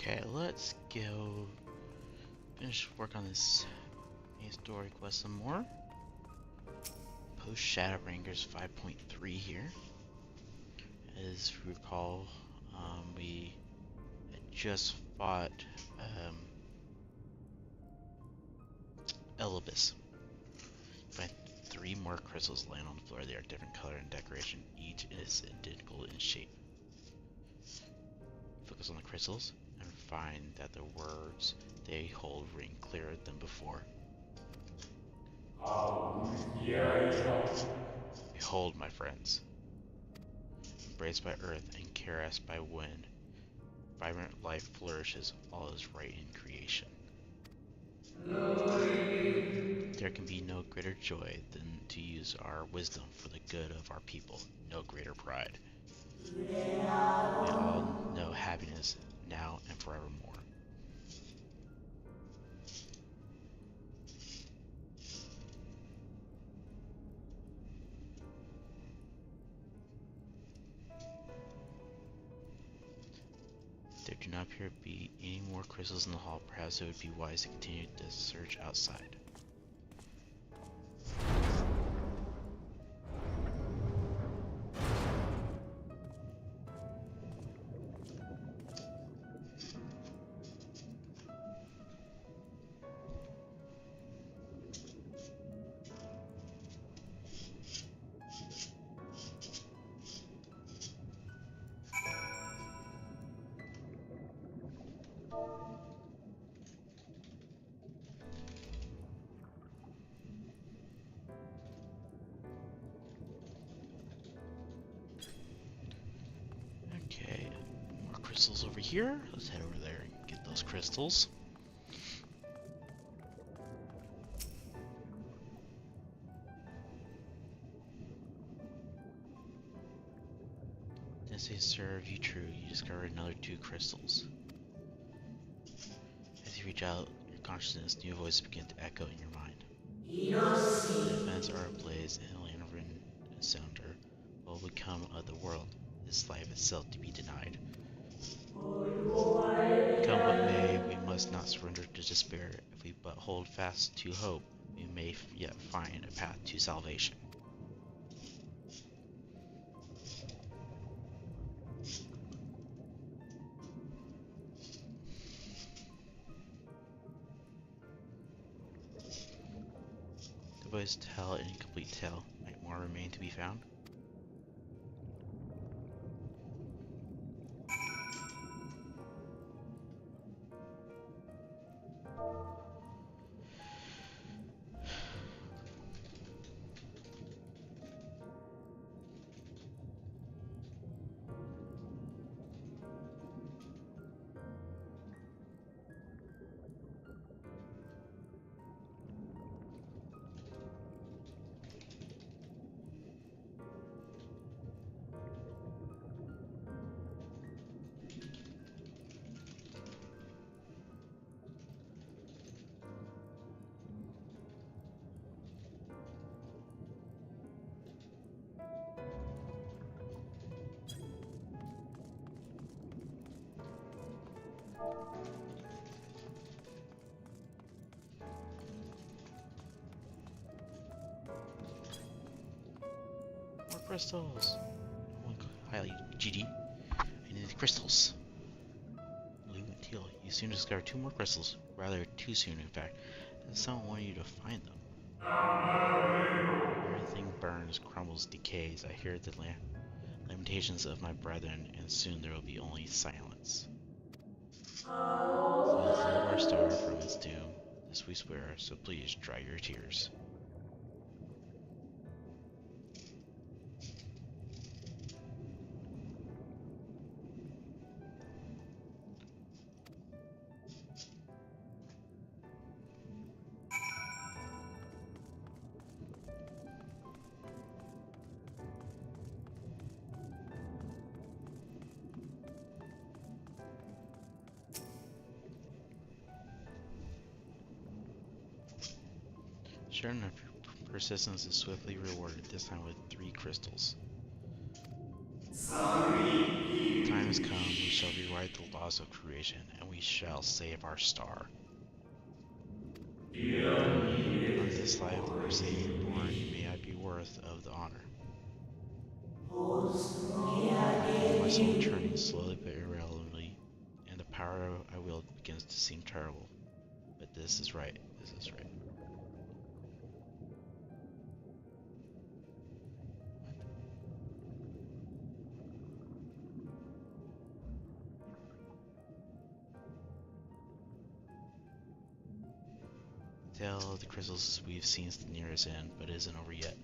Okay, let's go finish work on this main story quest some more. Post ShadowBringers 5.3 here. As you recall, we had just fought Elibis. Find 3 more crystals laying on the floor. They are different color and decoration. Each is identical in shape. Focus on the crystals and find that the words they hold ring clearer than before. Behold, my friends, embraced by earth and caressed by wind, vibrant life flourishes, all is right in creation. There can be no greater joy than to use our wisdom for the good of our people, no greater pride. We all know happiness now and forevermore. There do not appear to be any more crystals in the hall. Perhaps it would be wise to continue the search outside. Okay, more crystals over here. Let's head over there and get those crystals. As they serve you true, you discover another 2 crystals. As you reach out your consciousness, new voices begin to echo in your mind. The events are ablaze in a land of wind and sounder. What will become of the world? Is life itself to be denied? Come what may, we must not surrender to despair. If we but hold fast to hope, we may yet find a path to salvation. The voice tell an incomplete tale. Might more remain to be found? More crystals! Highly GD. I need the crystals. Blue and teal. You soon discover 2 more crystals. Rather too soon, in fact. And someone wanted you to find them. Everything burns, crumbles, decays. I hear the lamentations of my brethren, and soon there will be only silence. We will deliver our star from its doom. This we swear, so please dry your tears. Sure enough, your persistence is swiftly rewarded, this time with 3 crystals. Time time has come, we shall rewrite the laws of creation, and we shall save our star. On this life where Satan were born, may I be worth of the honor. I feel my soul turning slowly but irrelevantly, and the power I wield begins to seem terrible. But this is right. This is right. The tale of the crystals we've seen is the nearest end, but it isn't over yet.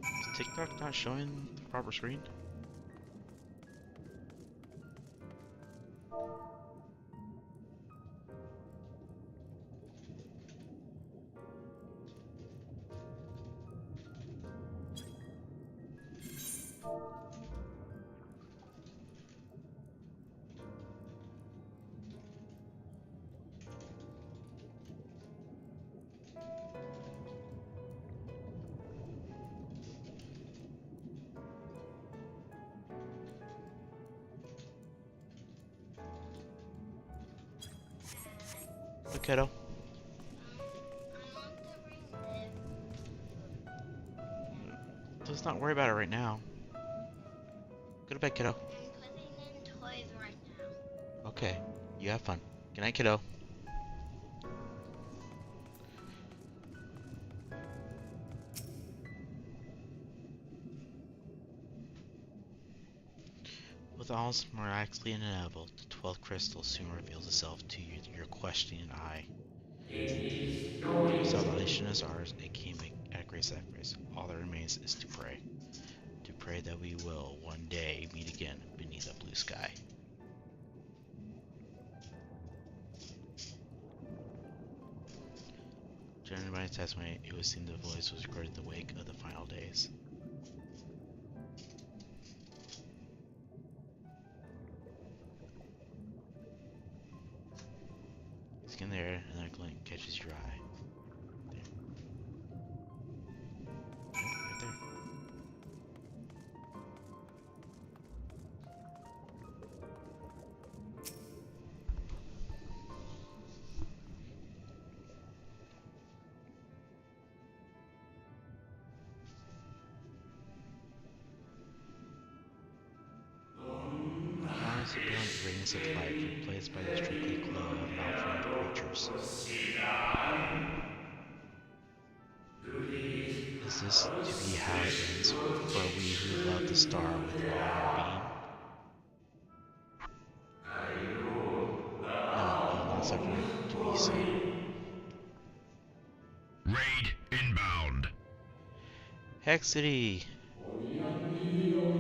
Is TikTok not showing the proper screen? Look, kiddo. Let's not worry about it right now. Go to bed, kiddo. I'm putting in toys right now. Okay, you have fun. Good night, kiddo. With all miraculously inevitable, the 12th crystal soon reveals itself to your questioning eye. Salvation is ours, it came at a great sacrifice. All that remains is to pray. To pray that we will one day meet again beneath a blue sky. Judging by his testimony, it would seem the voice was recorded in the wake of the final days. Skin there, and then a glint catches your eye. There. Yep, right there. Now is the brilliant radiance of light replaced by the strictly glow of malformed creatures. Is this to be how it ends for we who love the star with all our being? No, it will not suffer to be so. Raid inbound. Hex City!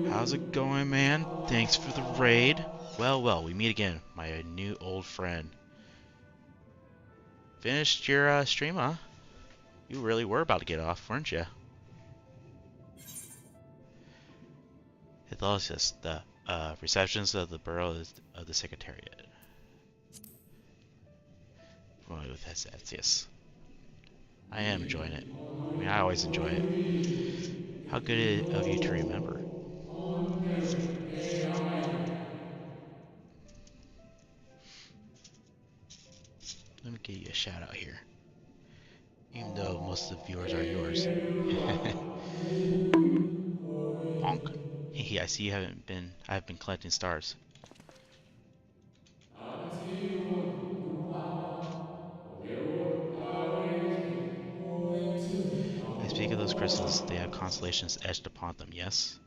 How's it going, man? Thanks for the raid. Well, we meet again, my new old friend. Finished your stream, huh? You really were about to get off, weren't you? Hythlosis, the receptions of the borough of the Secretariat. Promoted with headsets, yes. I am enjoying it. I mean, I always enjoy it. How good of you to remember. Let me give you a shout out here. Even though most of the viewers are yours. Bonk. Hey, I see I've been collecting stars. I speak of those crystals, they have constellations etched upon them, yes?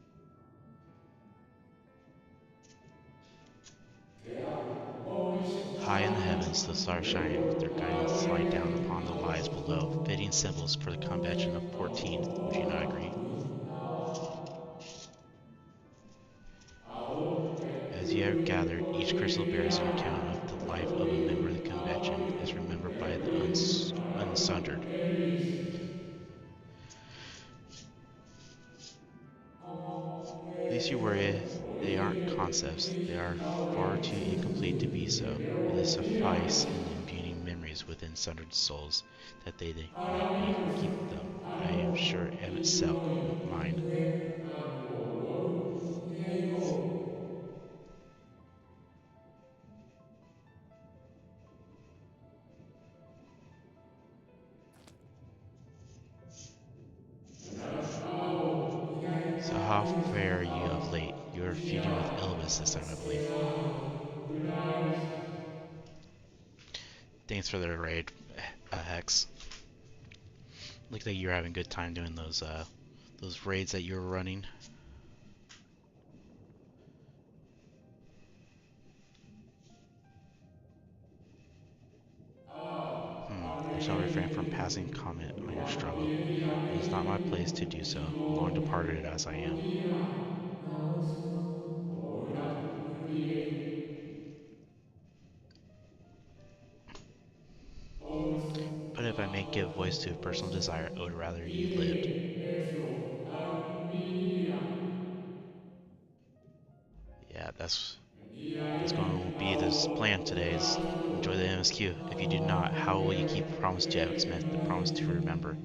High in the heavens, the stars shine with their guidance light down upon the lives below, fitting symbols for the convention of 14th. Would you not agree? As you have gathered, each crystal bears an account of the life of a member of the convention, is remembered by the unsundered. Least you worry, they aren't concepts. They are far too incomplete to be so. They suffice in imbuing memories within sundered souls, that they might keep them. I am sure Emmett Selk won't mind. how fare you of late? You are feuding with Elvis this time, I believe. Thanks for the raid, Hex. Looked like you were having a good time doing those raids that you were running. I shall refrain from passing comment on your struggle. It is not my place to do so, long departed as I am. But if I may give voice to a personal desire, I would rather you lived. Yeah, that's going to be this plan today is enjoy the MSQ. If you do not, how will you keep the promise to Evan Smith, the promise to remember?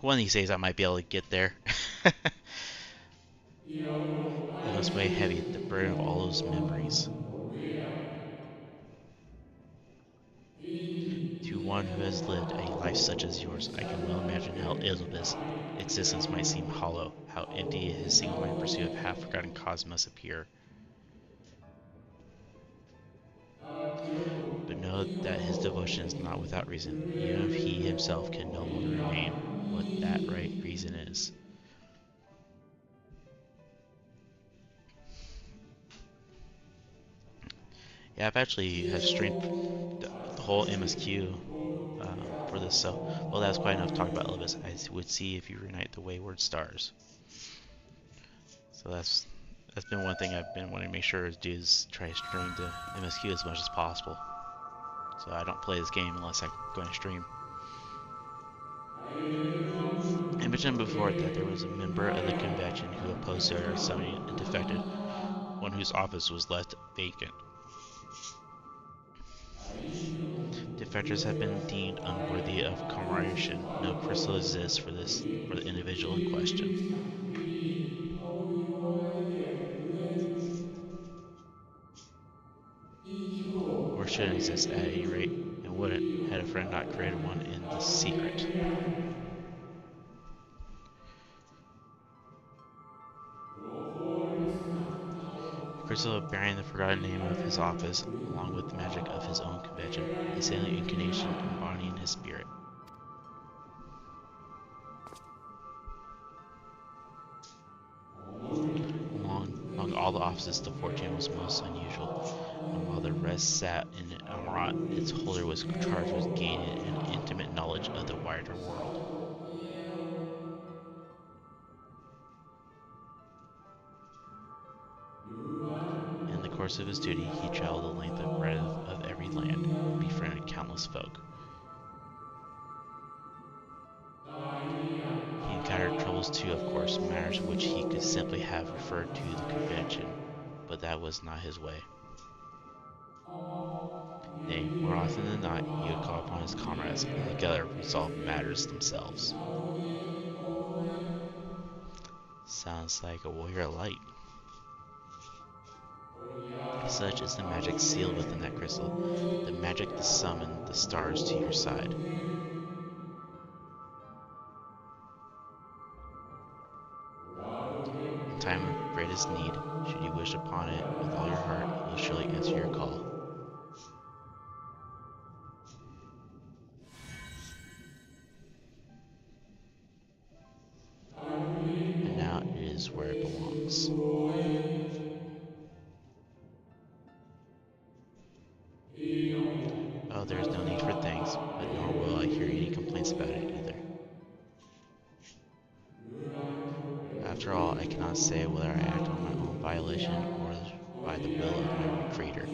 One of these days I might be able to get there. It must weigh heavy, the burden of all those memories. To one who has lived a life such as yours, I can well imagine how Elizabeth's existence might seem hollow, how empty his single-minded pursuit of half-forgotten cause must appear. But know that his devotion is not without reason, even if he himself can no longer remain what that right reason is. Yeah, I've actually have streamed the whole MSQ for this, so well, that's quite enough talk about Elvis. I would see if you reunite the wayward stars. So that's been one thing I've been wanting to make sure to do is try to stream the MSQ as much as possible. So I don't play this game unless I'm going to stream. I mentioned before that there was a member of the convention who opposed our summoning and defected, one whose office was left vacant. Defectors have been deemed unworthy of commemoration. No crystal exists for the individual in question. Or shouldn't exist at any rate, and wouldn't, had a friend not created one in the secret. A crystal bearing the forgotten name of his office, along with the magic of his own convention, a salient incarnation embodying his spirit. Among all the offices, the 14 was most unusual, and while the rest sat in Amarat, its holder was charged with gaining an intimate knowledge of the wider world. In the course of his duty, he traveled the length and breadth of every land, and befriended countless folk. He encountered troubles too, of course, matters which he could simply have referred to the convention, but that was not his way. Nay, more often than not, he would call upon his comrades, and together resolve matters themselves. Sounds like a warrior light. Such is the magic sealed within that crystal, the magic to summon the stars to your side. In time of greatest need, should you wish upon it with all your heart, he will surely answer your call. And now it is where it belongs. Oh, there is no need for thanks, but nor will I hear any complaints about it either. After all, I cannot say whether I act on my own violation or by the will of my Creator.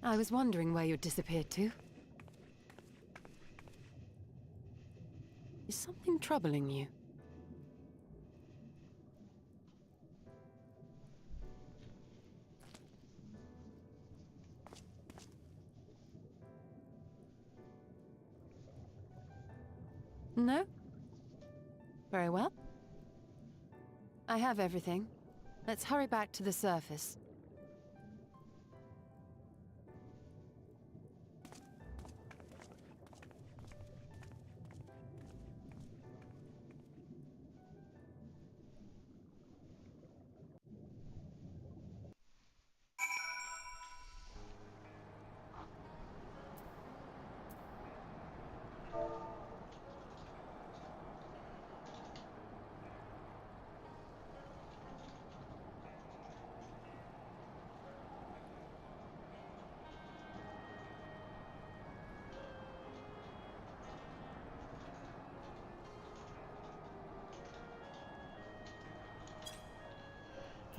I was wondering where you'd disappeared to. Is something troubling you? No? Very well. I have everything. Let's hurry back to the surface.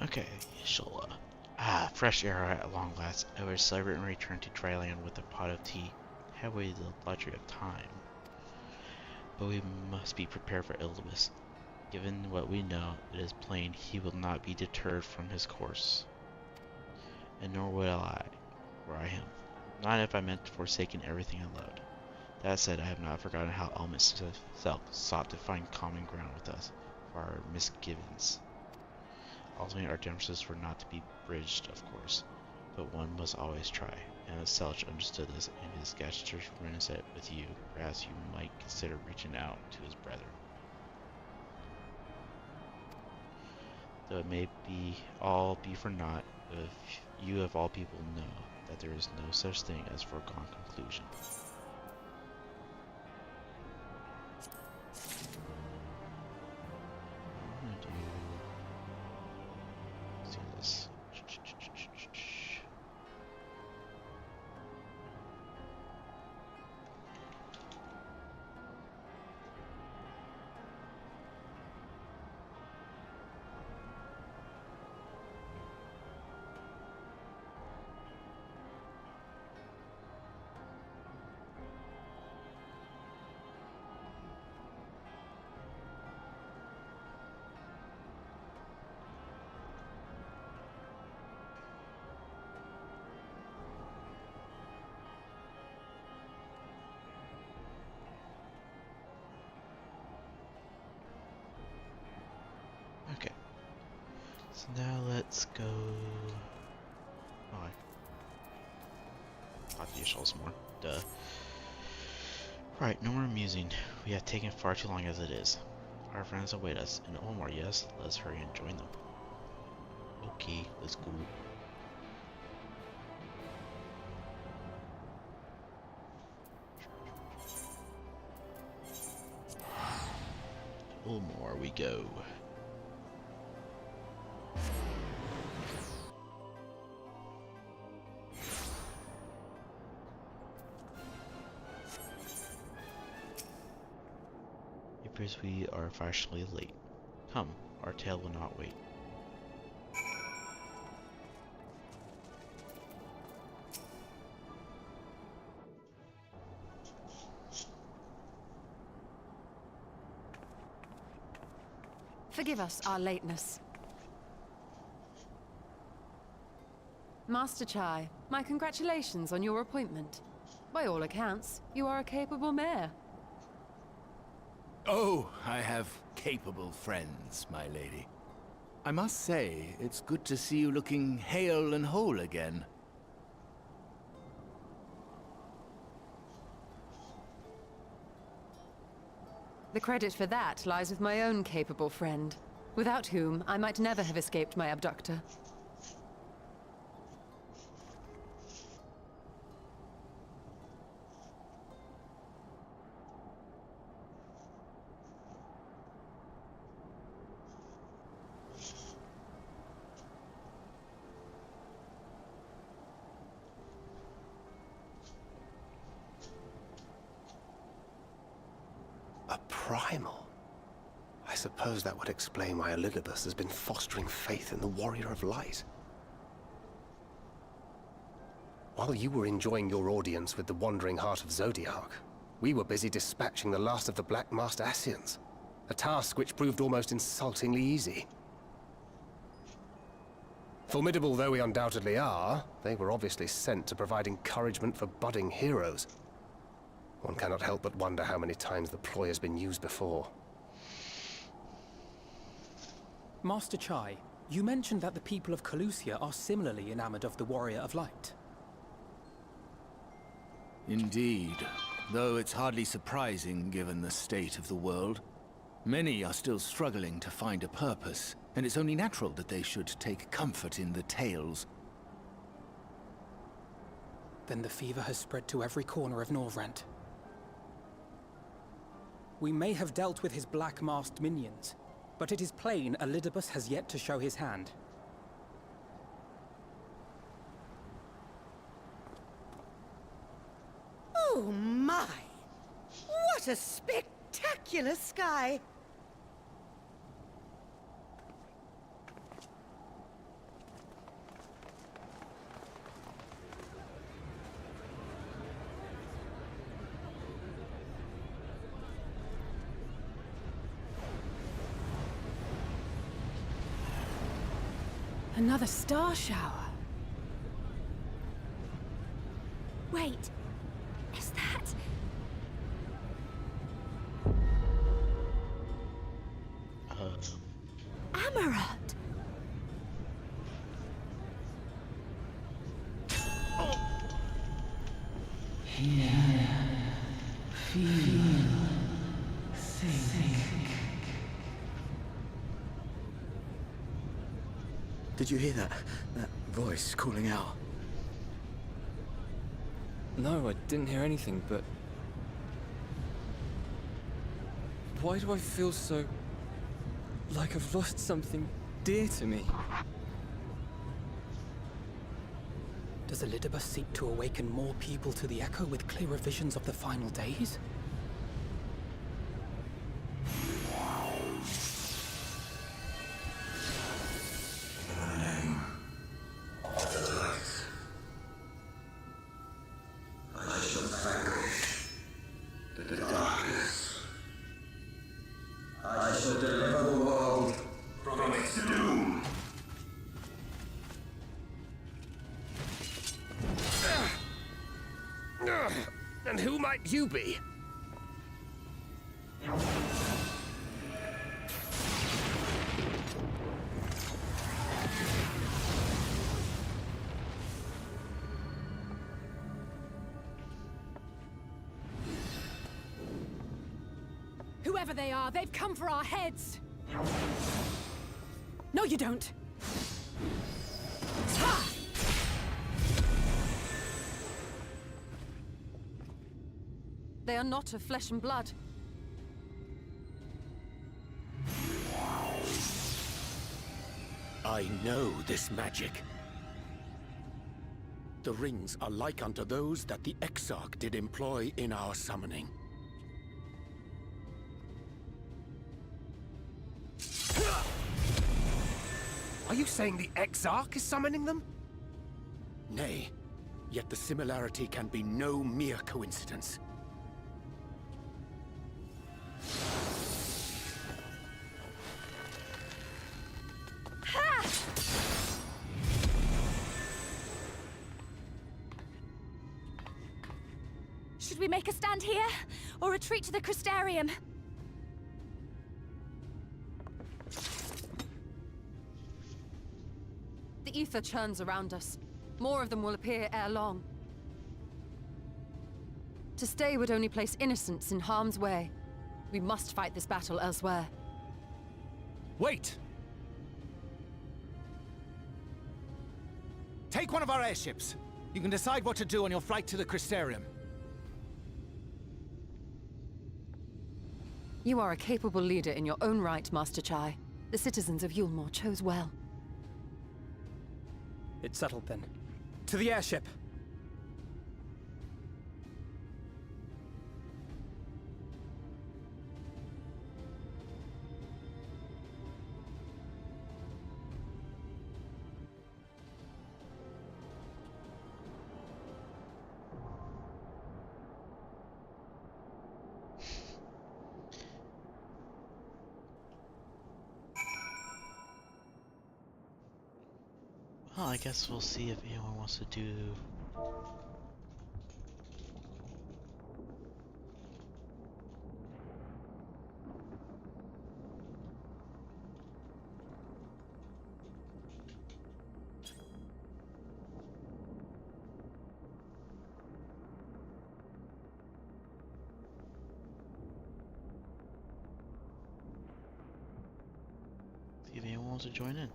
Okay, Shola. Fresh air at long last. I would celebrate and return to dryland with a pot of tea. Have we the luxury of time? But we must be prepared for Elizabeth. Given what we know, it is plain he will not be deterred from his course. And nor will I, were I him. Not if I meant forsaking everything I loved. That said, I have not forgotten how Elmas himself sought to find common ground with us for our misgivings. Ultimately, our differences were not to be bridged, of course, but one must always try, and as such understood this, and his gestures reminiscent with you, perhaps you might consider reaching out to his brother. Though it may all be for naught, if you of all people know that there is no such thing as foregone conclusion. Okay. So now let's go. Oh, I'll have to use some more. Duh. Right, no more musing. We have taken far too long as it is. Our friends await us in Omar, yes? Let's hurry and join them. Okay, let's go. Omar we go. It appears we are fashionably late. Come, our tale will not wait. Forgive us our lateness. Master Chai, my congratulations on your appointment. By all accounts, you are a capable mayor. Oh, I have capable friends, my lady. I must say, it's good to see you looking hale and whole again. The credit for that lies with my own capable friend, without whom I might never have escaped my abductor. A primal? I suppose that would explain why Elizabeth has been fostering faith in the Warrior of Light. While you were enjoying your audience with the Wandering Heart of Zodiac, we were busy dispatching the last of the Black Master Ascians, a task which proved almost insultingly easy. Formidable though we undoubtedly are, they were obviously sent to provide encouragement for budding heroes. One cannot help but wonder how many times the ploy has been used before. Master Chai, you mentioned that the people of Calusia are similarly enamored of the Warrior of Light. Indeed, though it's hardly surprising given the state of the world. Many are still struggling to find a purpose, and it's only natural that they should take comfort in the tales. Then the fever has spread to every corner of Norvrent. We may have dealt with his black-masked minions, but it is plain Elidibus has yet to show his hand. Oh my! What a spectacular sky! Another star shower. Wait, is that... Amaranth? Did you hear that? That voice calling out? No, I didn't hear anything, but... Why do I feel so... like I've lost something dear to me? Does Elidibus seek to awaken more people to the Echo with clearer visions of the final days? And who might you be? Whoever they are, they've come for our heads! No, you don't! Ha! They are not of flesh and blood. I know this magic. The rings are like unto those that the Exarch did employ in our summoning. Are you saying the Exarch is summoning them? Nay, yet the similarity can be no mere coincidence. Should we make a stand here, or retreat to the Crystarium? The ether churns around us. More of them will appear ere long. To stay would only place innocents in harm's way. We must fight this battle elsewhere. Wait! Take one of our airships. You can decide what to do on your flight to the Crystarium. You are a capable leader in your own right, Master Chai. The citizens of Yulmore chose well. It's settled then. To the airship! Well, I guess we'll see if anyone wants to do See if anyone wants to join in.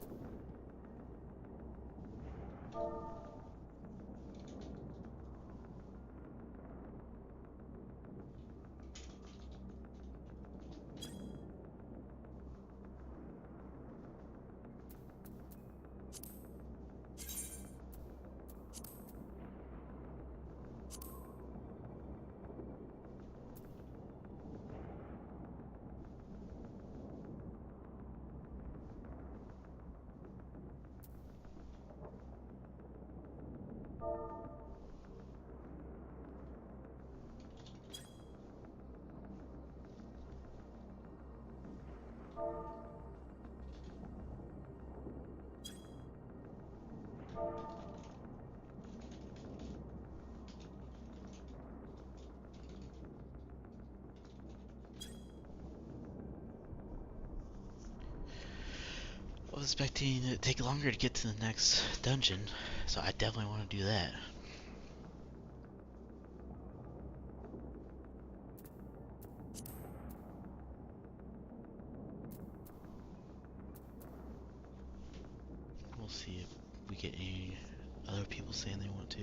I was expecting it to take longer to get to the next dungeon, so I definitely want to do that. We'll see if we get any other people saying they want to.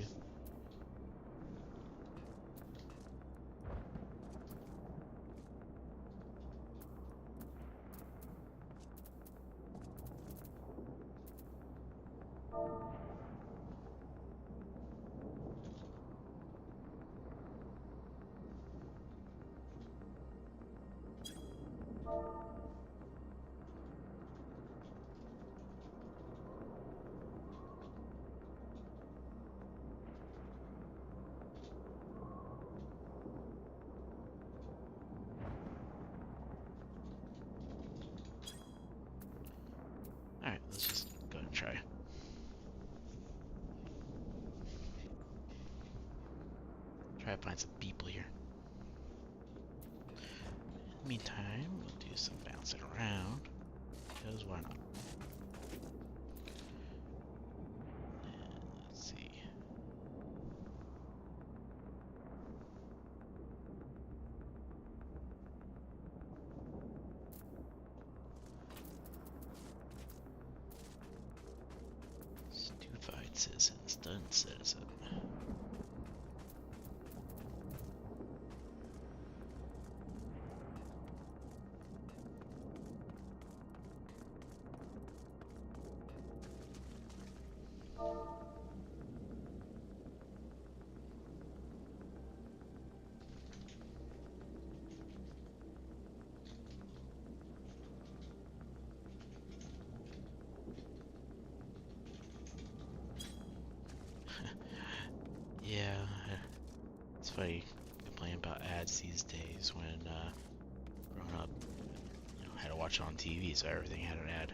Alright, let's just go and try. Try to find some people here. In the meantime, we'll do some bouncing around, because why not? And let's see. Stupefied citizen, stunned citizen. Yeah, it's funny complaining about ads these days when growing up, you know, had to watch it on TV, so everything had an ad.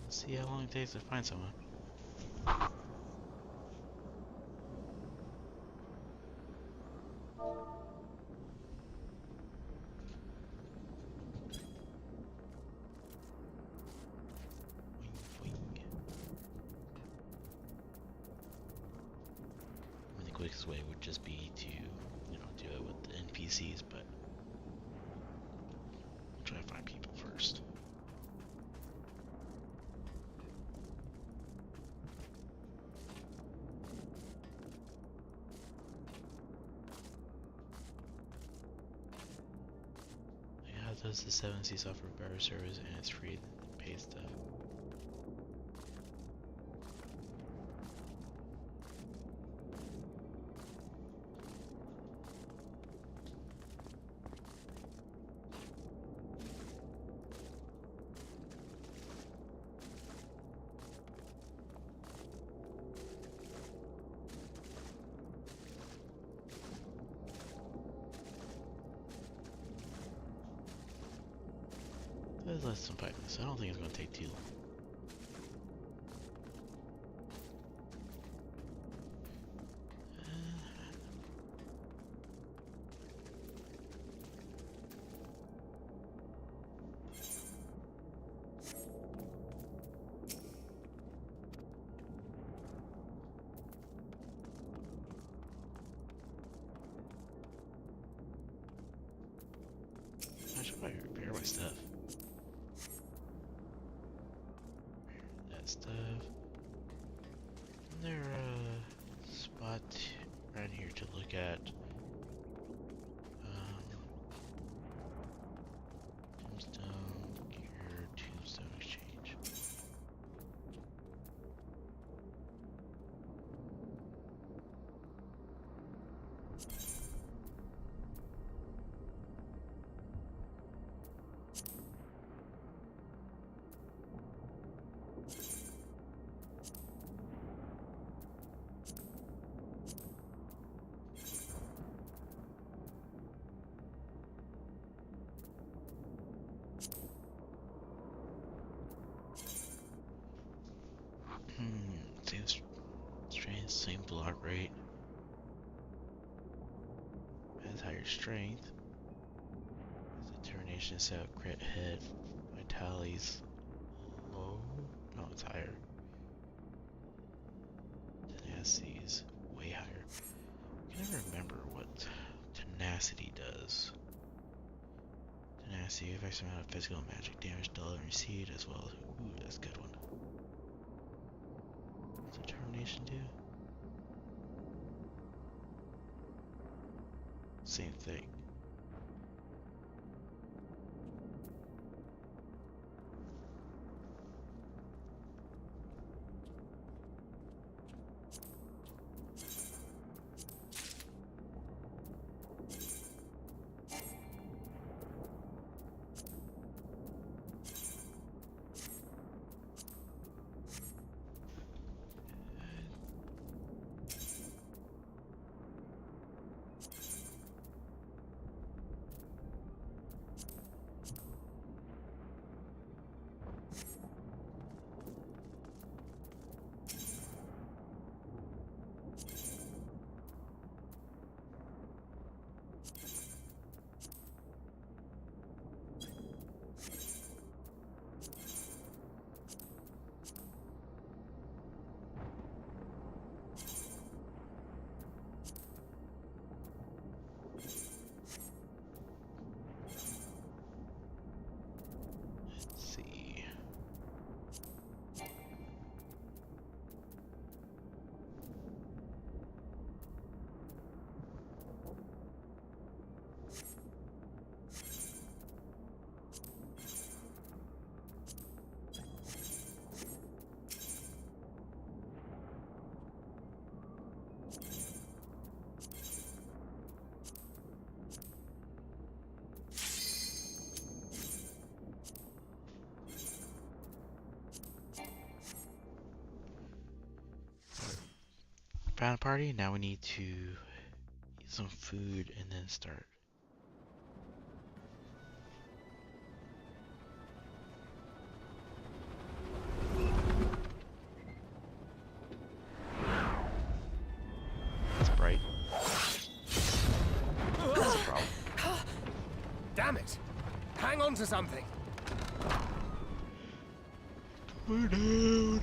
Let's see how long it takes to find someone. The quickest way would just be to, you know, do it with the NPCs, but we'll try to find people first. Yeah, it does the 7C software better service, and it's free to pay stuff. Let's some pipe this. I don't think it's going to take too long. How do I repair my stuff? That stuff. Isn't there a spot around here to look at? Tombstone, gear, tombstone exchange. Seems strange, same block rate. Has higher strength. Has determination, set up crit hit. Vitality's low. No, it's higher. Tenacity's way higher. I can never remember what tenacity does. Tenacity affects the amount of physical and magic damage dealt and received as well as. Ooh, that's a good one. Determination do? Same thing. Found a party. Now we need to eat some food and then start. It's bright. That's a problem. Damn it! Hang on to something! We're down.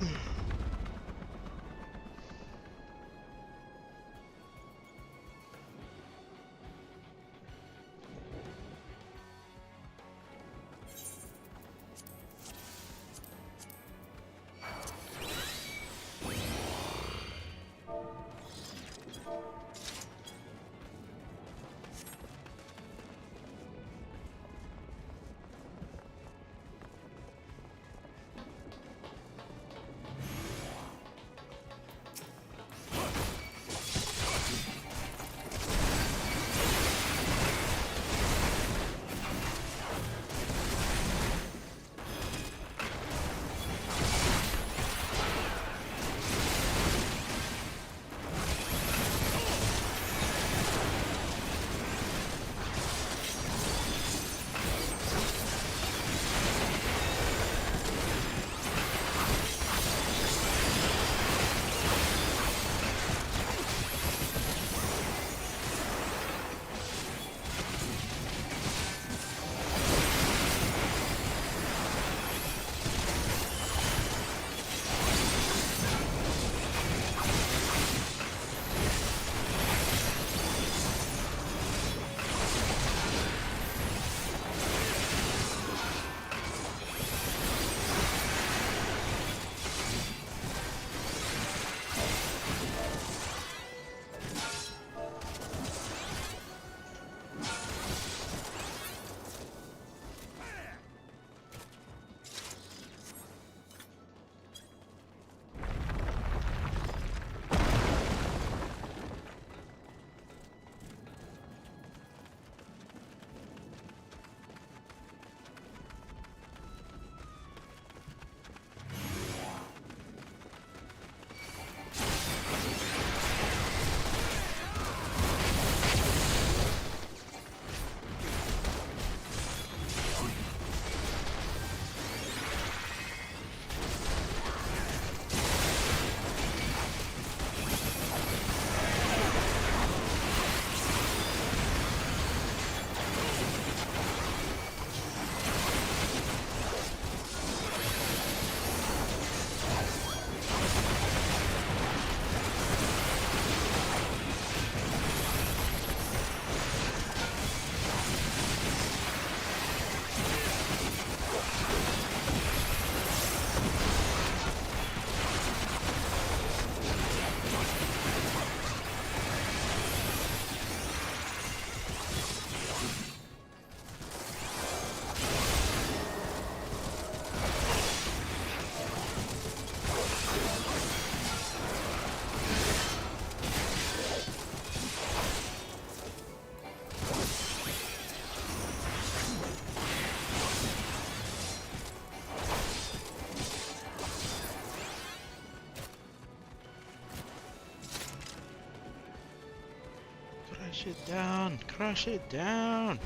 Crush it down! Crush it down!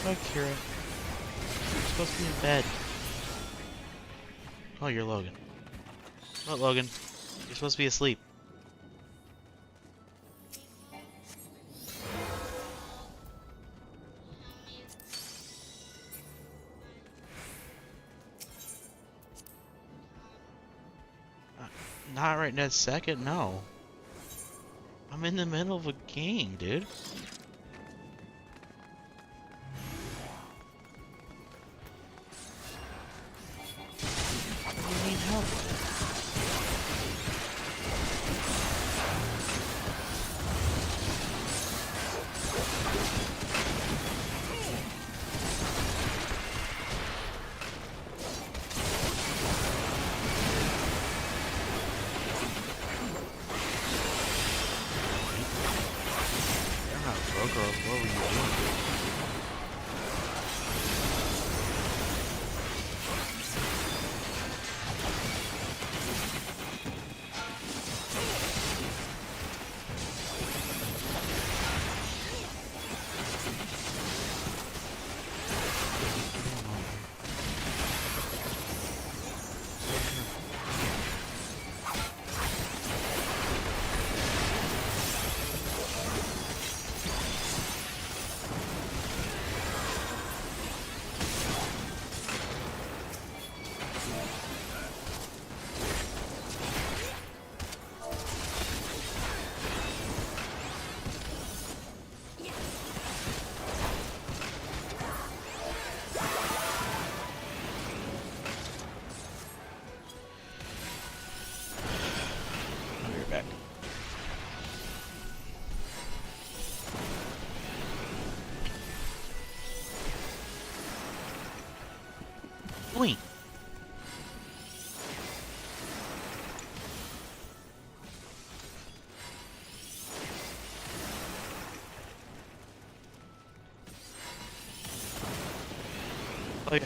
Look, Kira. You're supposed to be in bed. Oh, you're Logan. What, Logan? You're supposed to be asleep. Not right this second, no. I'm in the middle of a game, dude. You need help. What were you doing? Wait. Oh yeah.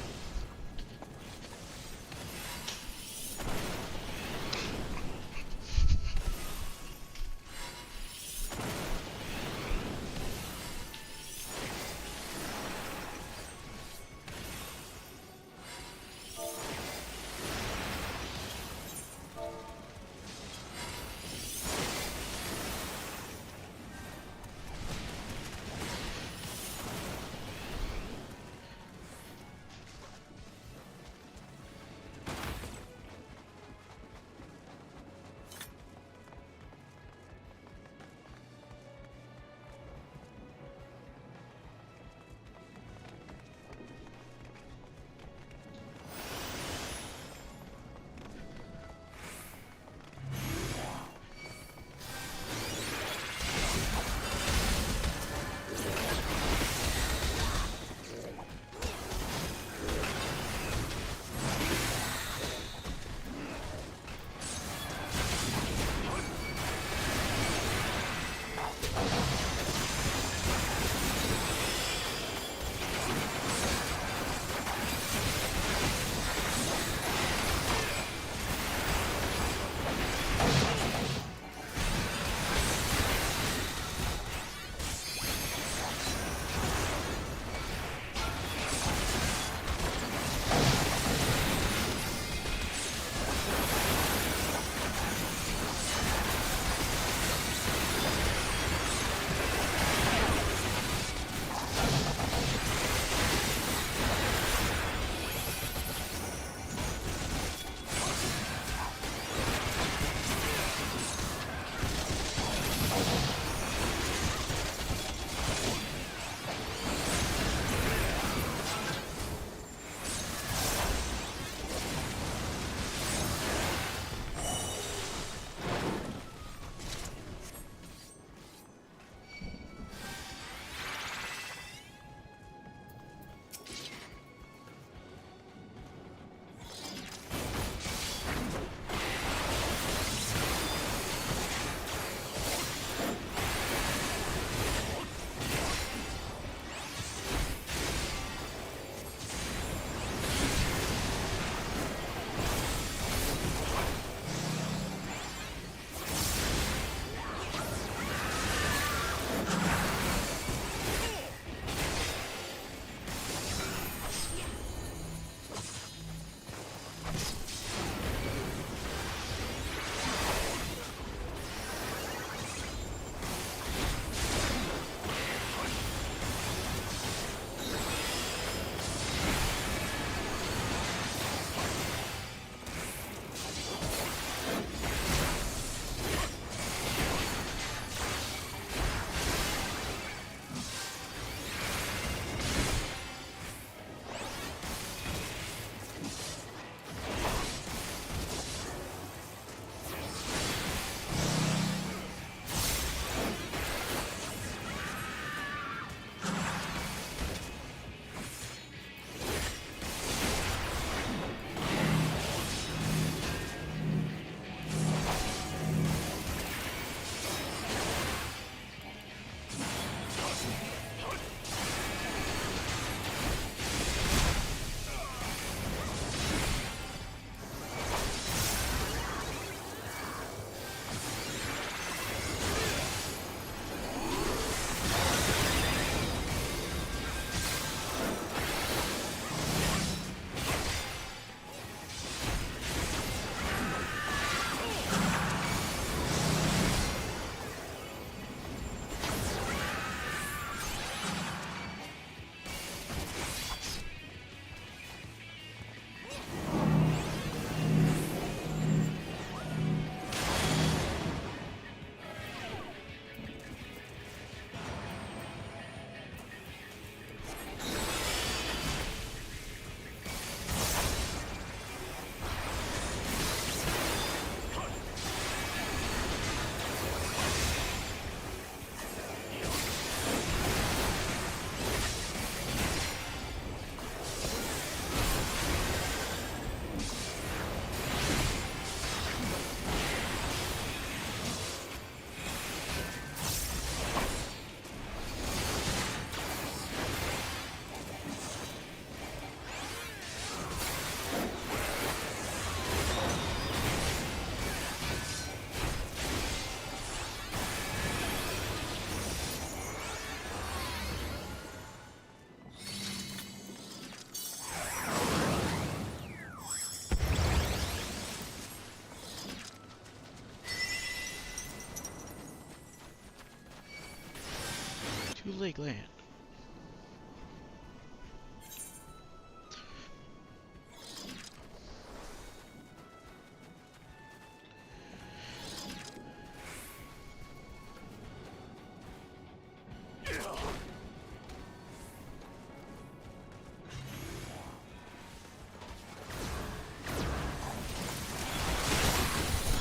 Blue Lake Land.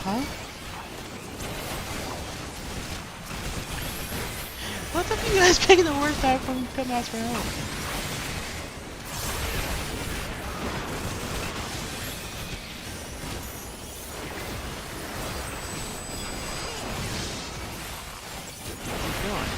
Huh? What the you guys picking the worst time from come ask for help? Keep going.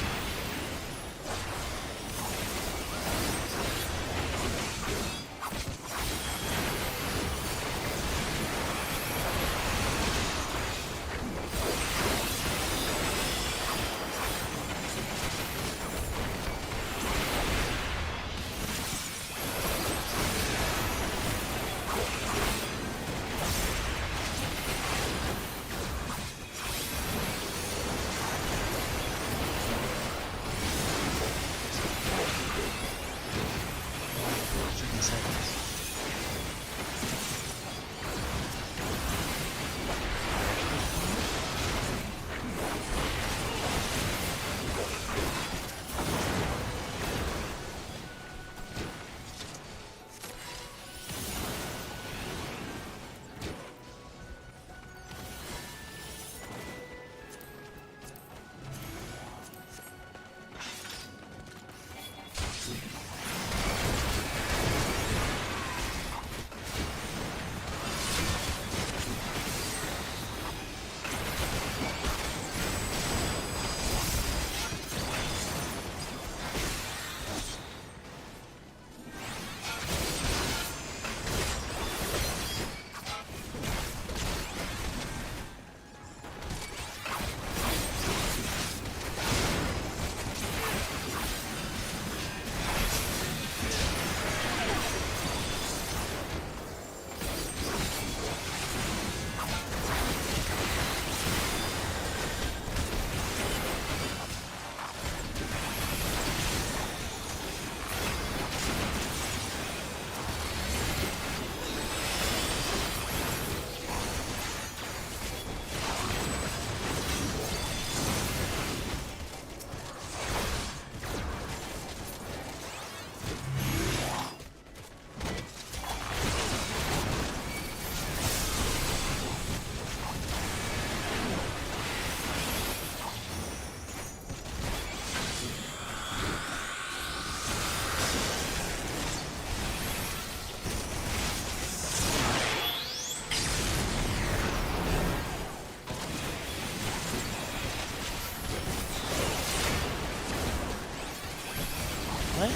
What?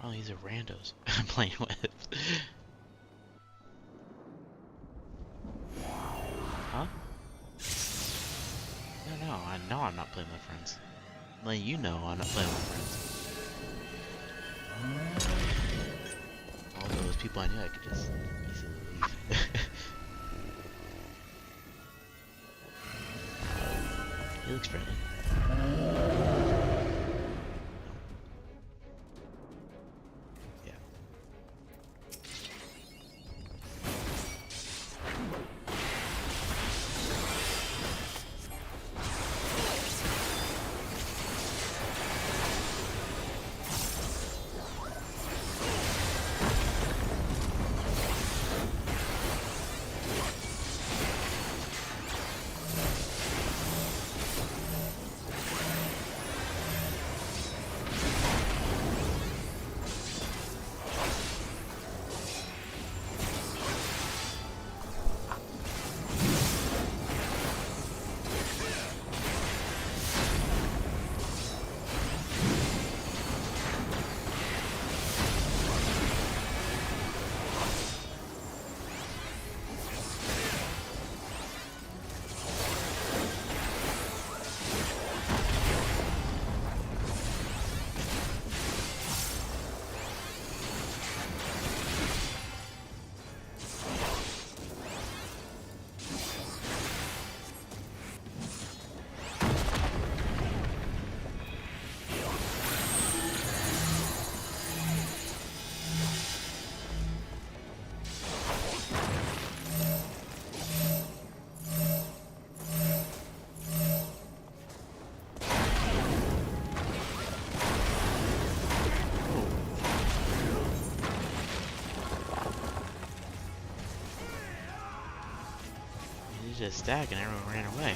Oh, these are randos I'm playing with. Huh? No, I know I'm not playing with friends. I'm letting you know I'm not playing with friends. All those people I knew I could just easily leave. He looks friendly. to a stag and everyone ran away.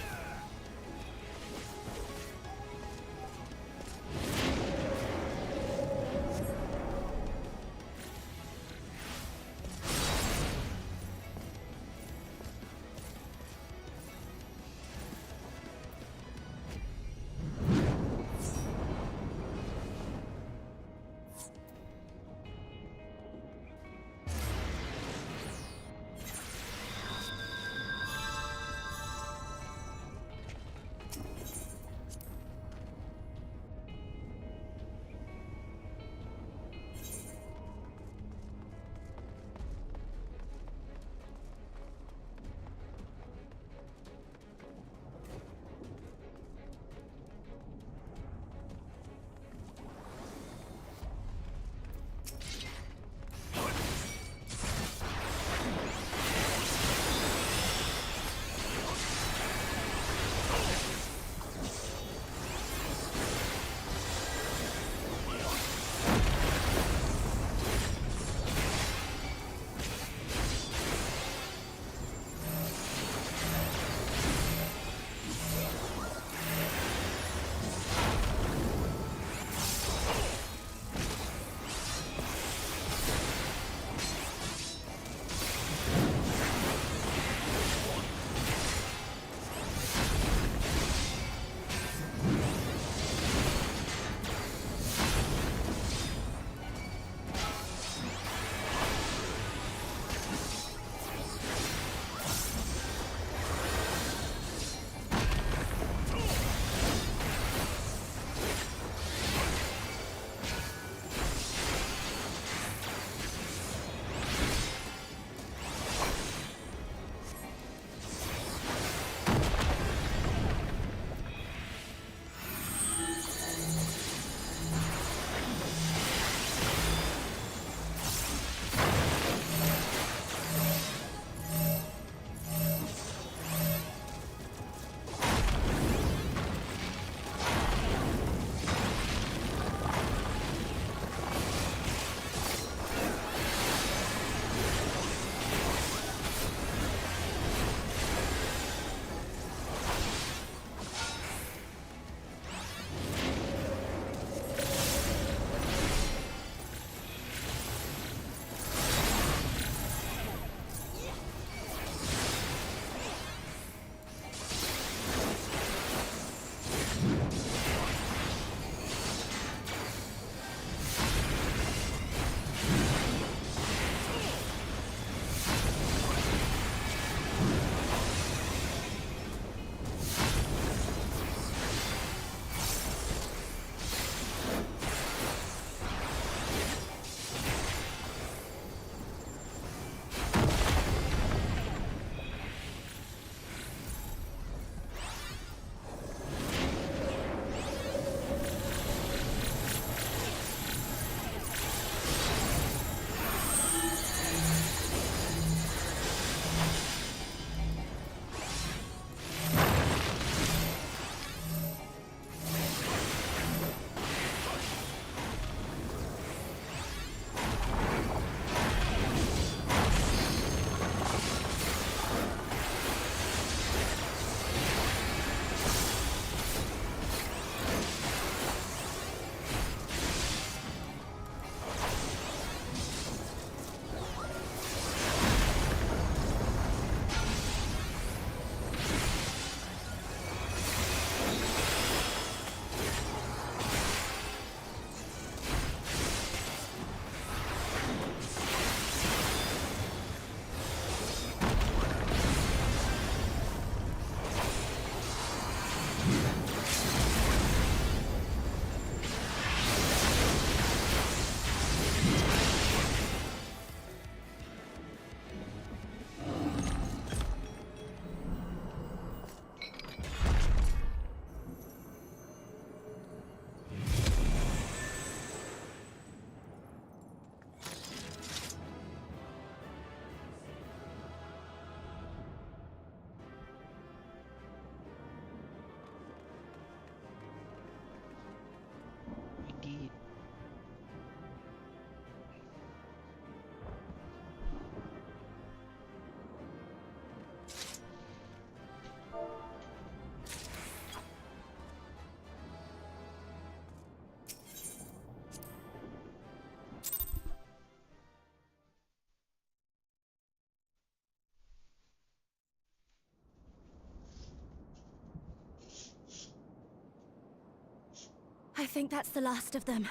I think that's the last of them.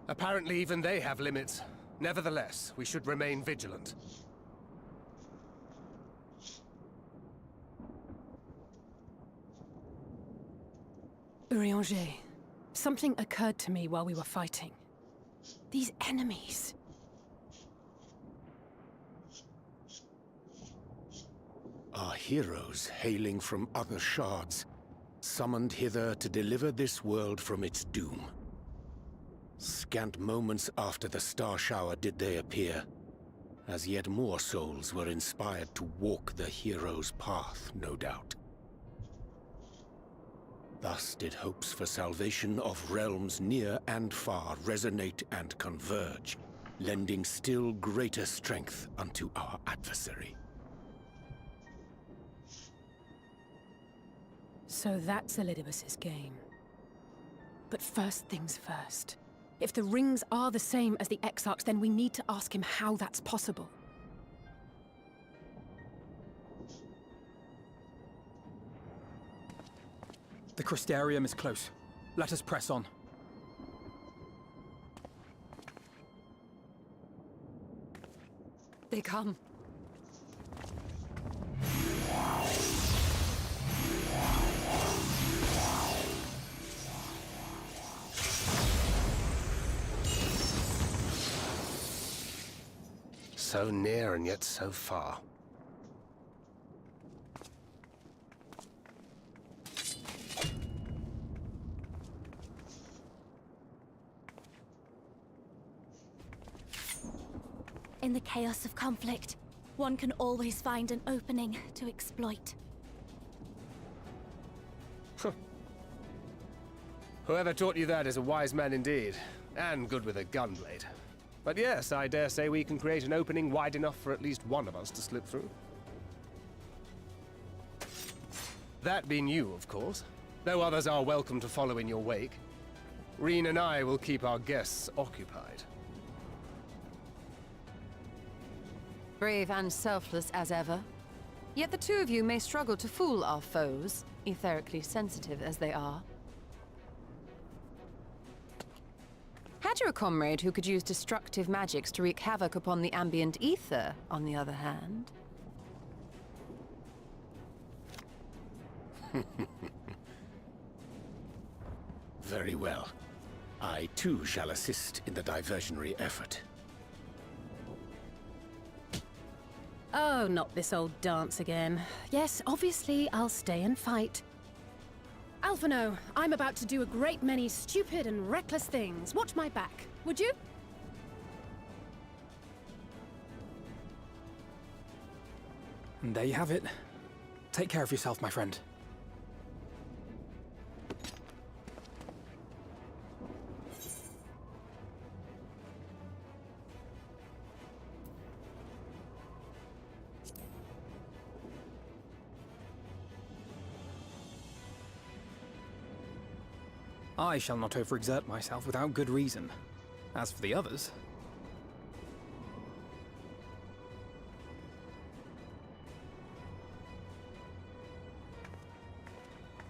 Apparently even they have limits. Nevertheless, we should remain vigilant. Urianger, something occurred to me while we were fighting. These enemies. Are heroes hailing from other shards, summoned hither to deliver this world from its doom. Scant moments after the star shower did they appear, as yet more souls were inspired to walk the hero's path, no doubt. Thus did hopes for salvation of realms near and far resonate and converge, lending still greater strength unto our adversary. So that's Elidibus's game. But first things first. If the rings are the same as the Exarchs, then we need to ask him how that's possible. The Crystarium is close. Let us press on. They come. So near and yet so far. In the chaos of conflict, one can always find an opening to exploit. Whoever taught you that is a wise man indeed, and good with a gunblade. But yes, I dare say we can create an opening wide enough for at least one of us to slip through. That being you, of course, though others are welcome to follow in your wake. Reen and I will keep our guests occupied. Brave and selfless as ever. Yet the two of you may struggle to fool our foes, etherically sensitive as they are. Had you a comrade who could use destructive magics to wreak havoc upon the ambient ether, on the other hand? Very well. I too shall assist in the diversionary effort. Oh, not this old dance again. Yes, obviously I'll stay and fight. Alphino, I'm about to do a great many stupid and reckless things. Watch my back, would you? And there you have it. Take care of yourself, my friend. I shall not overexert myself without good reason. As for the others...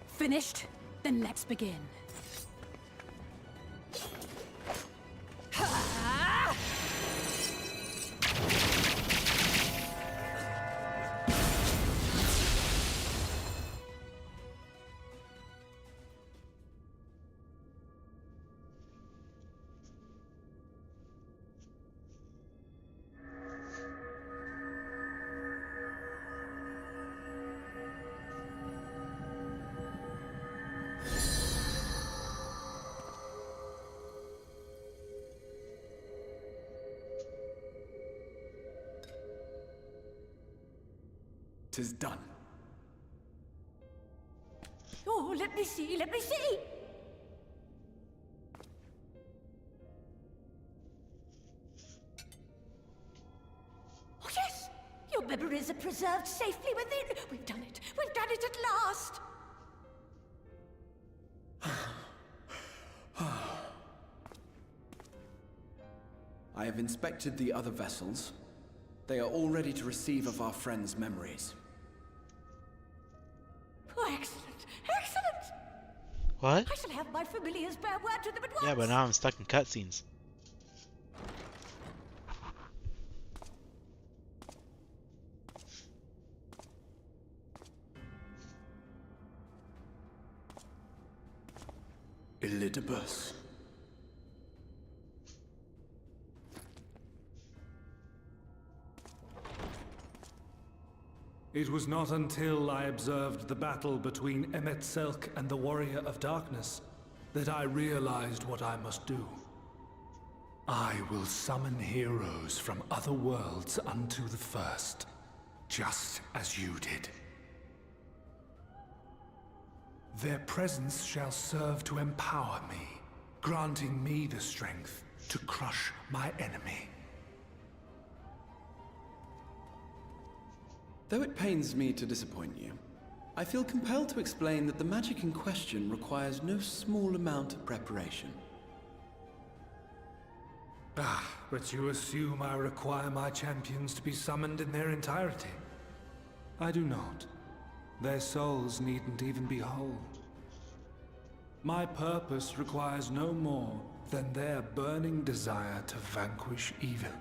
Finished? Then let's begin. "'Tis done." Oh, let me see, let me see! Oh, yes! Your memories are preserved safely within. We've done it at last! I have inspected the other vessels. They are all ready to receive of our friends' memories. Oh, excellent, excellent! What? I shall have my familiars bear word to them at once. Yeah, but now I'm stuck in cutscenes. Elidibus. It was not until I observed the battle between Emet-Selch and the Warrior of Darkness that I realized what I must do. I will summon heroes from other worlds unto the first, just as you did. Their presence shall serve to empower me, granting me the strength to crush my enemy. Though it pains me to disappoint you, I feel compelled to explain that the magic in question requires no small amount of preparation. Ah, but you assume I require my champions to be summoned in their entirety. I do not. Their souls needn't even be whole. My purpose requires no more than their burning desire to vanquish evil.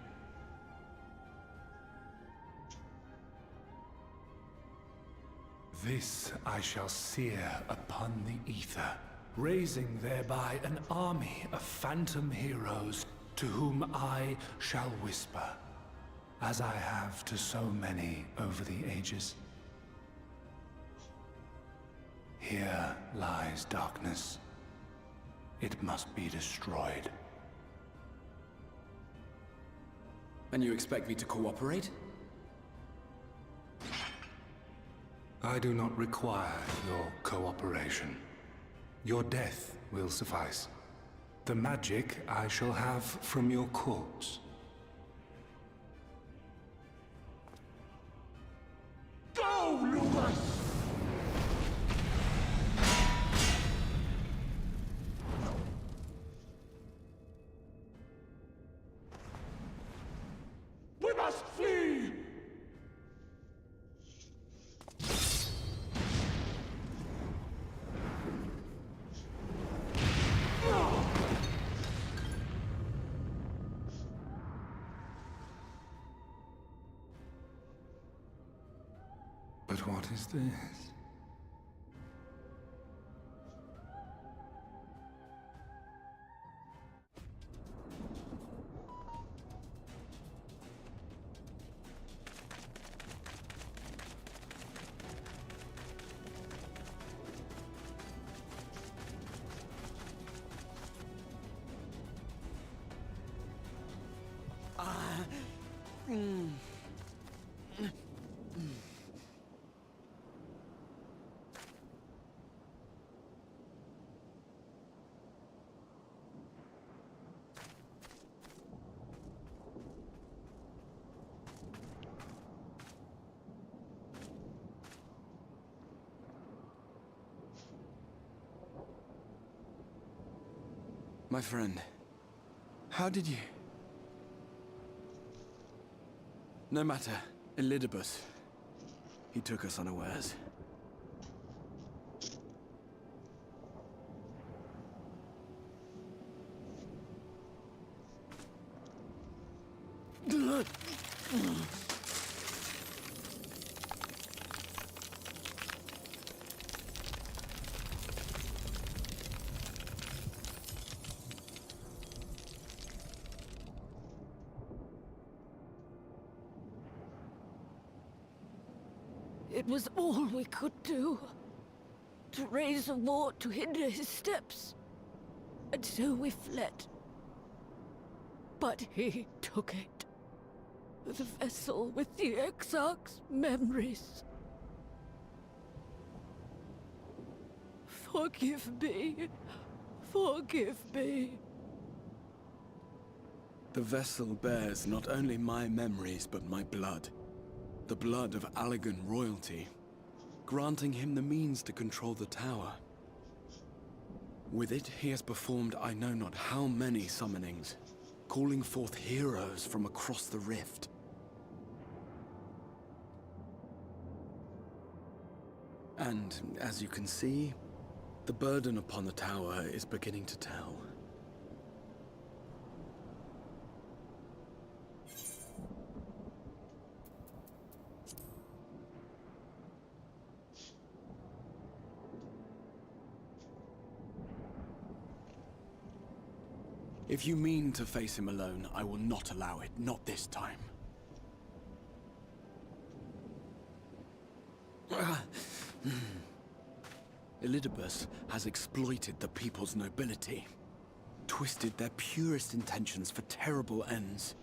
This I shall sear upon the ether, raising thereby an army of phantom heroes to whom I shall whisper, as I have to so many over the ages. Here lies darkness. It must be destroyed. And you expect me to cooperate? I do not require your cooperation. Your death will suffice. The magic I shall have from your corpse. Go, Lucas! We must flee! But what is this? My friend, how did you... No matter, Elidibus. He took us unawares. It was all we could do. To raise a war to hinder his steps. And so we fled. But he took it. The vessel with the Exarch's memories. Forgive me. Forgive me. The vessel bears not only my memories, but my blood. The blood of Allegan royalty, granting him the means to control the tower. With it, he has performed I know not how many summonings, calling forth heroes from across the rift. And, as you can see, The burden upon the tower is beginning to tell. If you mean to face him alone, I will not allow it. Not this time. Elidibus has exploited the people's nobility, twisted their purest intentions for terrible ends.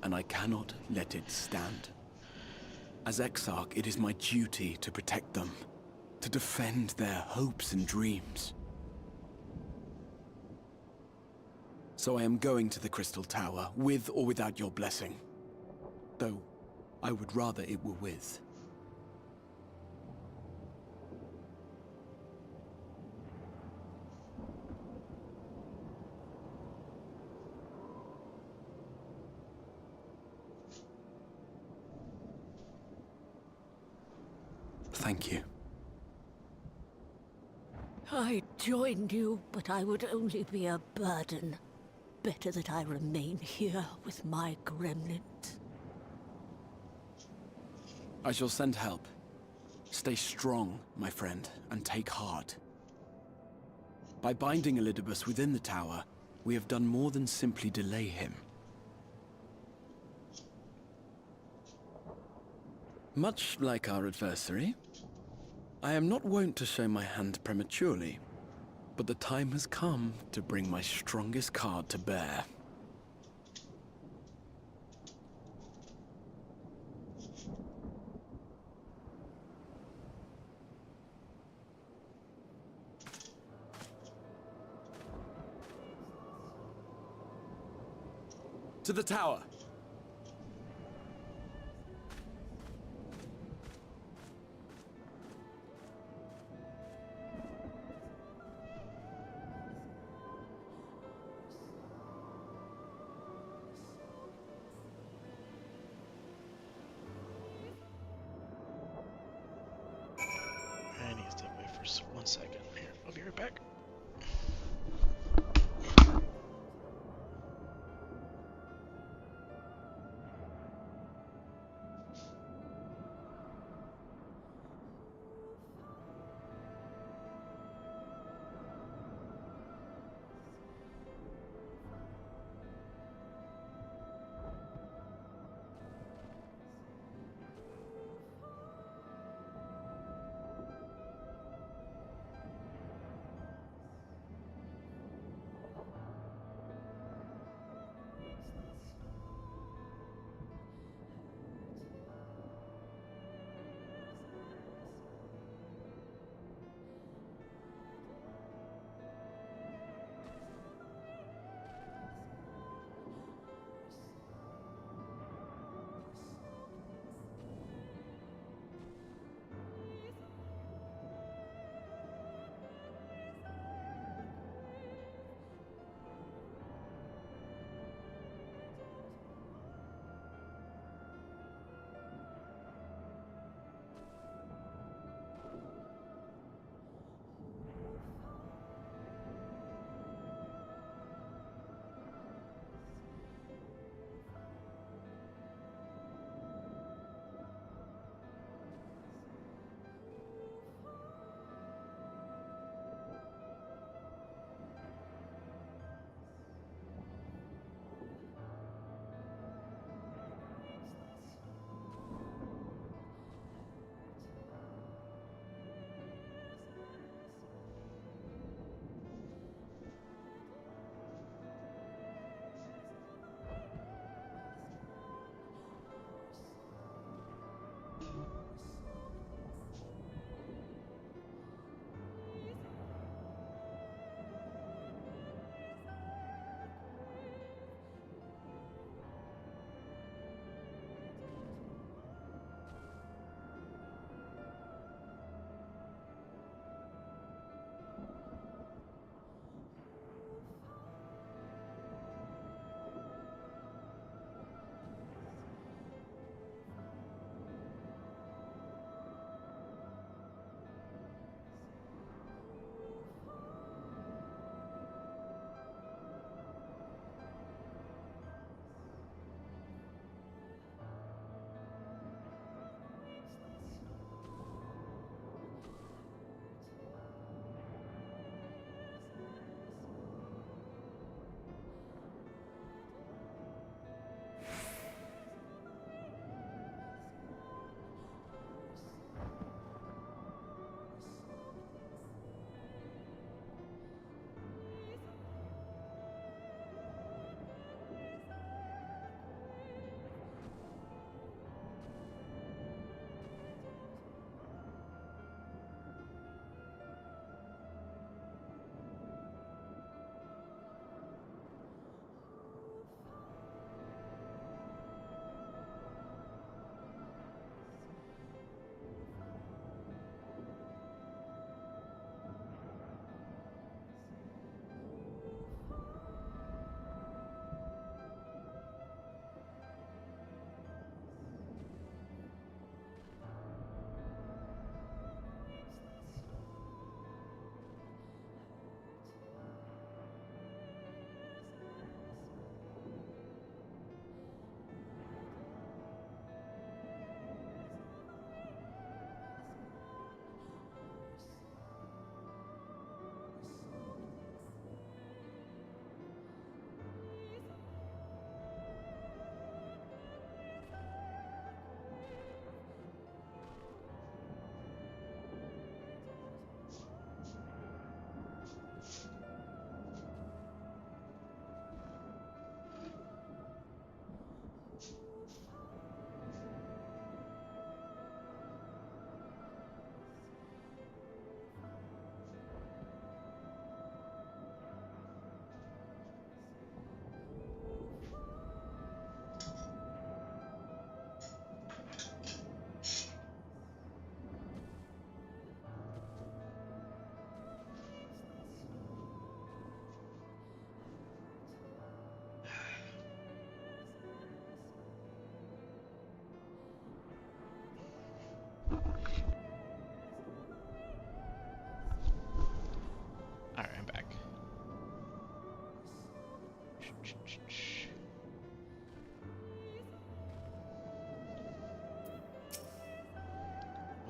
And I cannot let it stand. As Exarch, it is my duty to protect them, to defend their hopes and dreams. So I am going to the Crystal Tower, with or without your blessing. Though, I would rather it were with. Thank you. I joined you, but I would only be a burden. Better that I remain here with my gremlins. I shall send help. Stay strong, my friend, and take heart. By binding Elidibus within the tower, we have done more than simply delay him. Much like our adversary, I am not wont to show my hand prematurely, but the time has come to bring my strongest card to bear. To the tower! I need to step away for 1 second. Here, I'll be right back.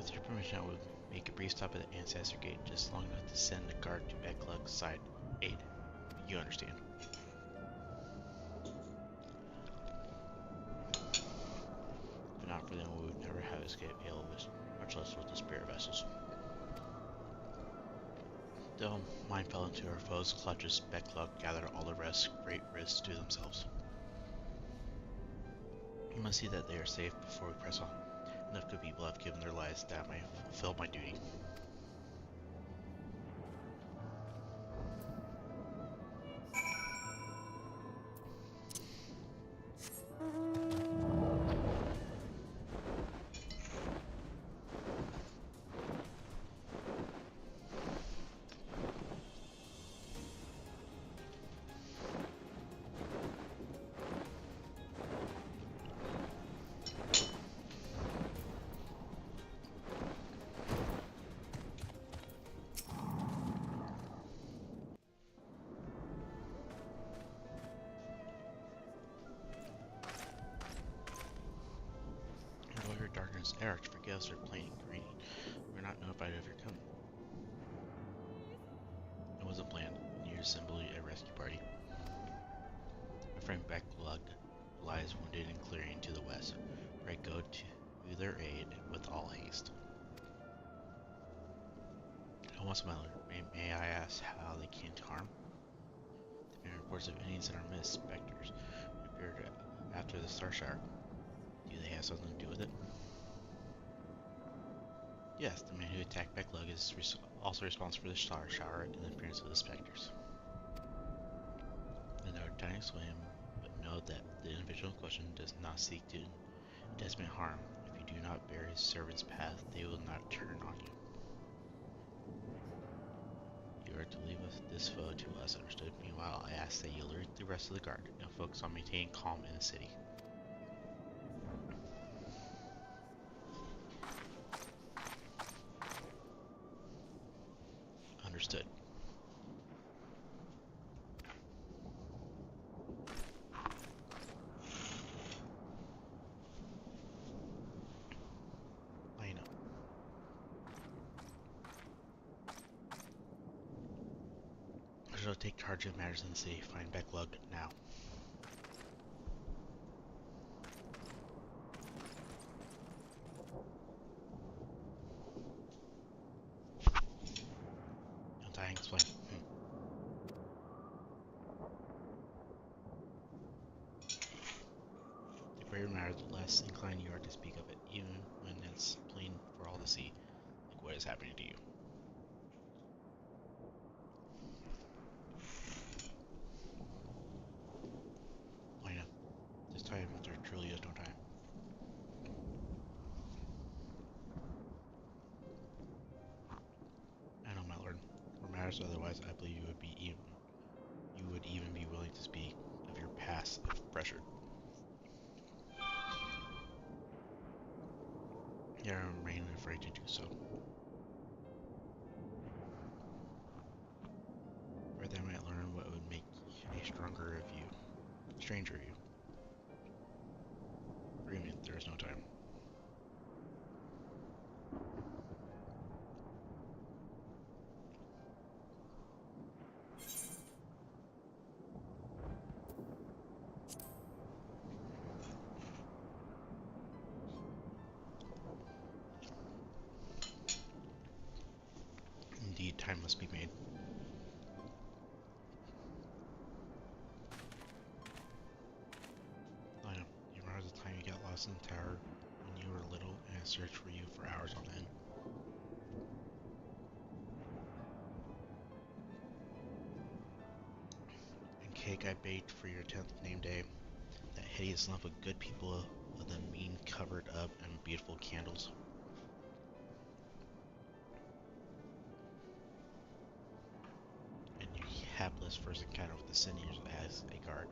With your permission, I would make a brief stop at the Ancestor Gate, just long enough to send a guard to Becklug's side aid. You understand. If not for them, we would never have escaped Alovis, much less with the spirit vessels. Though mine fell into our foes' clutches, Becklug gathered all the rest, great risks to themselves. We must see that they are safe before we press on. Enough good people have given their lives that I may fulfill my duty. Darkness Eric forgives their plain greeting. We're not notified of your coming. It wasn't planned. We needed simply a rescue party. My friend Becklug lies wounded and clearing to the west. Pray go to their aid with all haste. Once my lord, may I ask how they came to harm? There have been reports of Indians in our midst, specters, who appeared after the star shower. Do they have something to do with it? Yes, the man who attacked Becklug is also responsible for the star shower and the appearance of the specters. I know time to explain him, but know that the individual in question does not seek to intestine harm. If you do not bear his servant's path, they will not turn on you. You are to leave this foe to us, understood? Meanwhile, I ask that you alert the rest of the guard and focus on maintaining calm in the city. Understood. Line up. I shall take charge of matters in the city. Find Becklug now. Untie and explain. The greater matter, the less inclined you are to speak of it, even when it's plain for all to see, like what is happening to you. Lina, this time there truly is no time. I know, my lord. For matters otherwise, I believe you would even be willing to speak of your past if pressured. You remain afraid to do so. Or they might learn what would make a stranger of you. Forgive me, there is no time. Indeed, time must be made. Lina, you remember the time you got lost in the tower when you were little and I searched for you for hours on end? And cake I baked for your 10th name day. That hideous lump of good people of the mean covered up and beautiful candles. And your hapless first encounter with the seniors as a guard.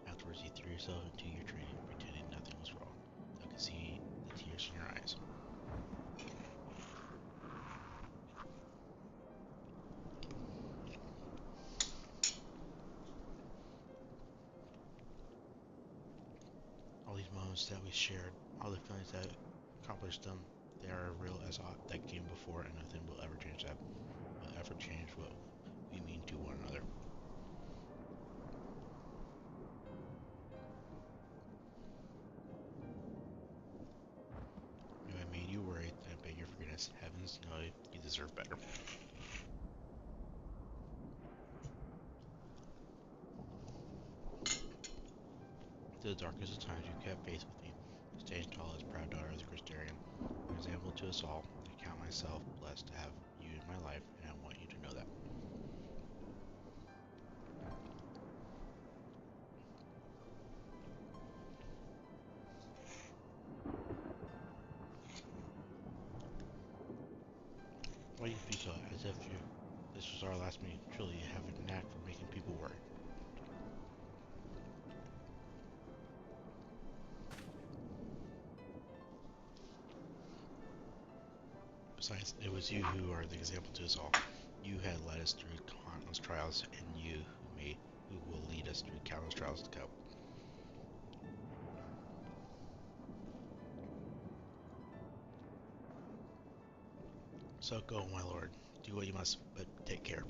Afterwards, you threw yourself into your training, pretending nothing was wrong. I could see the tears in your eyes. All these moments that we shared, all the feelings that accomplished them, They are real as that came before, and nothing will ever change that. Will ever change what we mean to one another. If I made you worried, I beg your forgiveness. Heavens know you deserve better. To the darkest of times, you kept faith with me, staying tall as proud daughter of the Crystarian. An example to us all. I count myself blessed to have you in my life, and I want you to know that. Why do you speak so, as if this was our last meeting? Truly, you have a knack for making people worry. Besides, it was you who are the example to us all. You had led us through countless trials, and you who will lead us through countless trials to come. So go, my lord. Do what you must, but take care.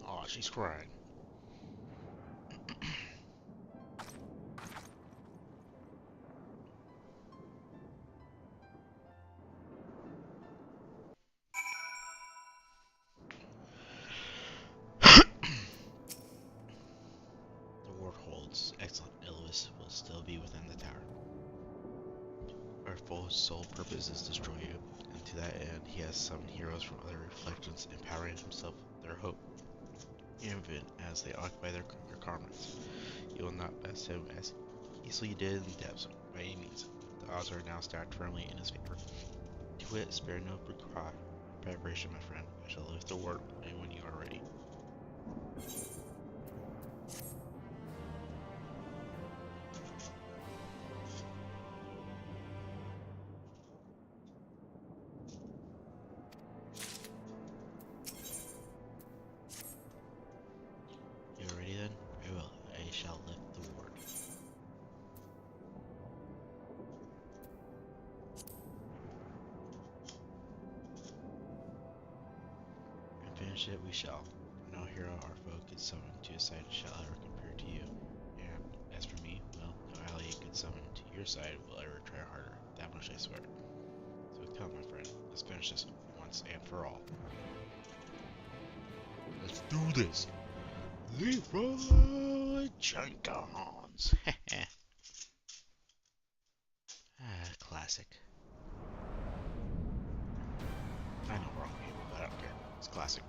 Aw, she's crying. The ward holds. Excellent. Ilvis will still be within the tower. Our full sole purpose is to destroy you, and to that end, he has summoned heroes from other reflections, empowering himself with their hope. Even as they occupy your garments, you will not pass him as easily you did in the depths by any means. The odds are now stacked firmly in his favor. To it, spare no preparation, my friend. I shall lift the ward only when you are ready. You are ready then? Very well. I shall lift the ward. And finish it we shall. For no hero our foe could summon to his side shall ever compare to you. And as for me, well, no ally you could summon to your side will ever try harder. That much I swear. So come, my friend. Let's finish this once and for all. Let's do this! Leroy Jenkins! Classic. I know wrong game, but I don't care. It's classic.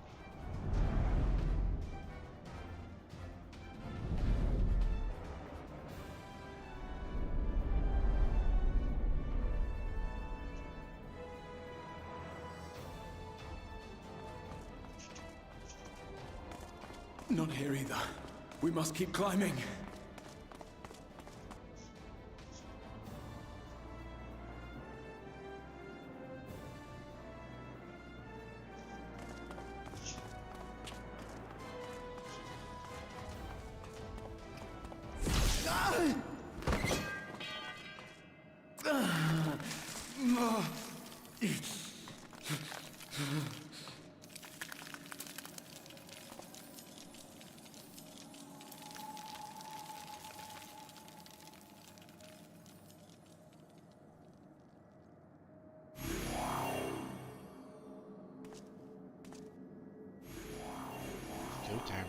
Not here either. We must keep climbing. Go time.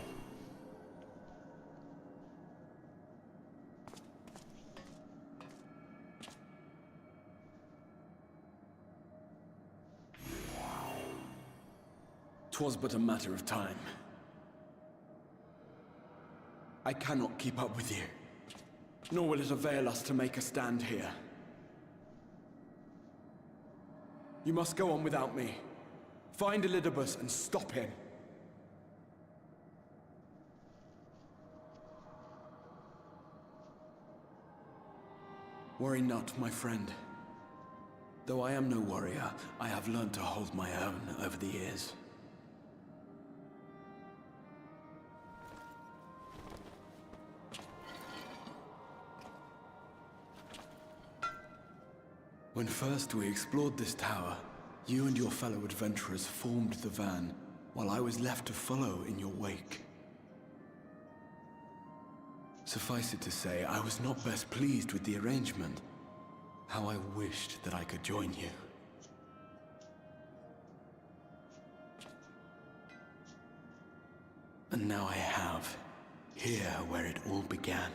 Twas but a matter of time. I cannot keep up with you. nor will it avail us to make a stand here. You must go on without me. Find Elidibus and stop him. Worry not, my friend. Though I am no warrior, I have learned to hold my own over the years. When first we explored this tower, you and your fellow adventurers formed the van, while I was left to follow in your wake. Suffice it to say, I was not best pleased with the arrangement. How I wished that I could join you. And now I have, here where it all began.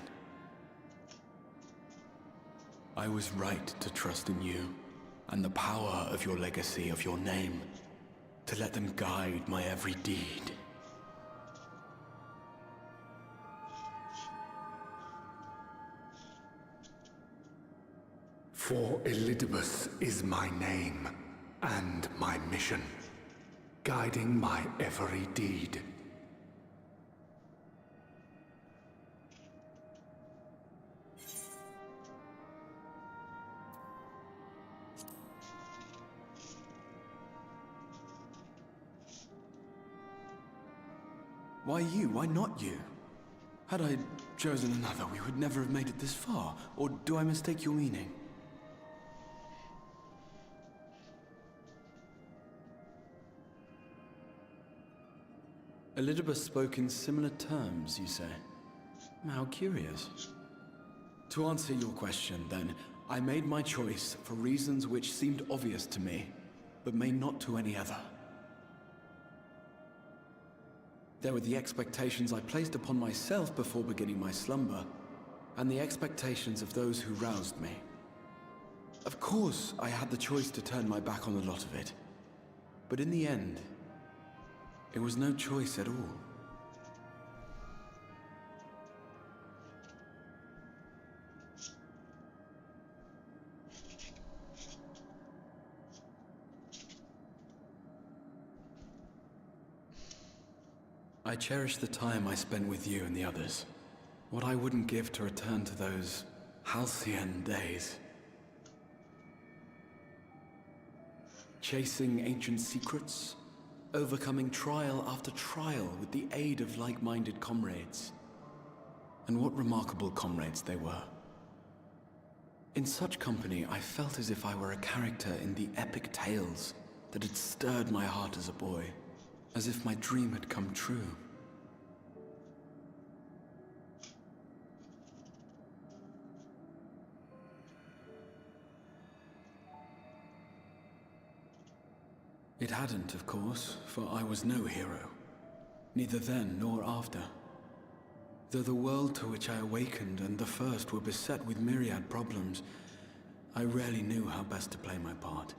I was right to trust in you, and the power of your legacy, of your name, to let them guide my every deed. For Elidibus is my name, and my mission, guiding my every deed. Why you? Why not you? Had I chosen another, we would never have made it this far. Or do I mistake your meaning? Elidibus spoke in similar terms, you say? How curious. To answer your question, then, I made my choice for reasons which seemed obvious to me, but may not to any other. There were the expectations I placed upon myself before beginning my slumber, and the expectations of those who roused me. Of course, I had the choice to turn my back on a lot of it, but in the end, it was no choice at all. I cherish the time I spent with you and the others. What I wouldn't give to return to those halcyon days. Chasing ancient secrets, overcoming trial after trial with the aid of like-minded comrades. And what remarkable comrades they were. In such company, I felt as if I were a character in the epic tales that had stirred my heart as a boy. As if my dream had come true. It hadn't, of course, for I was no hero. Neither then nor after. Though the world to which I awakened and the first were beset with myriad problems, I rarely knew how best to play my part.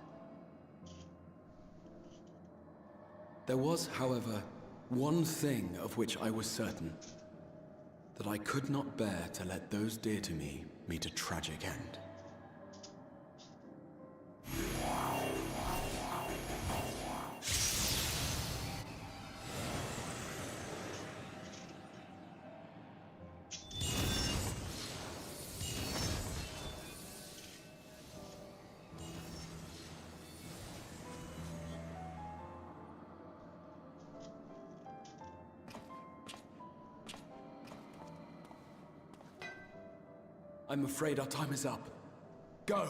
There was, however, one thing of which I was certain. That I could not bear to let those dear to me meet a tragic end. I'm afraid our time is up. Go!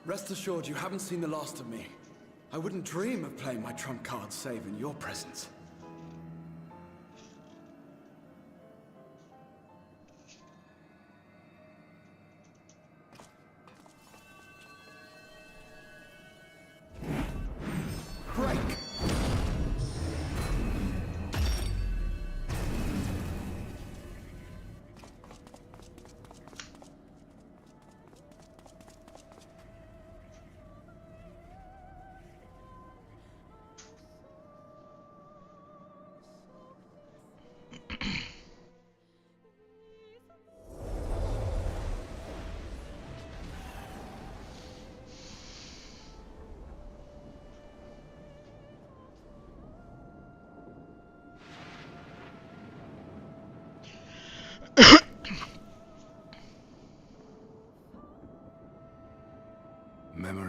Rest assured you haven't seen the last of me. I wouldn't dream of playing my trump card save in your presence. Break!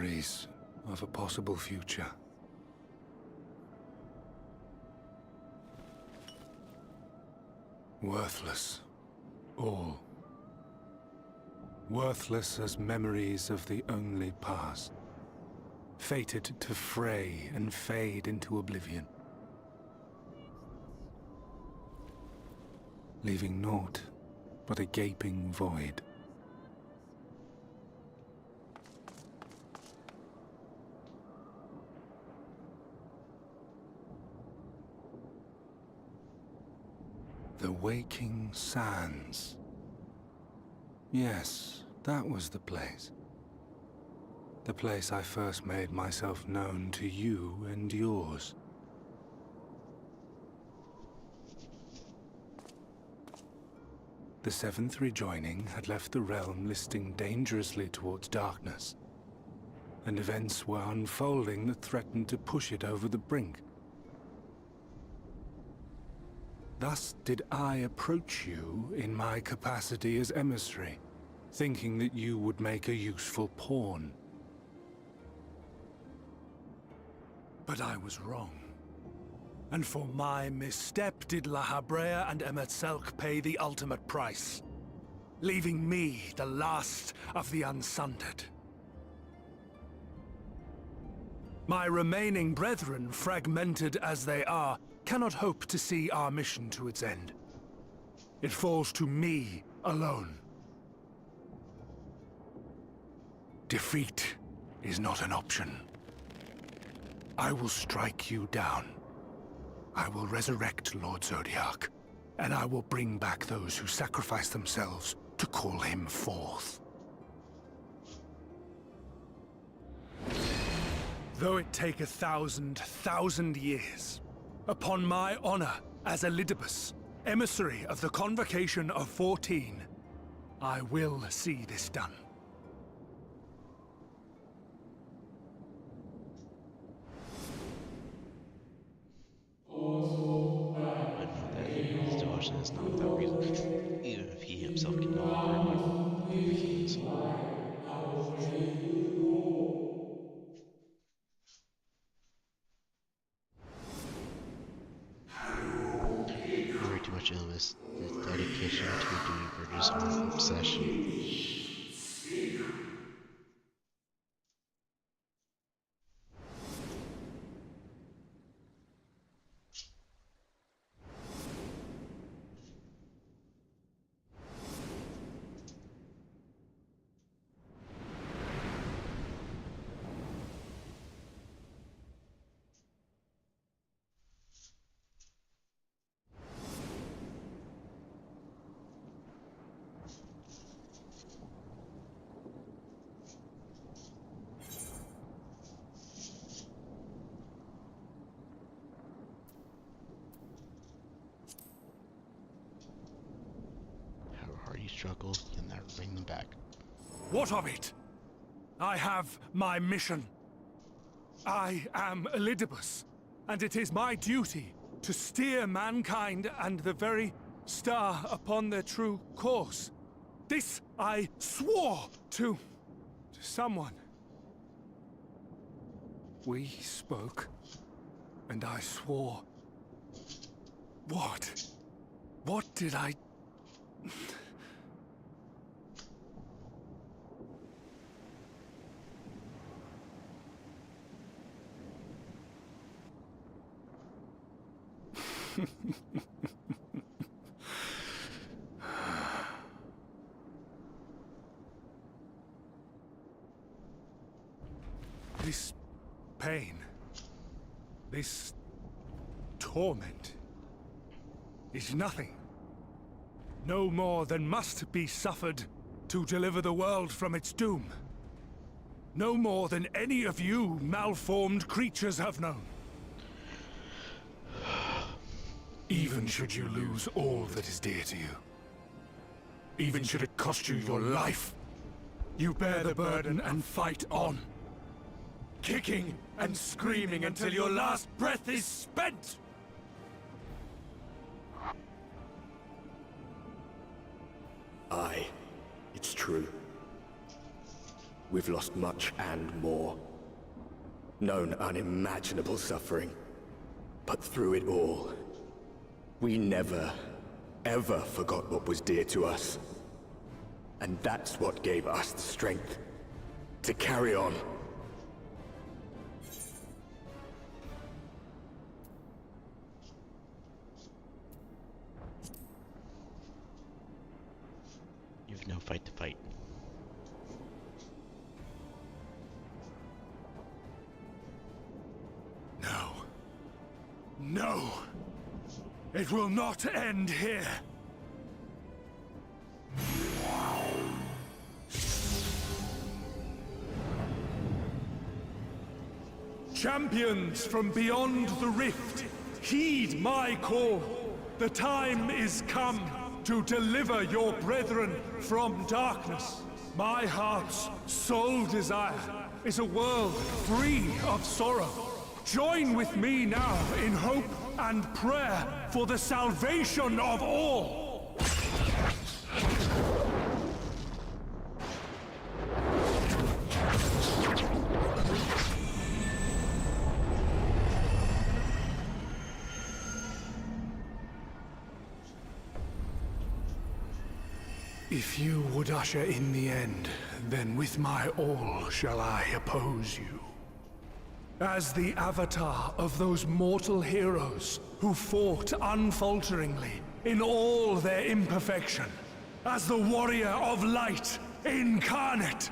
memories of a possible future. Worthless. All. Worthless as memories of the only past. Fated to fray and fade into oblivion. Leaving naught but a gaping void. The Waking Sands. Yes, that was the place. The place I first made myself known to you and yours. The Seventh Rejoining had left the realm listing dangerously towards darkness, and events were unfolding that threatened to push it over the brink. Thus did I approach you in my capacity as emissary, thinking that you would make a useful pawn. But I was wrong. And for my misstep did La Habrea and Emet-Selch pay the ultimate price, leaving me the last of the Unsundered. My remaining brethren, fragmented as they are, cannot hope to see our mission to its end. It falls to me alone. Defeat is not an option. I will strike you down. I will resurrect Lord Zodiac, and I will bring back those who sacrifice themselves to call him forth. Though it take 1,000 years, upon my honor as Elidibus, emissary of the Convocation of 14, I will see this done. But note that his devotion is not without reason, even if he himself can no longer remember the beginnings. Worry too much illness. This dedication to a duty verges on obsession. You struggle, can that bring them back? What of it? I have my mission. I am Elidibus, and it is my duty to steer mankind and the very star upon their true course. This I swore to someone. We spoke, and I swore. What? What did I... This pain, this torment, is nothing. No more than must be suffered to deliver the world from its doom. No more than any of you malformed creatures have known. Even should you lose all that is dear to you, even should it cost you your life, you bear the burden and fight on, kicking and screaming until your last breath is spent! Aye, it's true. we've lost much and more. Known unimaginable suffering. But through it all, we never, ever forgot what was dear to us. And that's what gave us the strength to carry on. You've no fight to fight. No. No! It will not end here! Champions from beyond the rift, heed my call. The time is come to deliver your brethren from darkness. My heart's sole desire is a world free of sorrow. Join with me now in hope and prayer for the salvation of all. If you would usher in the end, then with my all shall I oppose you. As the avatar of those mortal heroes who fought unfalteringly in all their imperfection, as the warrior of light incarnate.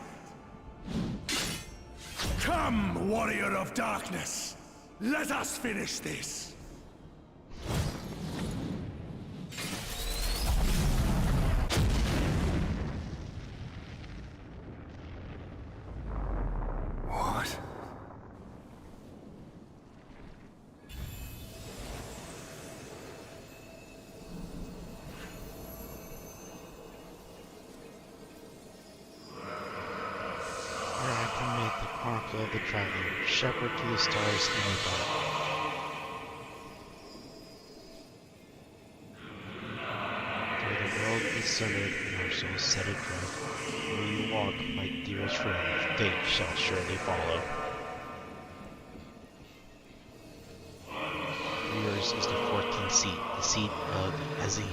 Come, warrior of darkness, let us finish this. What? The Chronicle of the Traveler, shepherd to the stars in the dark. Though the world is sundered and our souls set adrift, where you walk, my dearest friend, fate shall surely follow. Yours is the 14th seat, the seat of Azim.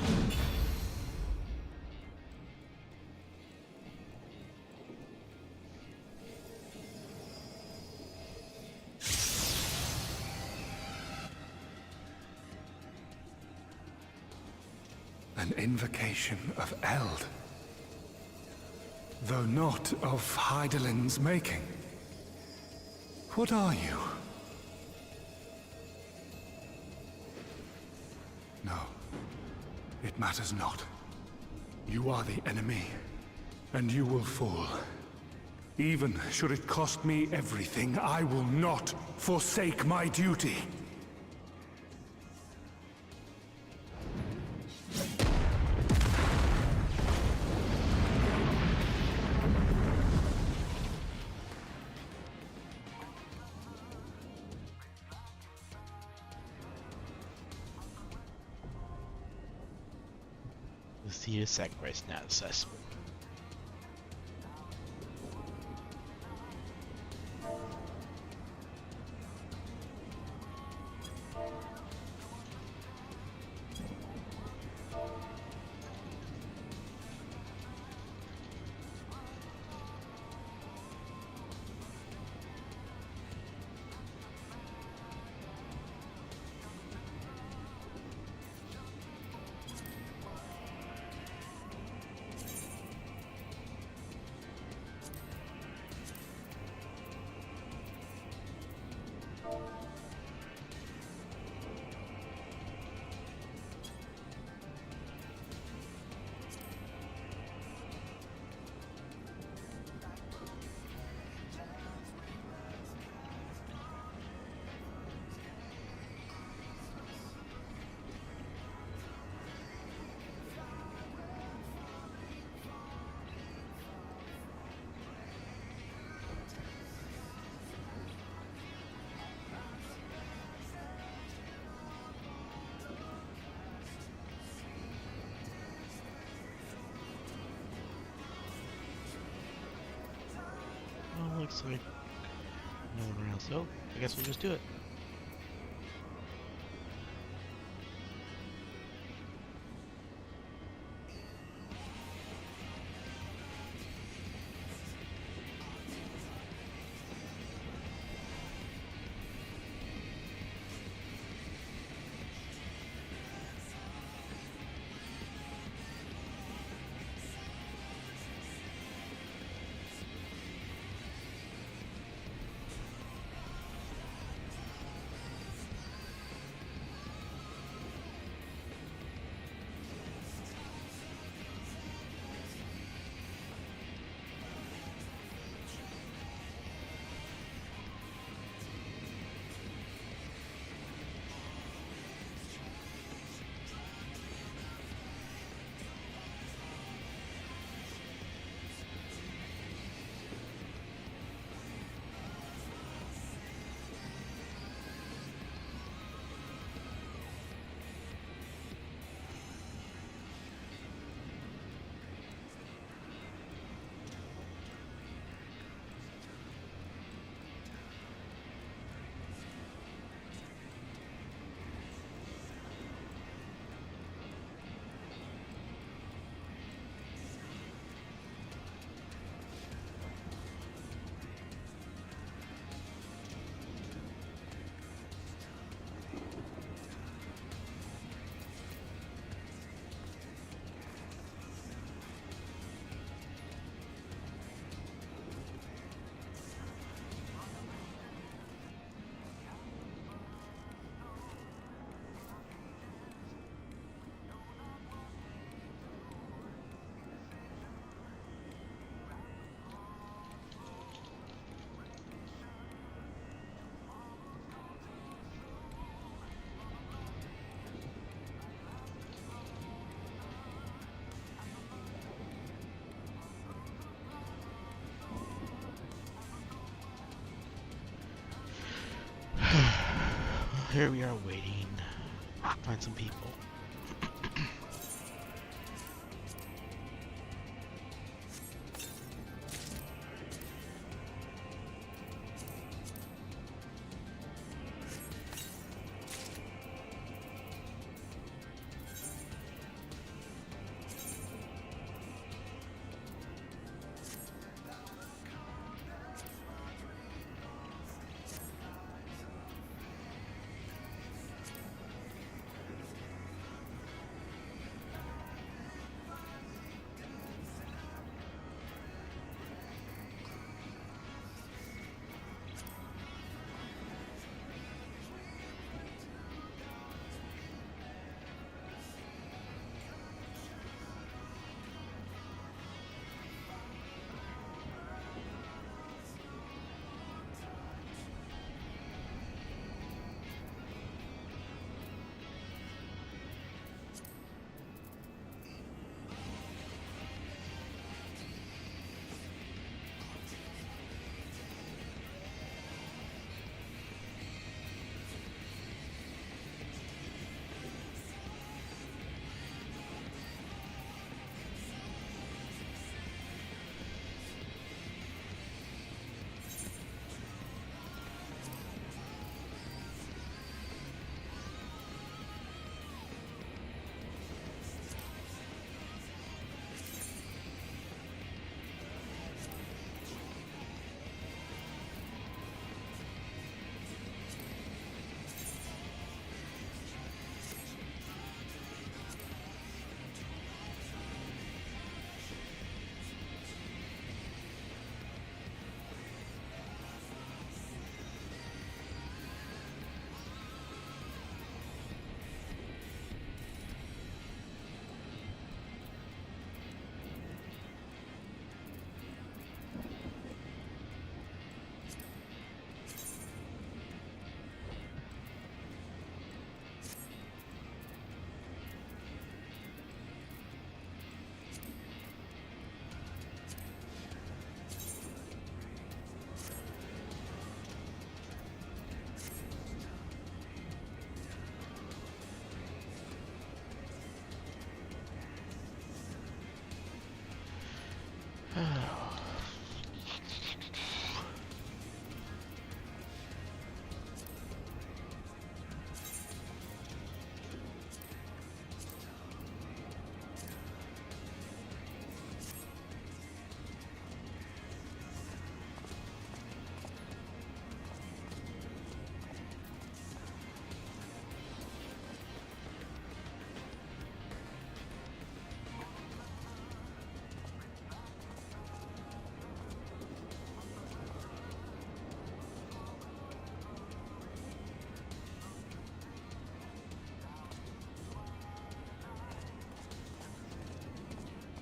An invocation of Eld. Though not of Hydaelyn's making. What are you? No. It matters not. You are the enemy, and you will fall. Even should it cost me everything, I will not forsake my duty. The seat of sacrifice not accessible. looks like no one around, so I guess we'll just do it. Here we are waiting. Find some people.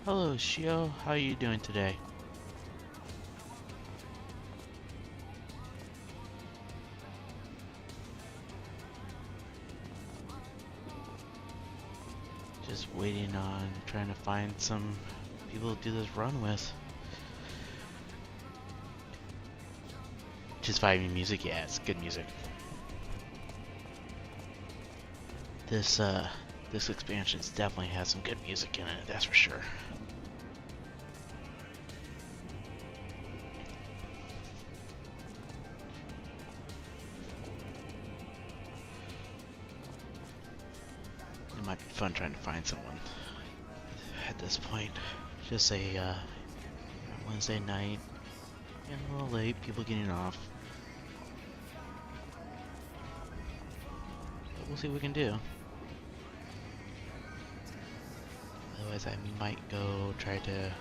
Hello, Shio. How are you doing today? Just waiting on trying to find some people to do this run with. Just vibing music, yeah, it's good music. This expansion definitely has some good music in it, that's for sure. It might be fun trying to find someone at this point. Just a Wednesday night, getting a little late, people getting off. But we'll see what we can do. Otherwise, I might go try to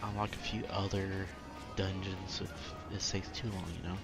unlock a few other dungeons if this takes too long, you know?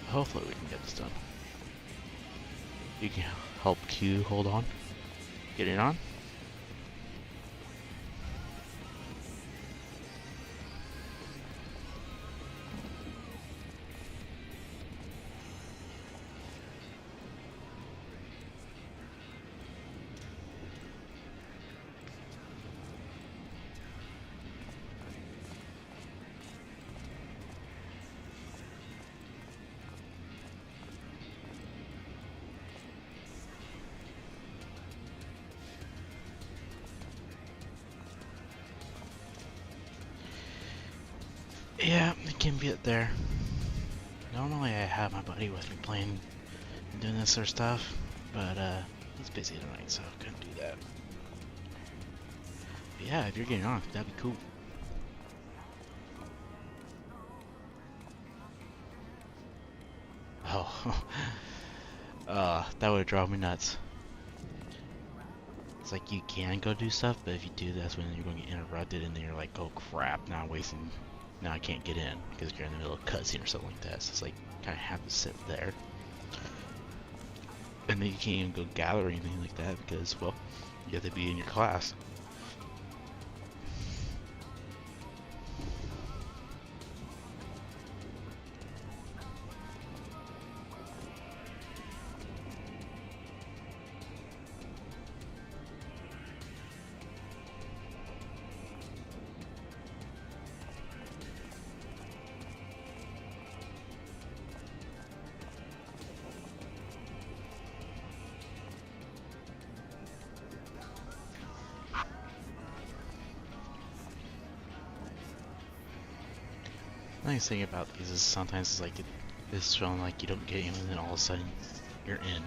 Hopefully we can get this done. You can help Q hold on. Get it on. Yeah, it can be it there. Normally I have my buddy with me playing and doing this sort of stuff, but he's busy tonight, so I couldn't do that. But yeah, if you're getting on, that'd be cool. Oh, that would drive me nuts. It's like you can go do stuff, but if you do, that's when you're going to get interrupted, and then you're like, oh crap, now I'm wasting. Now I can't get in because you're in the middle of a cutscene or something like that. So it's like kind of have to sit there, and then you can't even go gather or anything like that because, well, you have to be in your class. Nice thing about these is sometimes it's like it's feeling like you don't get in, and then all of a sudden you're in.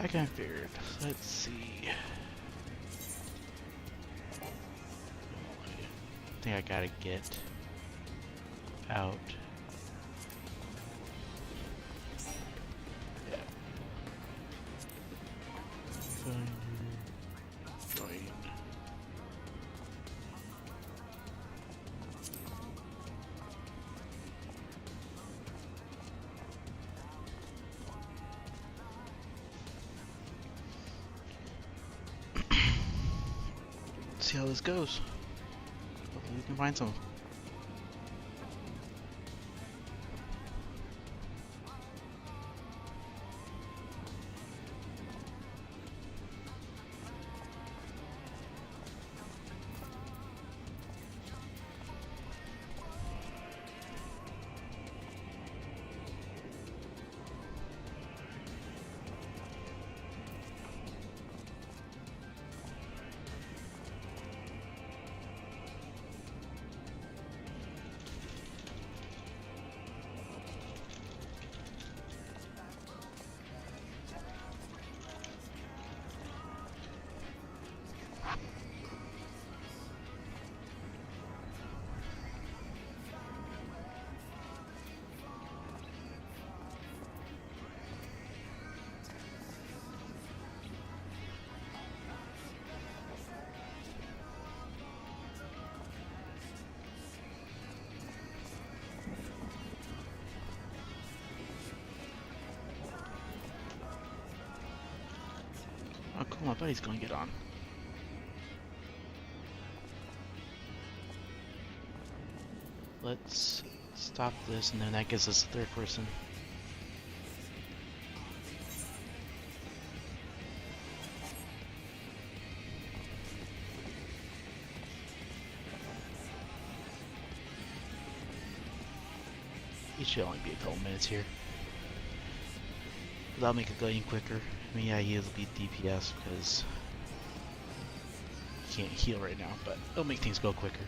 I kind of figured. Let's see. I think I gotta get out. Yeah. Fine. See how this goes. Hopefully we can find some. Oh cool, my buddy's gonna get on. Let's stop this, and then that gives us a third person. It should only be a couple minutes here. That'll make it go in quicker. I mean, yeah, he'll be DPS because he can't heal right now, but it'll make things go quicker.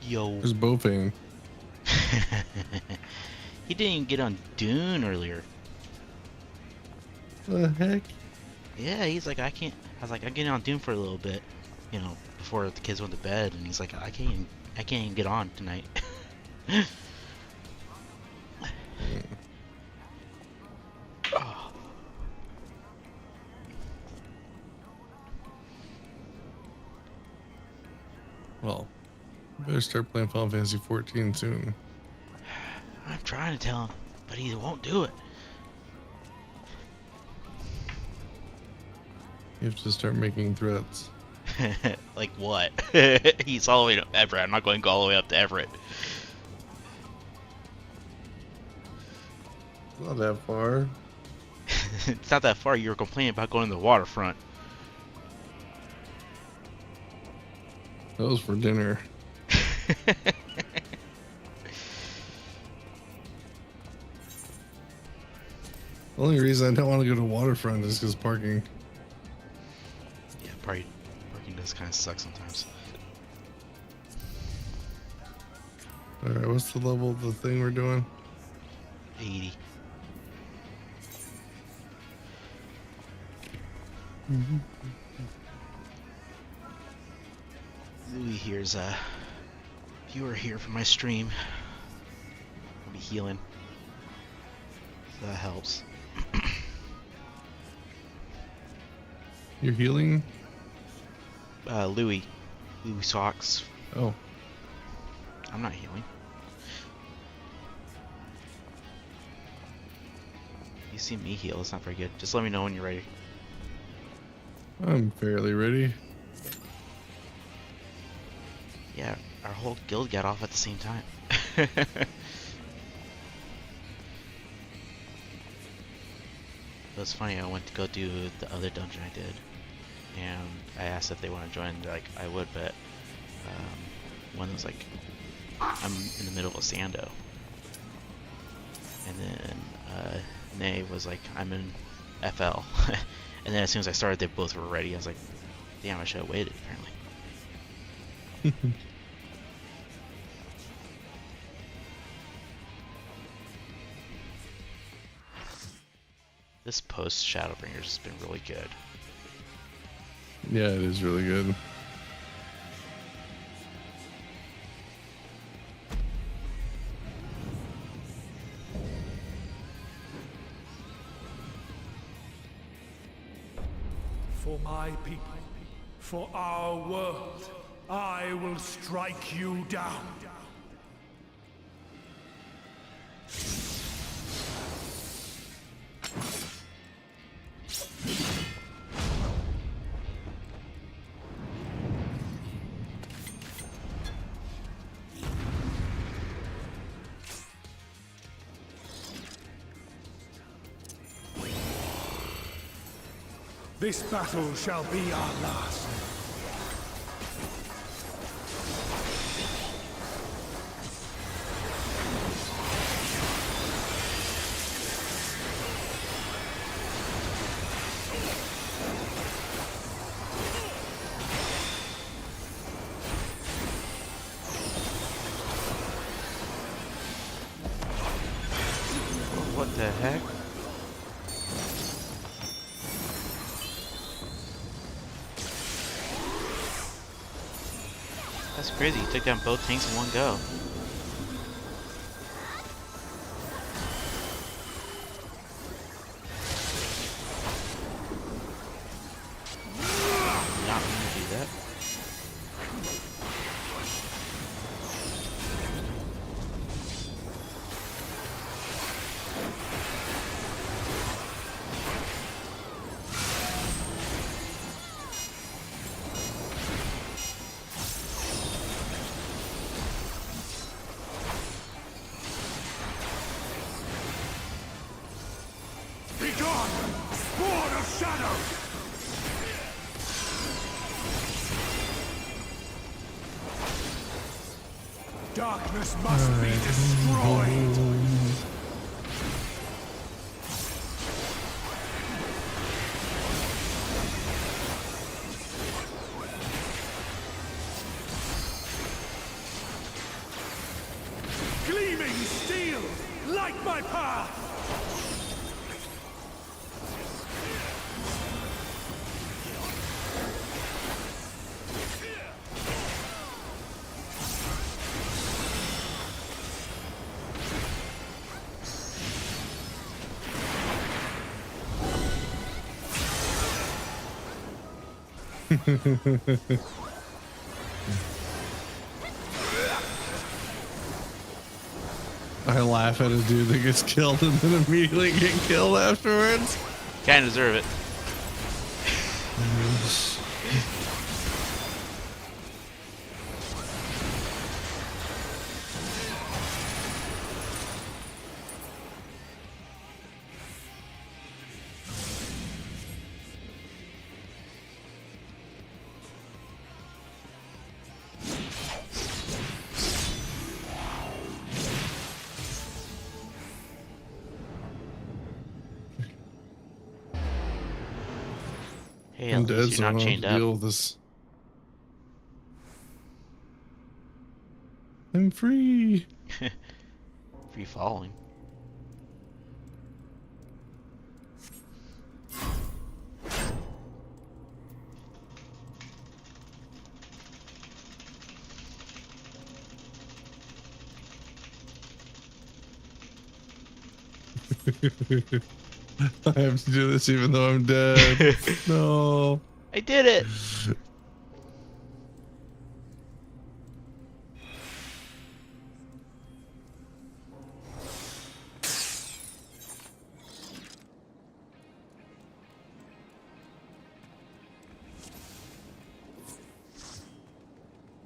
Yo. Who's Bofane? He didn't even get on Dune earlier. The heck? Yeah, he's like, I can't. I was like, I'm getting on Dune for a little bit, you know, before the kids went to bed, and he's like, I can't even get on tonight. Oh. Well, better start playing Final Fantasy 14 soon. I'm trying to tell him, but he won't do it. You have to start making threats. Like what? He's all the way to Everett. I'm not going to go all the way up to Everett. Not that far. It's not that far. You were complaining about going to the waterfront. That was for dinner. The only reason I don't want to go to waterfront is because parking. Yeah, parking does kind of suck sometimes. Alright, what's the level of the thing we're doing? 80. Louis here's if you were here for my stream, I'll be healing. So that helps. You're healing? Louis Socks. Oh. I'm not healing. You see me heal, it's not very good. Just let me know when you're ready. I'm fairly ready. Yeah, our whole guild got off at the same time. It was funny, I went to go do the other dungeon I did, and I asked if they want to join. They're like, I would, but one was like, I'm in the middle of Sando. And then Nay was like, I'm in FL. And then as soon as I started, they both were ready. I was like, damn, I should have waited, apparently. This post ShadowBringers has been really good. Yeah, it is really good. For my people, for our world, I will strike you down. This battle shall be our last. What the heck? That's crazy, you took down both tanks in one go. Not gonna do that. Darkness must be destroyed! Gleaming steel, light my path! I laugh at a dude that gets killed and then immediately get killed afterwards. Kinda deserve it. Hey, at I'm least dead, you're so I not don't have chained to up. deal with this. I'm free. Free falling. I have to do this even though I'm dead. No. I did it!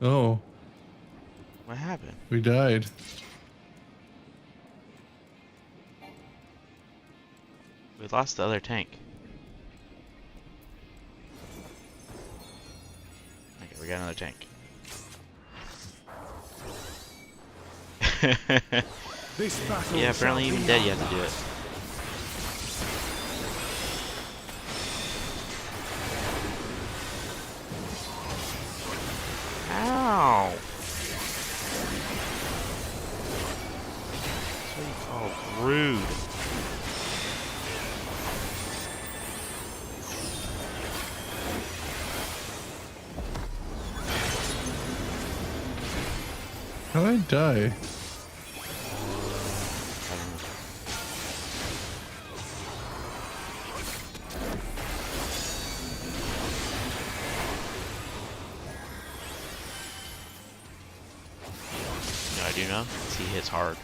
Oh. What happened? We died. We lost the other tank. Okay, we got another tank. Yeah, apparently even dead you have to do it. Ow! That's what you call rude. How'd I die? No, I do know. He hits hard.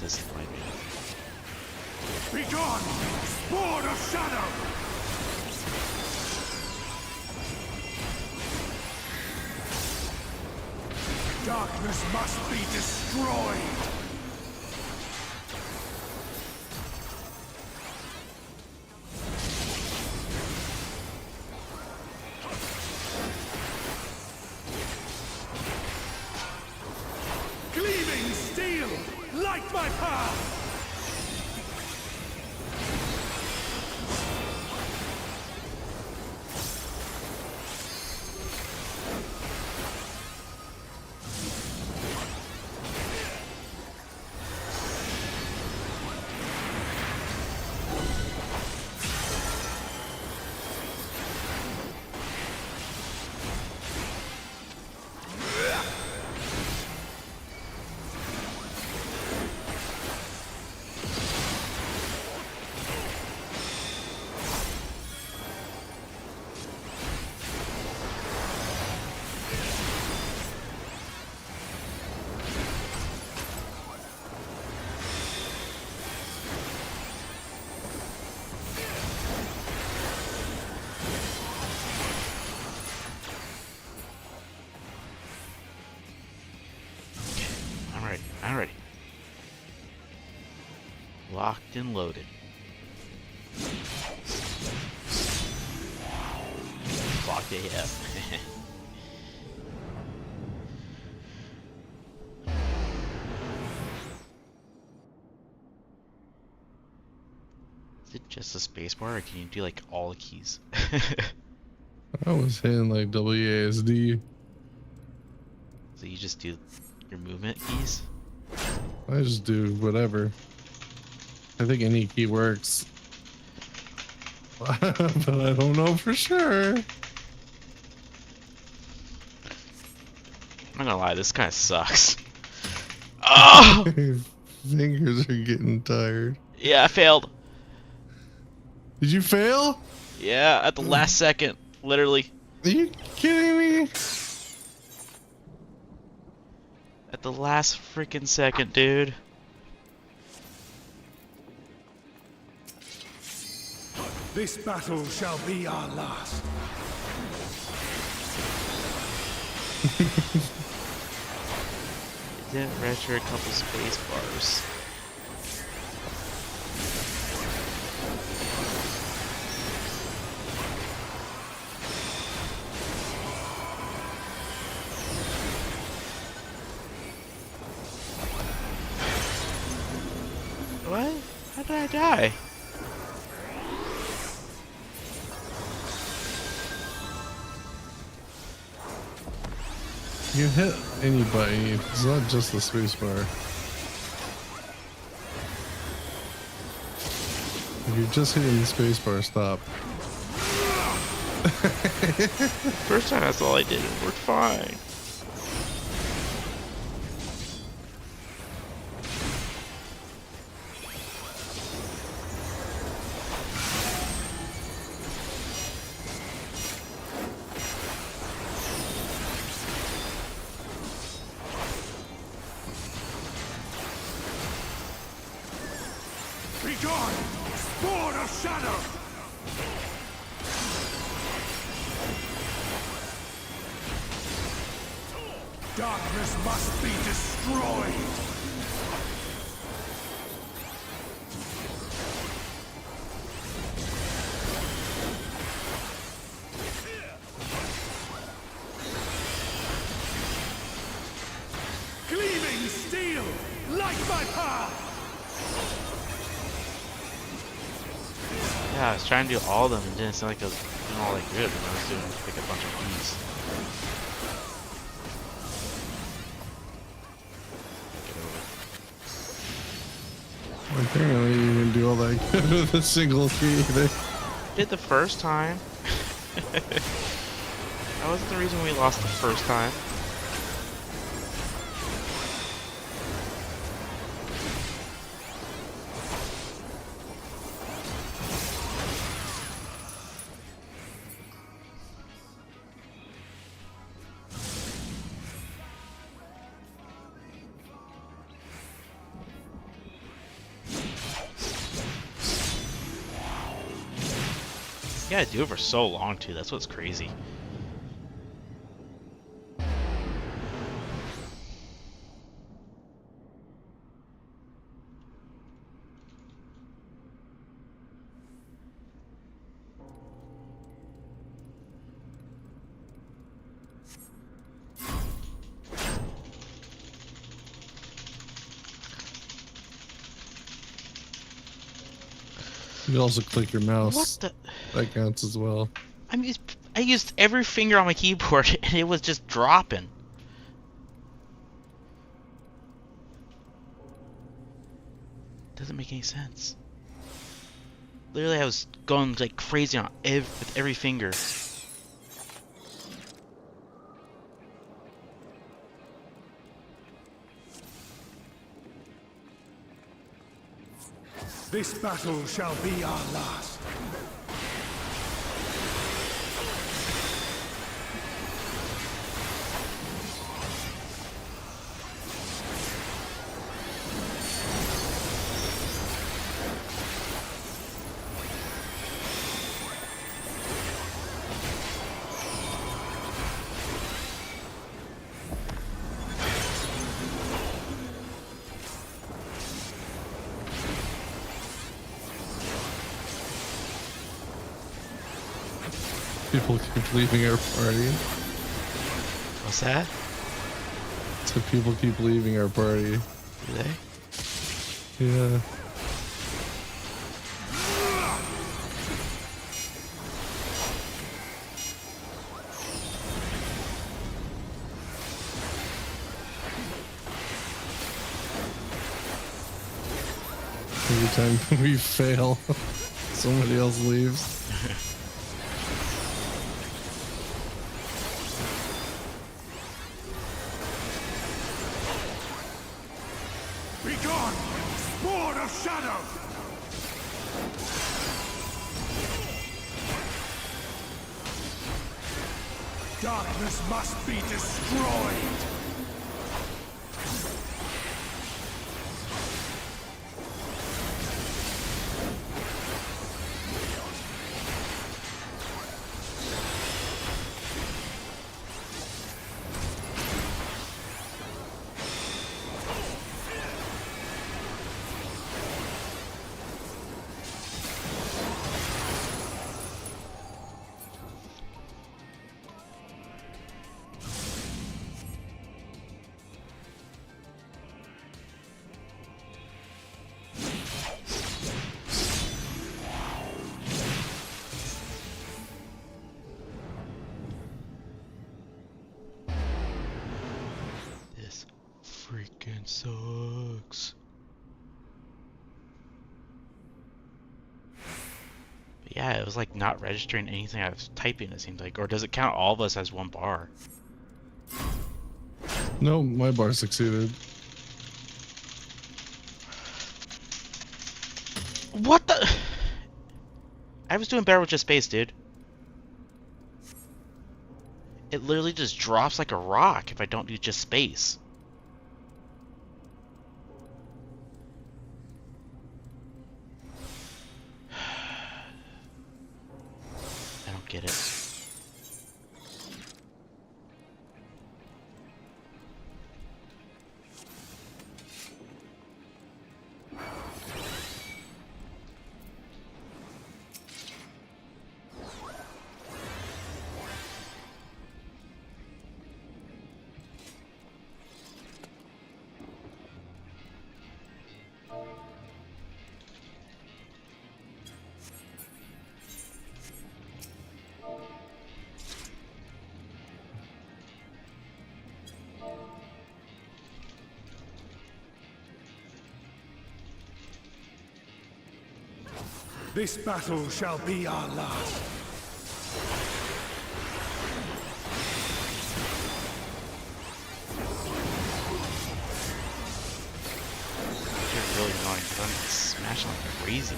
This is my man. Begone! Sword of Shadow! Darkness must be destroyed! Gleaming steel! Light my path! I'm ready. Locked and loaded. Locked AF. Is it just a spacebar, or can you do like all the keys? I was hitting like WASD. So you just do your movement keys? I just do whatever. I think any key works. But I don't know for sure. I'm not gonna lie, this kind of sucks. Oh! Fingers are getting tired. Yeah, I failed. Did you fail? Yeah, at the last second, literally. Are you kidding me? At the last freaking second, dude. This battle shall be our last. Didn't retro a couple space bars. What? How did I die? You hit anybody. It's not just the spacebar. If you're just hitting the spacebar, stop. First time that's all I did. It worked fine. Begone! Spawn of shadow! Darkness must be destroyed! Gleaming steel! Light my path! Yeah, I was trying to do all of them and didn't seem like I was doing all that good when I was doing like a bunch of these. Apparently you didn't do all that good with a single key either. Did the first time. That wasn't the reason we lost the first time. Yeah, I do it for so long too. That's what's crazy. You can also click your mouse. What the? That counts as well. I used every finger on my keyboard and it was just dropping. Doesn't make any sense. Literally, I was going like crazy on with every finger. This battle shall be our last. People keep leaving our party. What's that? So people keep leaving our party. Do they? Yeah. Every time we fail, somebody else leaves. Begone! Spawn of shadow! Darkness must be destroyed! This freaking sucks. But yeah, it was like not registering anything I was typing, it seemed like. Or does it count all of us as one bar? No, my bar succeeded. What the? I was doing better with just space, dude. It literally just drops like a rock if I don't do just space. get it. This battle shall be our last. It's really annoying because I'm smashing like crazy.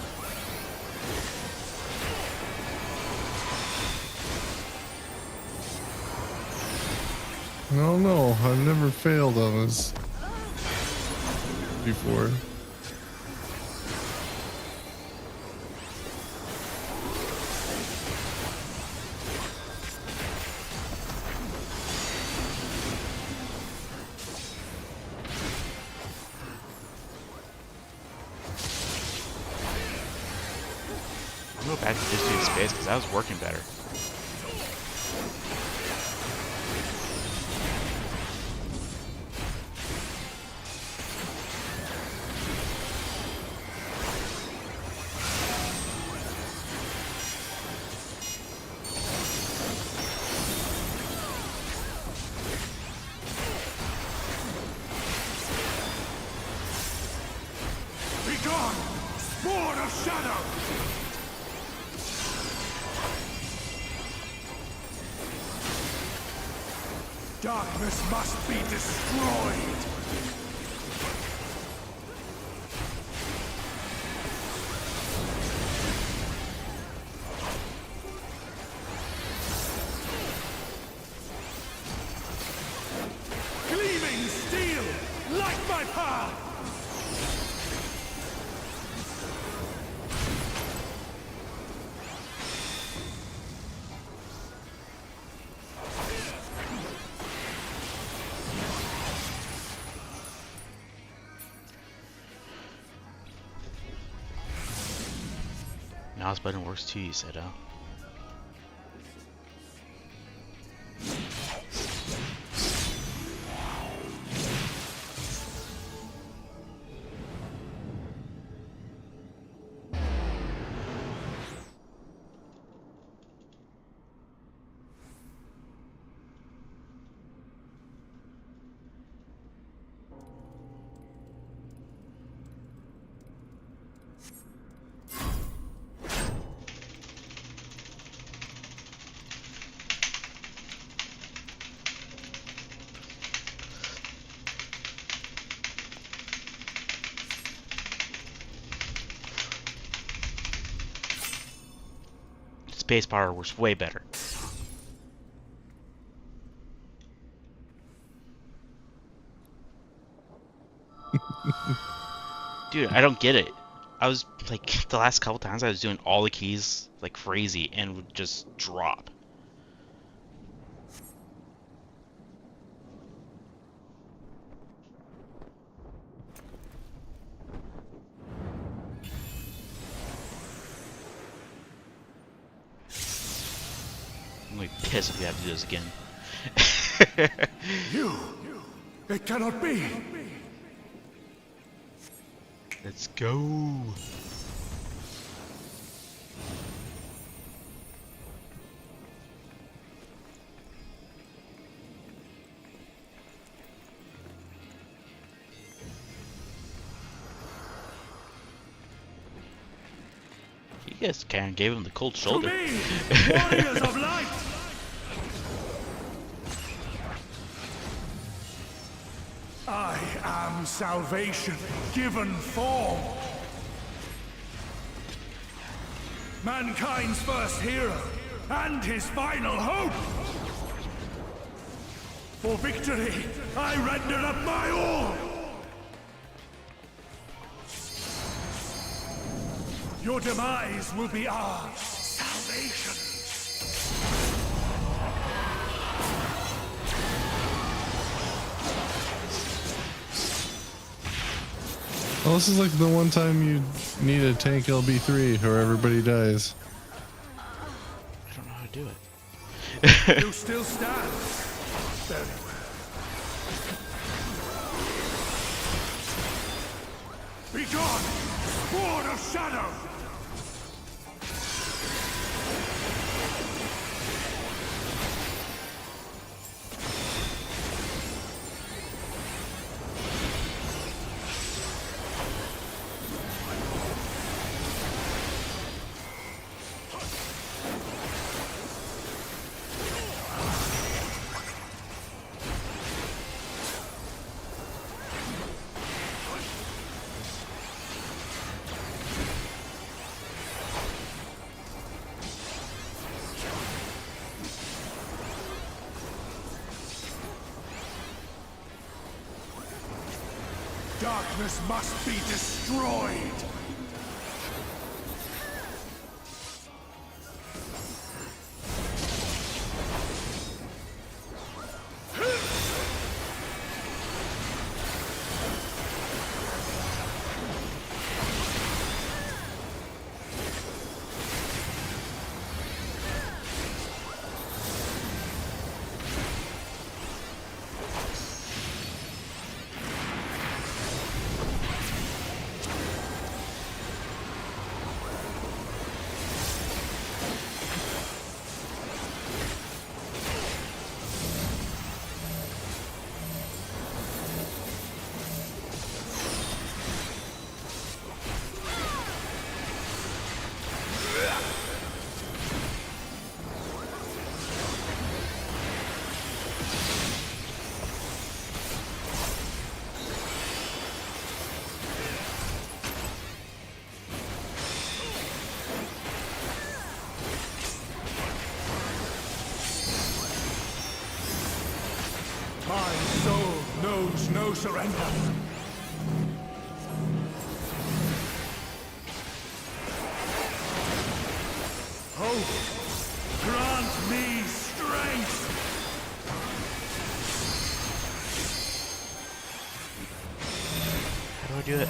No, I've never failed on this before. I'm gonna go back to just doing space because that was working better. Begone! Spawn of shadow! Darkness must be destroyed! Gleaming steel! Light my path! Mouse button works too, you said, huh? Spacebar works way better. Dude, I don't get it. I was like the last couple times I was doing all the keys like crazy and would just drop. I'm gonna be pissed if we have to do this again. It cannot be! Let's go! You guys kind of gave him the cold shoulder. To me, warriors of light! I am salvation given form. Mankind's first hero and his final hope. For victory, I render up my all. Your demise will be our salvation. Well, this is like the one time you need a tank LB3 or everybody dies. I don't know how to do it. You still stand. Very well. Be gone! Sword of Shadow! Darkness must be destroyed! My soul knows no surrender. Hope, grant me strength. How do I do it?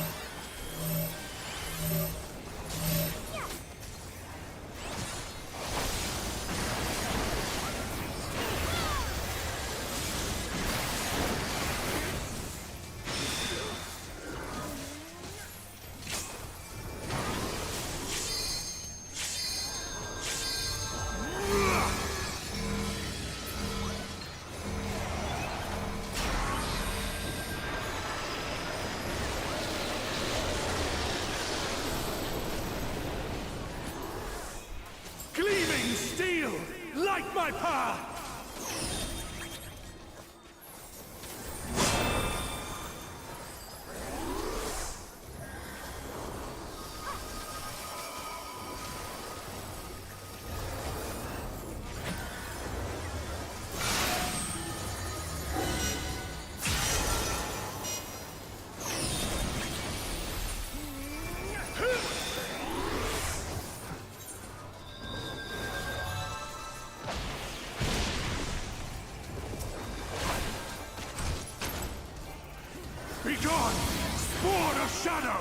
Gleaming steel, light my path! Be gone! Sword of Shadow!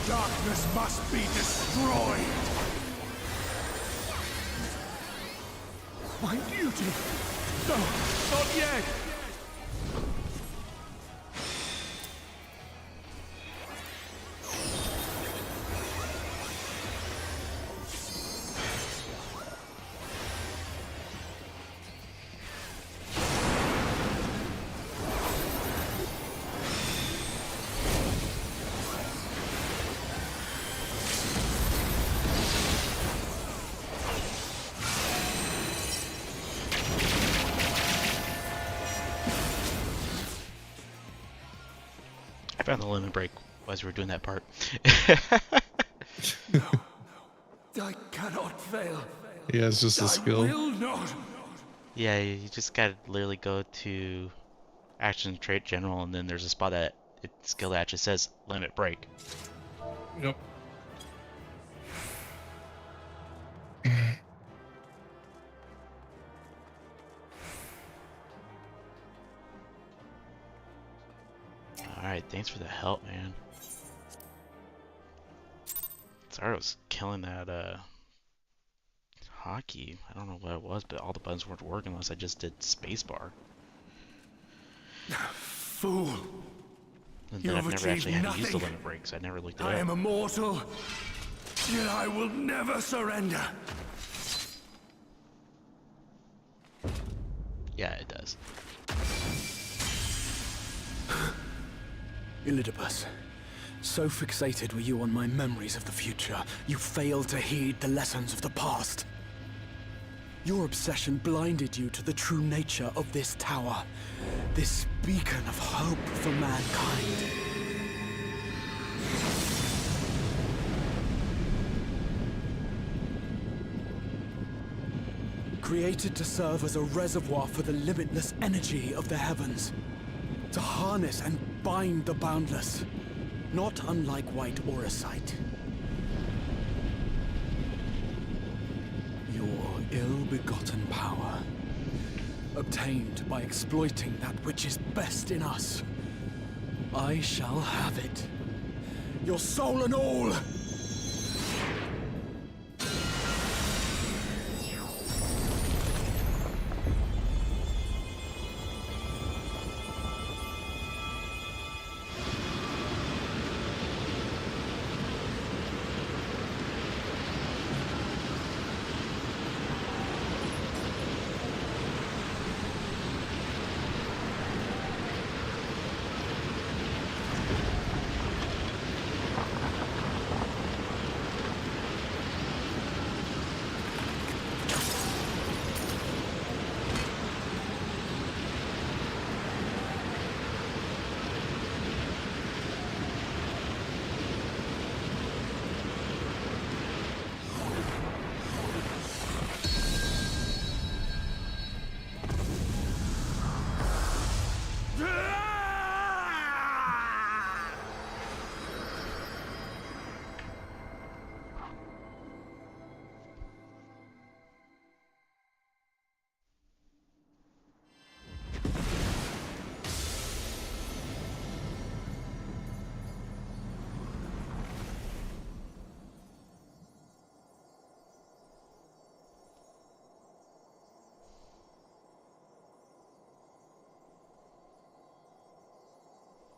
Darkness must be destroyed! My duty! No, not yet! found the limit break as we were doing that part. I cannot fail. Yeah, it's just a skill. I will not. Yeah, you just gotta literally go to action trait general, and then there's a spot that skill that just says limit break. Yep. Alright, thanks for the help, man. Sorry I was killing that hockey. I don't know what it was, but all the buttons weren't working unless I just did spacebar. Fool. And then I've never actually had to use the limit break, so I never looked it up. I am immortal, yet I will never surrender. Yeah, it does. Elidibus, so fixated were you on my memories of the future, you failed to heed the lessons of the past. Your obsession blinded you to the true nature of this tower, this beacon of hope for mankind. Created to serve as a reservoir for the limitless energy of the heavens. To harness and bind the boundless, not unlike white auracite. Your ill-begotten power, obtained by exploiting that which is best in us. I shall have it. Your soul and all!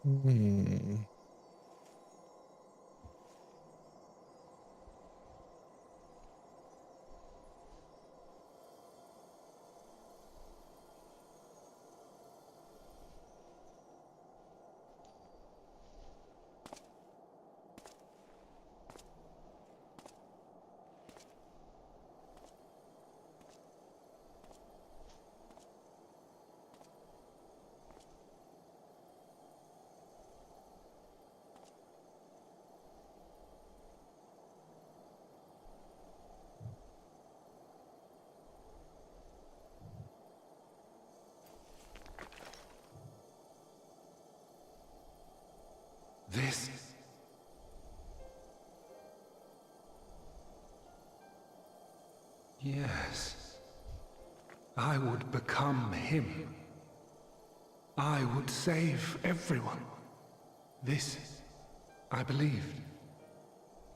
Hmm. This. Yes. I would become him. I would save everyone. This, I believed.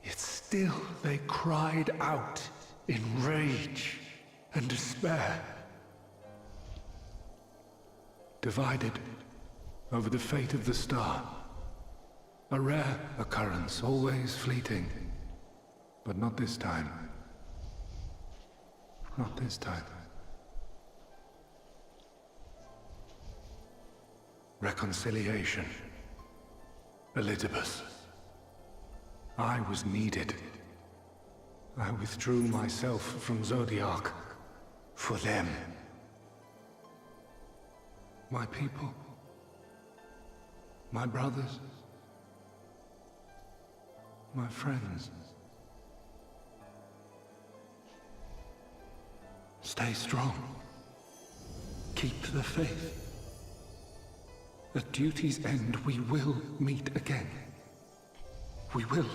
Yet still they cried out in rage and despair. Divided over the fate of the star. A rare occurrence, always fleeting. But not this time. Not this time. Reconciliation. Elidibus. I was needed. I withdrew myself from Zodiac. For them. My people. My brothers. my friends. Stay strong. Keep the faith. At duty's end, we will meet again. We will.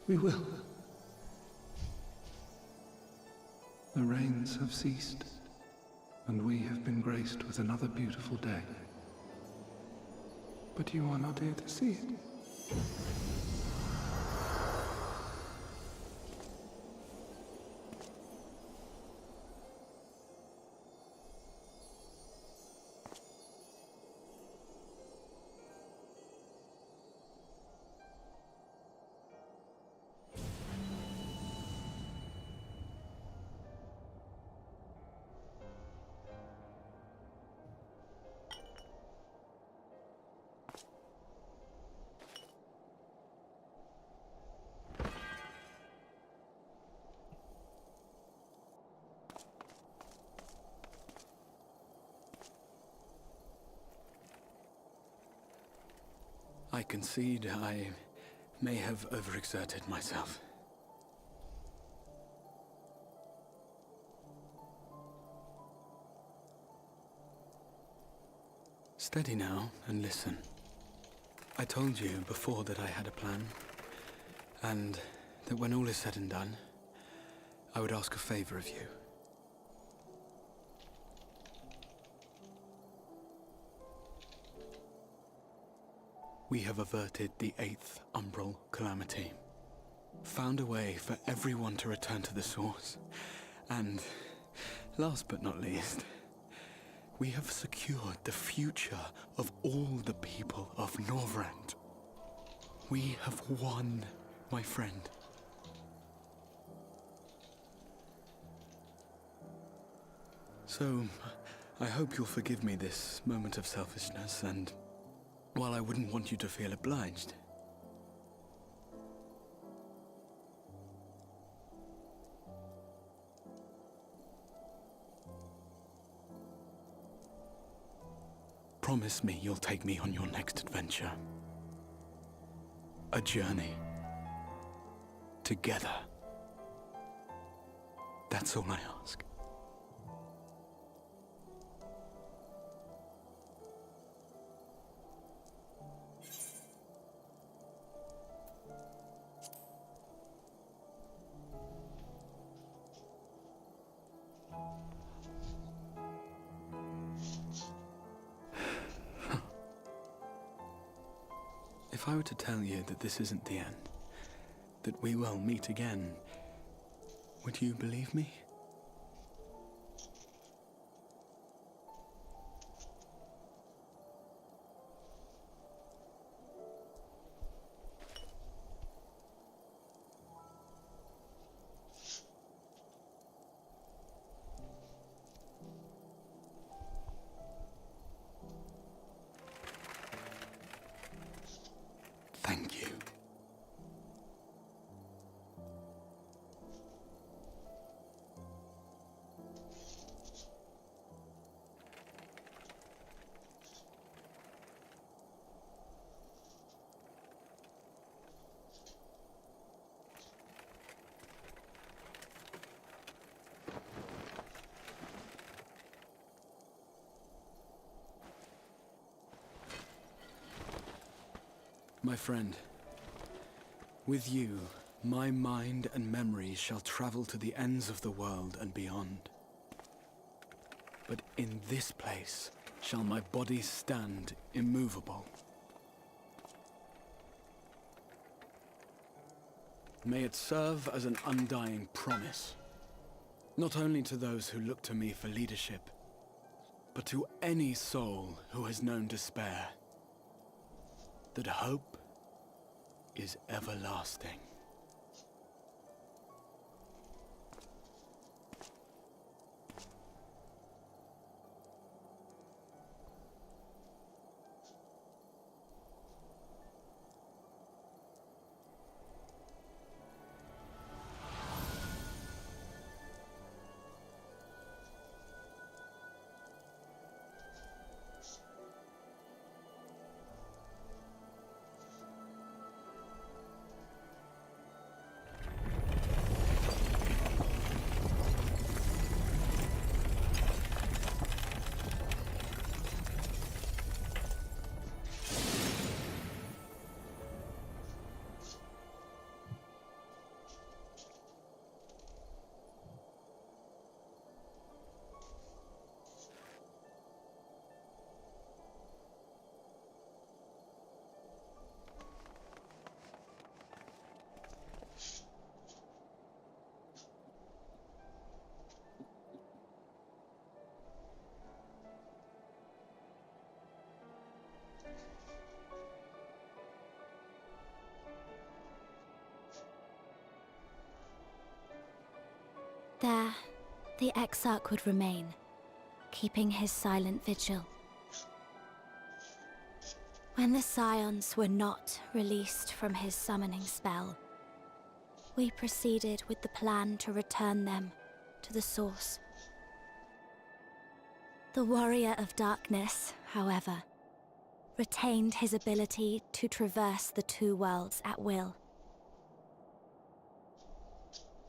We will. The rains have ceased, and we have been graced with another beautiful day. But you are not here to see it. I concede I may have overexerted myself. Steady now and listen. I told you before that I had a plan, and that when all is said and done, I would ask a favor of you. We have averted the 8th Umbral Calamity, found a way for everyone to return to the source, and, last but not least, we have secured the future of all the people of Norvrend. We have won, my friend. So, I hope you'll forgive me this moment of selfishness, and while I wouldn't want you to feel obliged, promise me you'll take me on your next adventure. A journey. Together. That's all I ask. If I were to tell you that this isn't the end, that we will meet again, would you believe me? Thank you. My friend, with you, my mind and memories shall travel to the ends of the world and beyond. But in this place shall my body stand immovable. May it serve as an undying promise, not only to those who look to me for leadership, but to any soul who has known despair, that hope is everlasting. There, the Exarch would remain, keeping his silent vigil. When the Scions were not released from his summoning spell, we proceeded with the plan to return them to the source. The Warrior of Darkness, however, retained his ability to traverse the two worlds at will.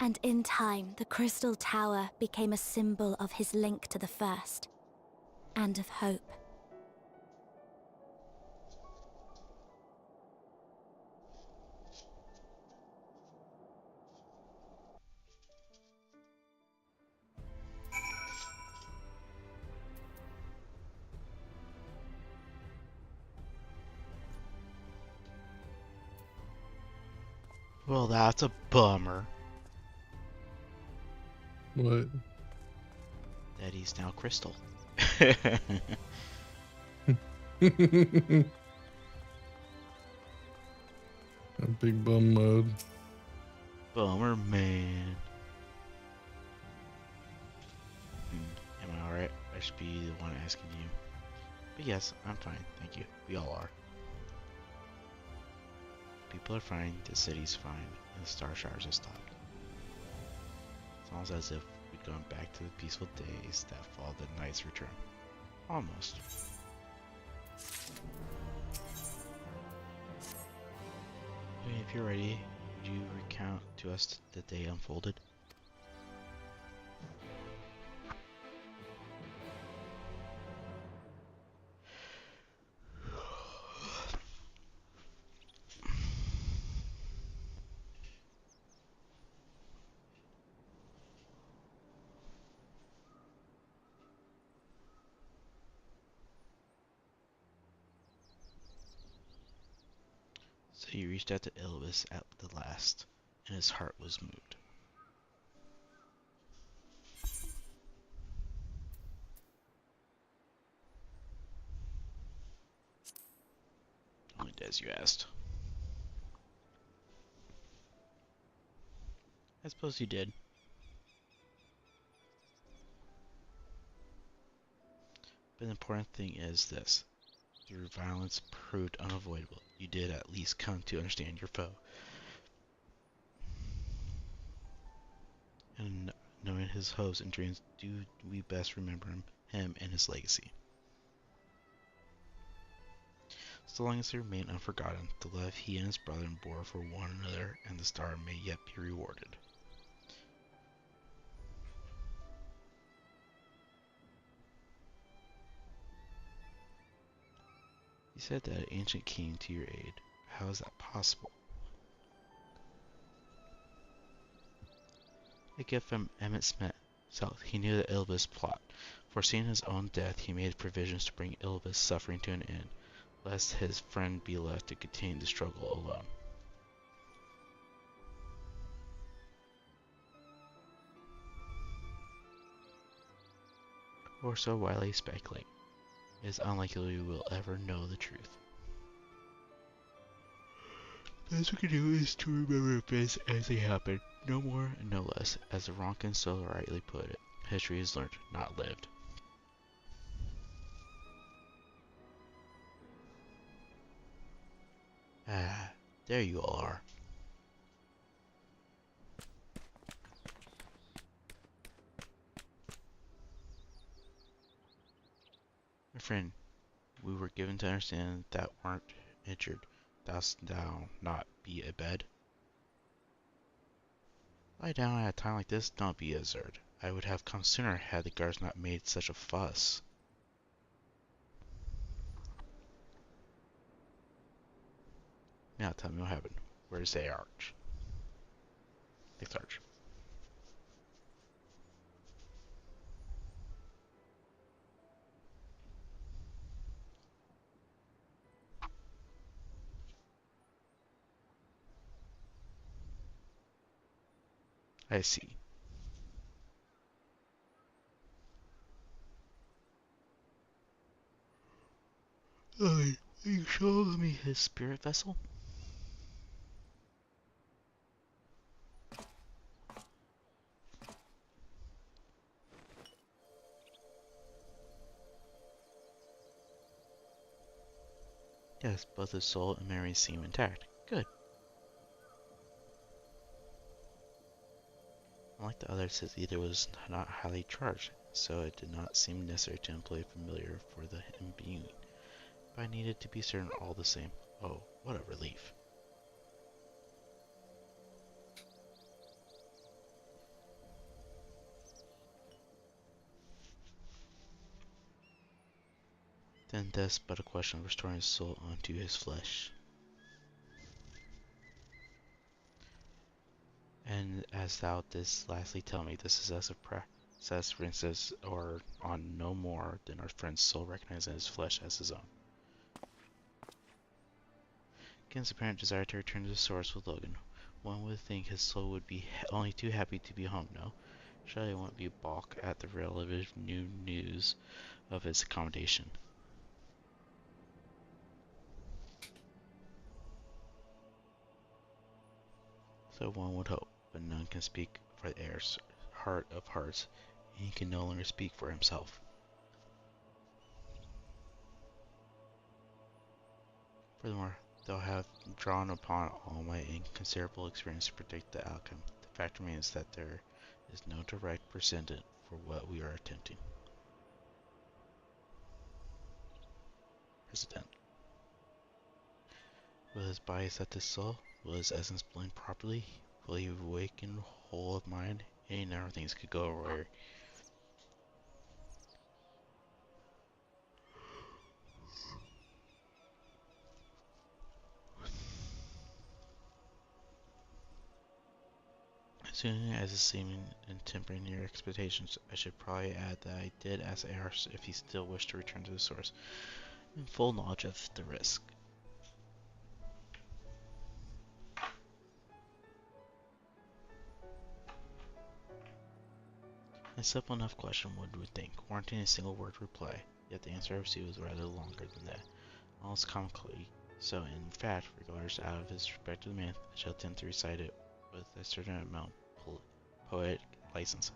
And in time, the Crystal Tower became a symbol of his link to the First, and of hope. Well, that's a bummer. What? That he's now Crystal. A big bum mode. Bummer, man. Am I alright? I should be the one asking you. But yes, I'm fine, thank you. We all are. People are fine, the city's fine, and the star showers have stopped. It's almost as if we'd gone back to the peaceful days that followed the night's return. Almost. If you're ready, would you recount to us the day unfolded? So he reached out to Elvis at the last, and his heart was moved. Only as you asked. I suppose you did. But the important thing is this. Your violence proved unavoidable. You did at least come to understand your foe. And knowing his hopes and dreams, do we best remember him and his legacy. So long as they remain unforgotten, the love he and his brother bore for one another and the star may yet be rewarded. You said that an ancient came to your aid. How is that possible? A gift from Emmett Smith. He knew the Ilbis plot. Foreseeing his own death, he made provisions to bring Ilbis' suffering to an end, lest his friend be left to continue the struggle alone. Or so widely speculate. It is unlikely we will ever know the truth. The best we can do is to remember events as they happen, no more and no less, as the Ronkin so rightly put it. History is learned, not lived. Ah, there you all are. My friend, we were given to understand that weren't injured. Dost thou not be abed? Lie down at a time like this, don't be absurd. I would have come sooner had the guards not made such a fuss. Now tell me what happened. Where's the arch? Next arch. I see. Are you showing me his spirit vessel? Yes, both his soul and memory seem intact. Good. Unlike the others, his ether was not highly charged, so it did not seem necessary to employ a familiar for the imbuing. But I needed to be certain all the same. Oh, what a relief. Then death's but a question of restoring his soul onto his flesh. And as thou didst lastly tell me, this is as a process, for instance, or on no more than our friend's soul recognizing his flesh as his own. Against apparent desire to return to the source with Logan, one would think his soul would be only too happy to be home, no? Surely won't be balk at the relative new news of his accommodation. So one would hope, but none can speak for the heir's heart of hearts, and he can no longer speak for himself. Furthermore, though I have drawn upon all my inconsiderable experience to predict the outcome, the fact remains that there is no direct precedent for what we are attempting. Will his body set his soul? Will his essence blend properly? Will he awaken whole of mind? Any number of things could go awry. Assuming as is seeming and tempering your expectations, I should probably add that I did ask Eris if he still wished to return to the source, in full knowledge of the risk. A simple enough question, one would think, warranting a single word reply, yet the answer I received was rather longer than that, almost comically so. In fact, regardless out of his respect to the man, I shall tend to recite it with a certain amount of poetic license.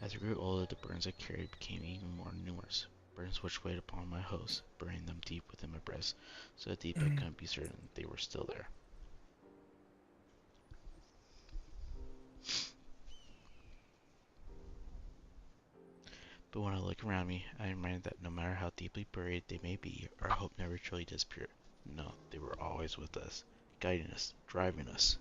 As I grew older, the burdens I carried became even more numerous. Burdens which weighed upon my hosts, burying them deep within my breast, so deep I couldn't be certain they were still there. But when I look around me, I am reminded that no matter how deeply buried they may be, our hope never truly disappeared. No, they were always with us, guiding us, driving us.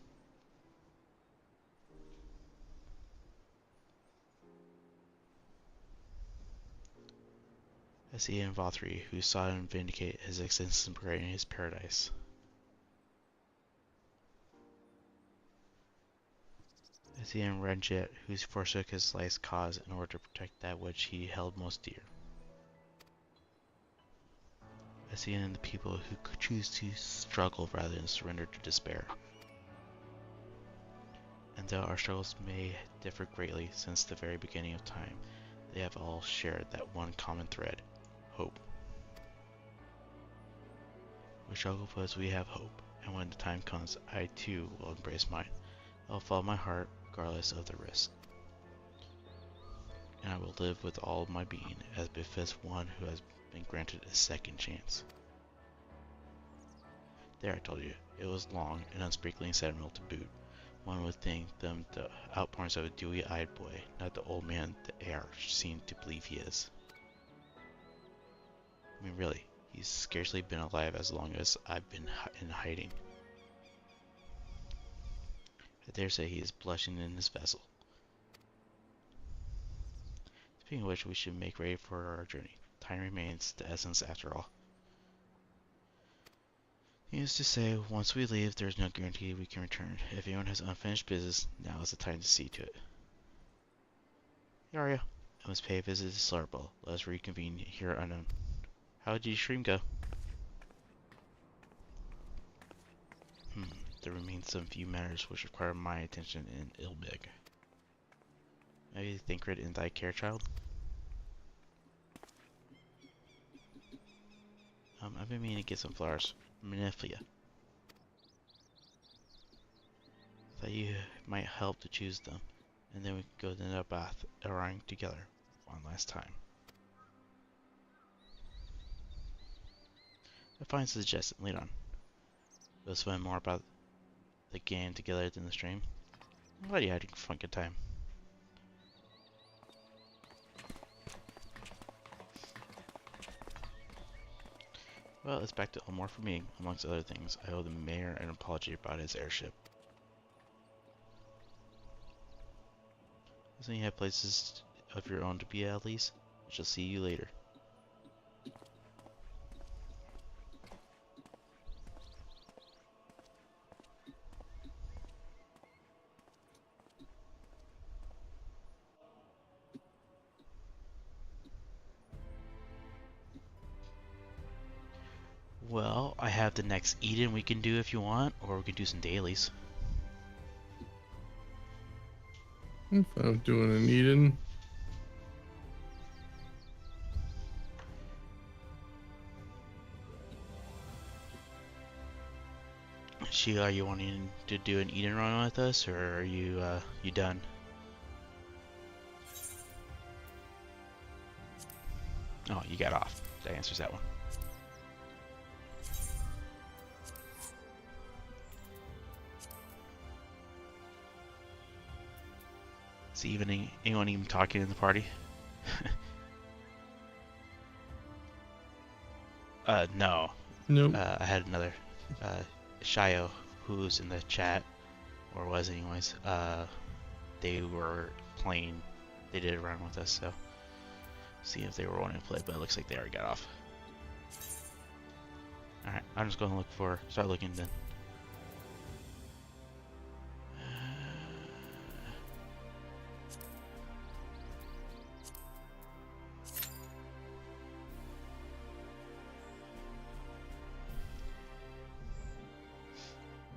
As he and Valtteri, who sought and vindicate his existence and creating his paradise. As he and Renjet, who forsook his life's cause in order to protect that which he held most dear. As he and the people who could choose to struggle rather than surrender to despair. And though our struggles may differ greatly since the very beginning of time, they have all shared that one common thread, hope. We struggle because we have hope, and when the time comes, I too will embrace mine. I will follow my heart, regardless of the risk. And I will live with all of my being, as befits one who has been granted a second chance. There, I told you, it was long and unspeakably sentimental to boot. One would think them the outpourings of a dewy-eyed boy, not the old man the heir seemed to believe he is. I mean, really, he's scarcely been alive as long as I've been in hiding. I dare say he is blushing in his vessel. Speaking of which, we should make ready for our journey. Time remains the essence after all. Needless to say, once we leave, there is no guarantee we can return. If anyone has unfinished business, now is the time to see to it. Yaria, I must pay a visit to Slarball. Let us reconvene here unknown. How did your stream go? There remain some few matters which require my attention in Ilbig. Maybe Thancred in thy care, child? I've been meaning to get some flowers. Maniflia. Thought you might help to choose them, and then we could go to the bath around together one last time. A fine suggestion. Lead on. We'll swim more about the game together than the stream. I'm glad you had a fun good time. Well, it's back to Elmore for me. Amongst other things, I owe the mayor an apology about his airship. Doesn't you have places of your own to be at least? I shall see you later. Well, I have the next Eden we can do if you want, or we can do some dailies. I'm fine with doing an Eden. Sheila, are you wanting to do an Eden run with us, or are you done? Oh, you got off. That answers that one. Is anyone even talking in the party? No. Nope. I had another Shio who's in the chat, or was anyways. They were playing. They did a run with us, so see if they were wanting to play. But it looks like they already got off. All right, I'm just going to start looking then.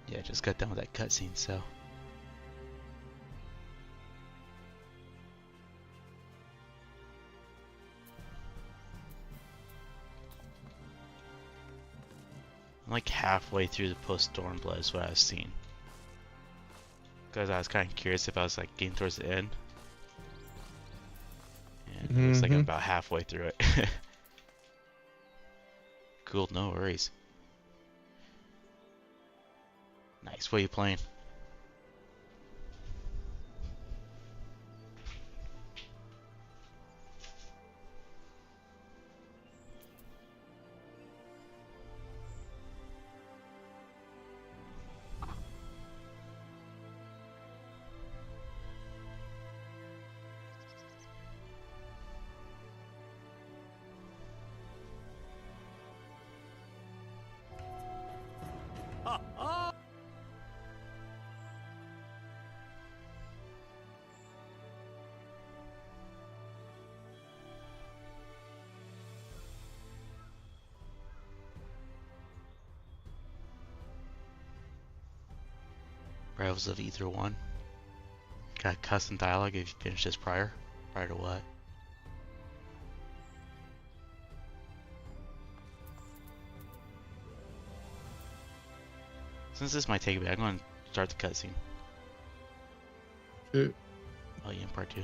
Yeah, just got done with that cutscene, so. I'm like halfway through the post-Stormblood is what I was seeing. Because I was kind of curious if I was like getting towards the end. And it looks like I'm about halfway through it. Cool, no worries. Nice, what are you playing? Rivals of either one. Got custom dialogue if you finished this prior? Prior to what? Since this might take a bit, I'm going to start the cutscene. Okay. Oh, yeah, in part 2.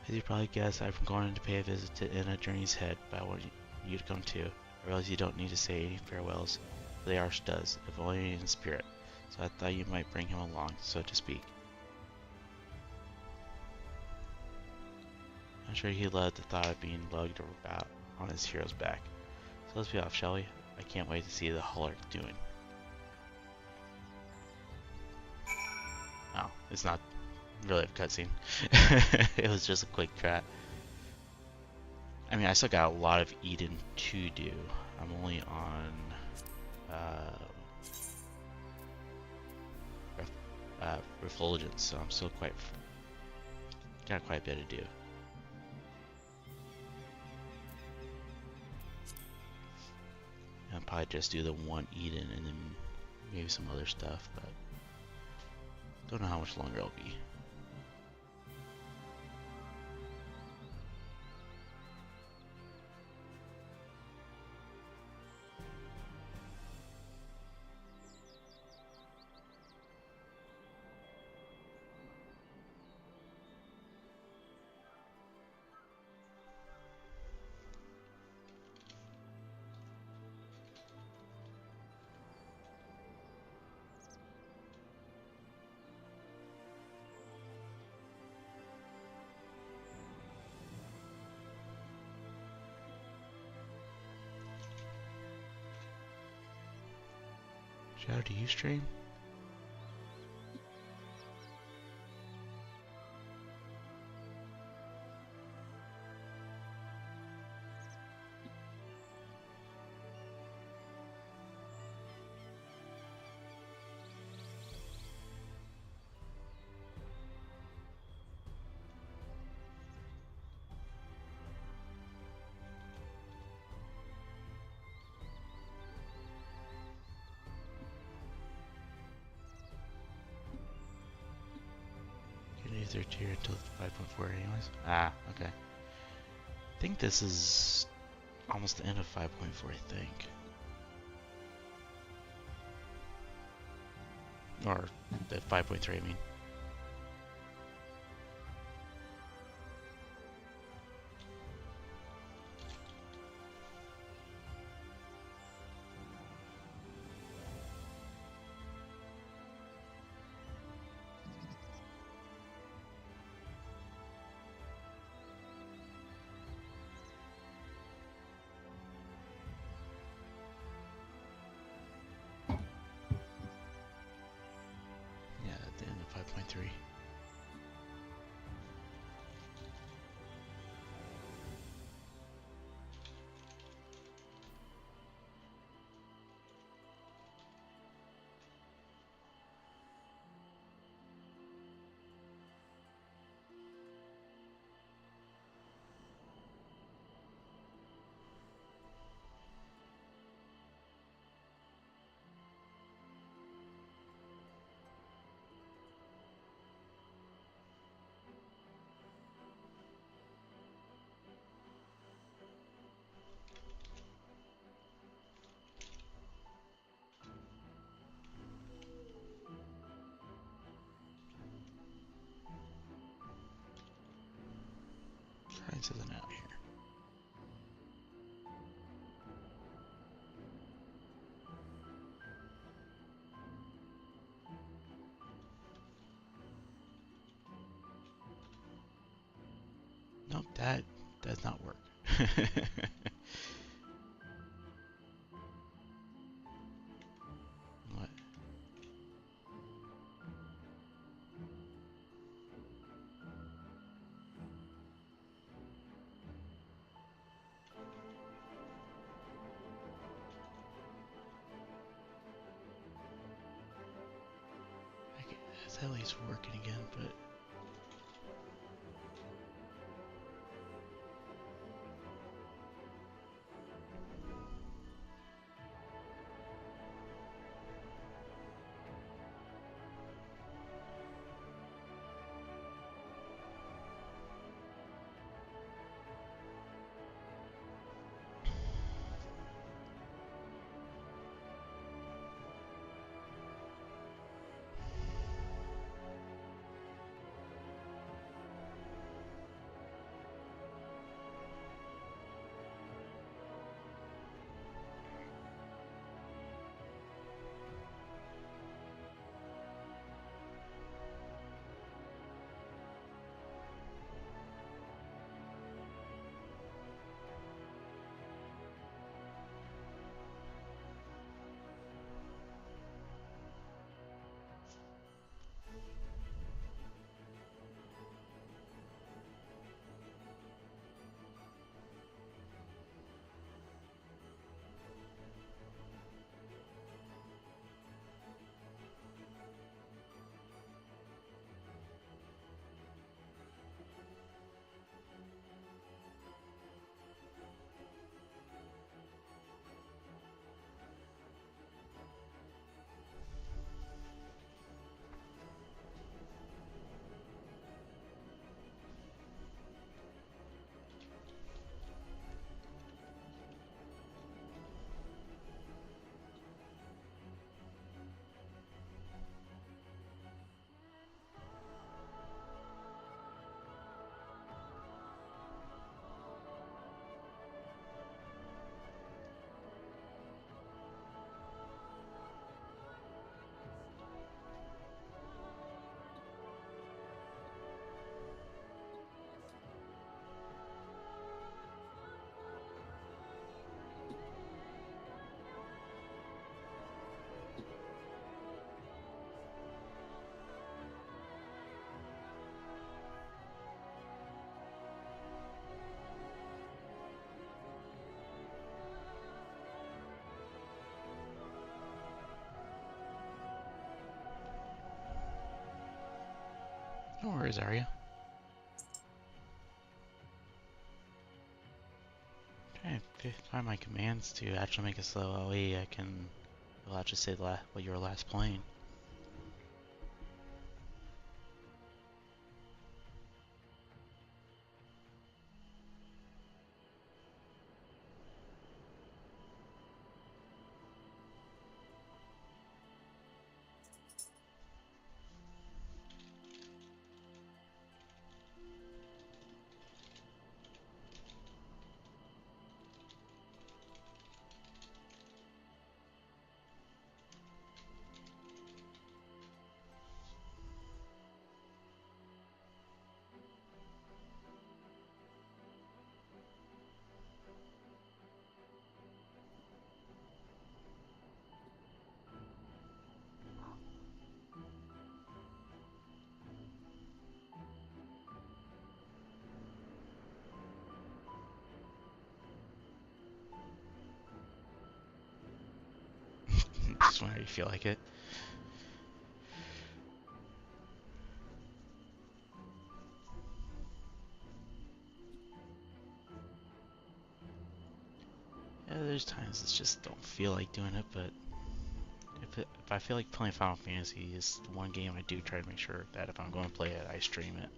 As you probably guess, I've been going to pay a visit to Inna Journey's head, but I want you to come too. I realize you don't need to say any farewells, but the Arch does, if only in spirit, so I thought you might bring him along, so to speak. I'm sure he loved the thought of being lugged about on his hero's back. So let's be off, shall we? I can't wait to see the Hulk doing. Oh, it's not really a cutscene. It was just a quick chat. I mean, I still got a lot of Eden to do. I'm only on Refulgence, so I'm still got quite a bit to do. I'll probably just do the one Eden and then maybe some other stuff, but don't know how much longer it'll be. Shadow, do you stream? Use their tier until 5.4 anyways. Ah, okay. I think this is almost the end of 5.4, I think. Or the 5.3, I mean. Yeah, at the end of 5.3. Science isn't out here. Nope, that does not work. What? Okay, it's at least working again, but Where is Arya? Trying to find my commands to actually make a slow OE. I can. I'll just say what you were last playing. Just whenever you feel like it. Yeah, there's times it just don't feel like doing it, but if I feel like playing Final Fantasy is the one game I do try to make sure that if I'm going to play it, I stream it.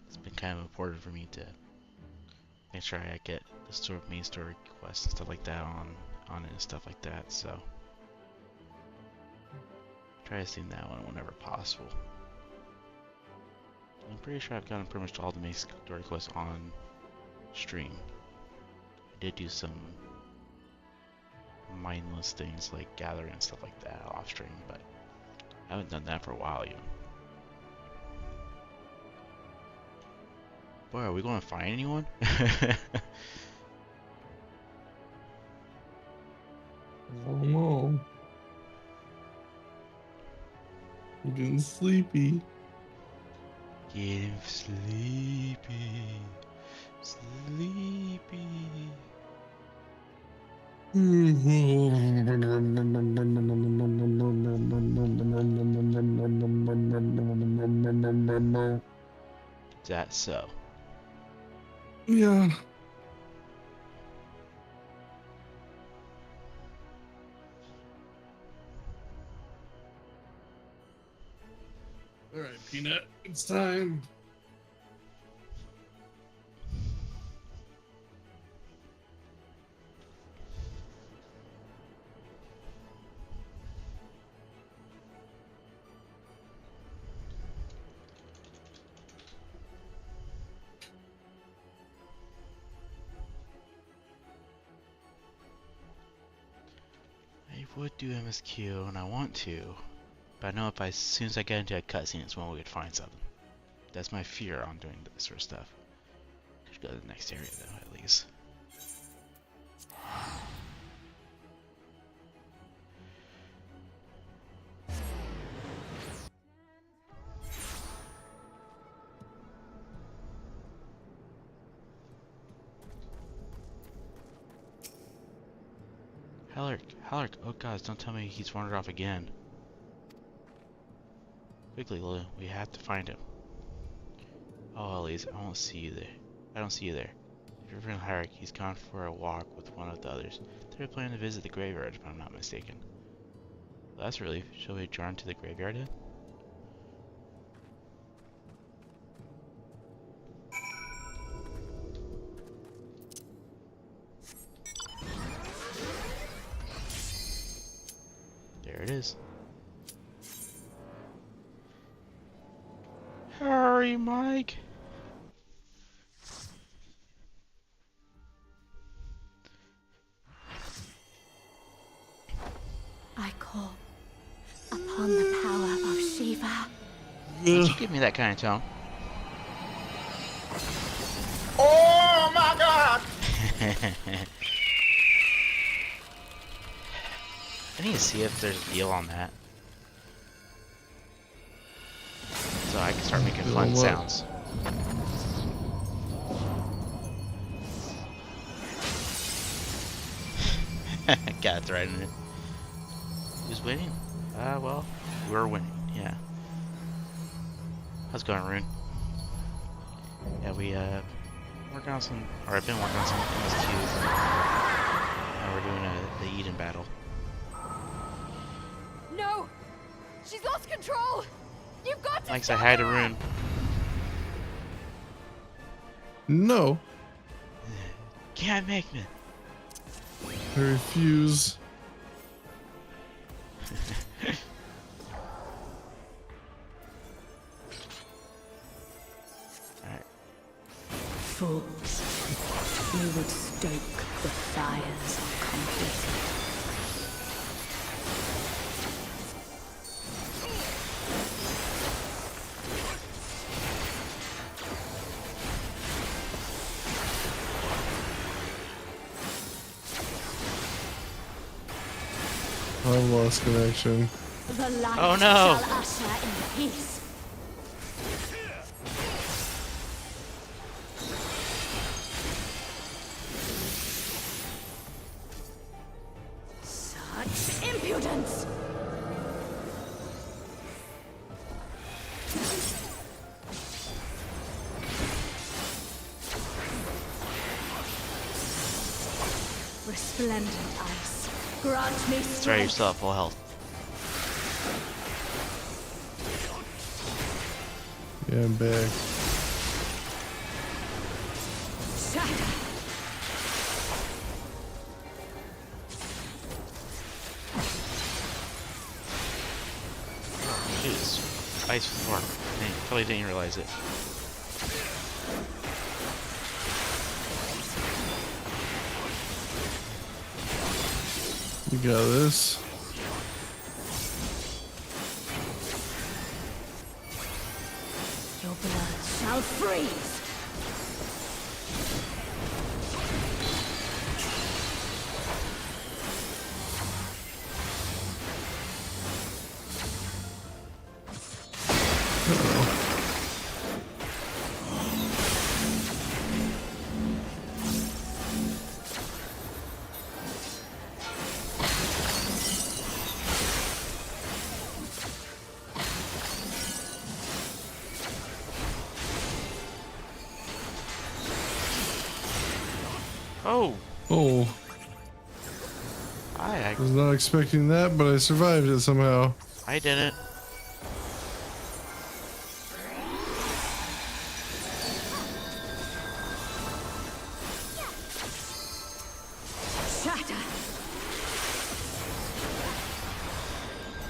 It's been kind of important for me to make sure I get the main story quests and stuff like that on it and stuff like that. So try to stream that one whenever possible. I'm pretty sure I've gotten pretty much all the main story quests on stream. I did do some mindless things like gathering and stuff like that off stream, but I haven't done that for a while even. Boy, are we going to find anyone? I don't know. I'm getting sleepy. Getting sleepy. Sleepy. Is that so? Yeah. Alright, Peanut, it's time. I would do MSQ and I want to, but I know if as soon as I get into a cutscene, it's when we could find something. That's my fear on doing this sort of stuff. Could go to the next area though, at least. Halleck, oh gods, don't tell me he's wandered off again. Quickly, Lulu, we have to find him. Oh, Elise, I don't see you there. If you're from Halleck, he's gone for a walk with one of the others. They're planning to visit the graveyard, if I'm not mistaken. Well, that's a relief. Shall we adjourn to the graveyard then? There it is. Hurry, Mike! I call upon the power of Shiva. Don't you give me that kind of tone. Oh my god! I need to see if there's a deal on that. So I can start making fun sounds. Got it right in it. Who's winning? Well, we're winning, yeah. How's it going, Rune? Yeah, we working on some, or I've been working on some MSQs, and we're doing the Eden battle. No! She's lost control! You've got to Like I had a Rune. No. Can't make me. I refuse. Fools. You would stoke the fires of conflict. I've lost connection. The light Oh no! shall usher in peace. Such impudence! Resplendent ice, grant me strength. Sorry, you're still at full health. Yeah, I'm back. Shadow. Jeez. Ice form. Totally didn't realize it. You got this. Your blood shall freeze. Oh! Oh. I was not expecting that, but I survived it somehow. I didn't. Shatter.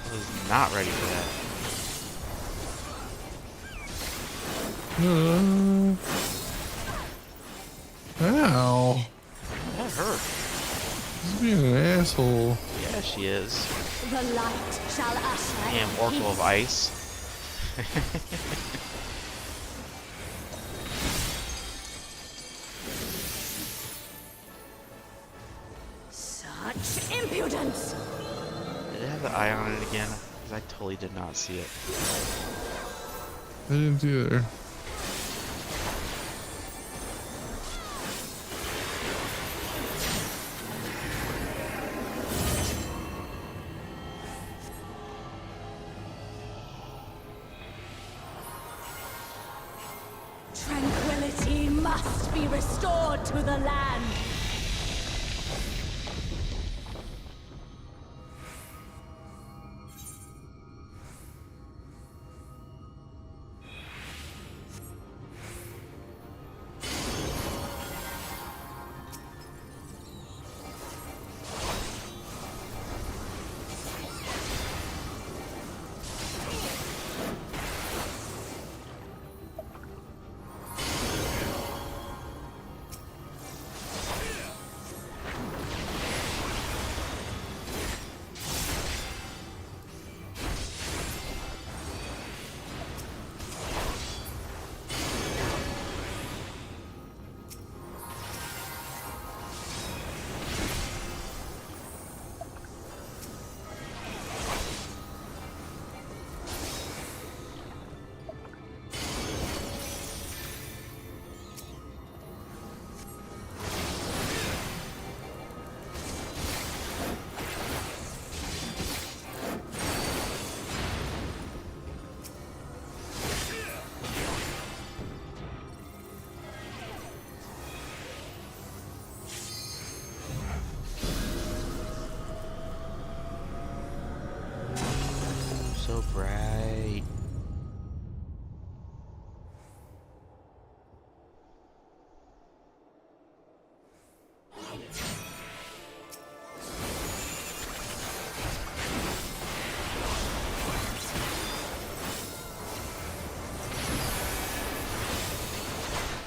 I was not ready for that. Ow. That hurt. She's being an asshole. Yeah, she is. The light shall usher Damn in Oracle of peace. Ice. Such impudence! Did it have the eye on it again? Because I totally did not see it. I didn't either. Tranquility must be restored to the land.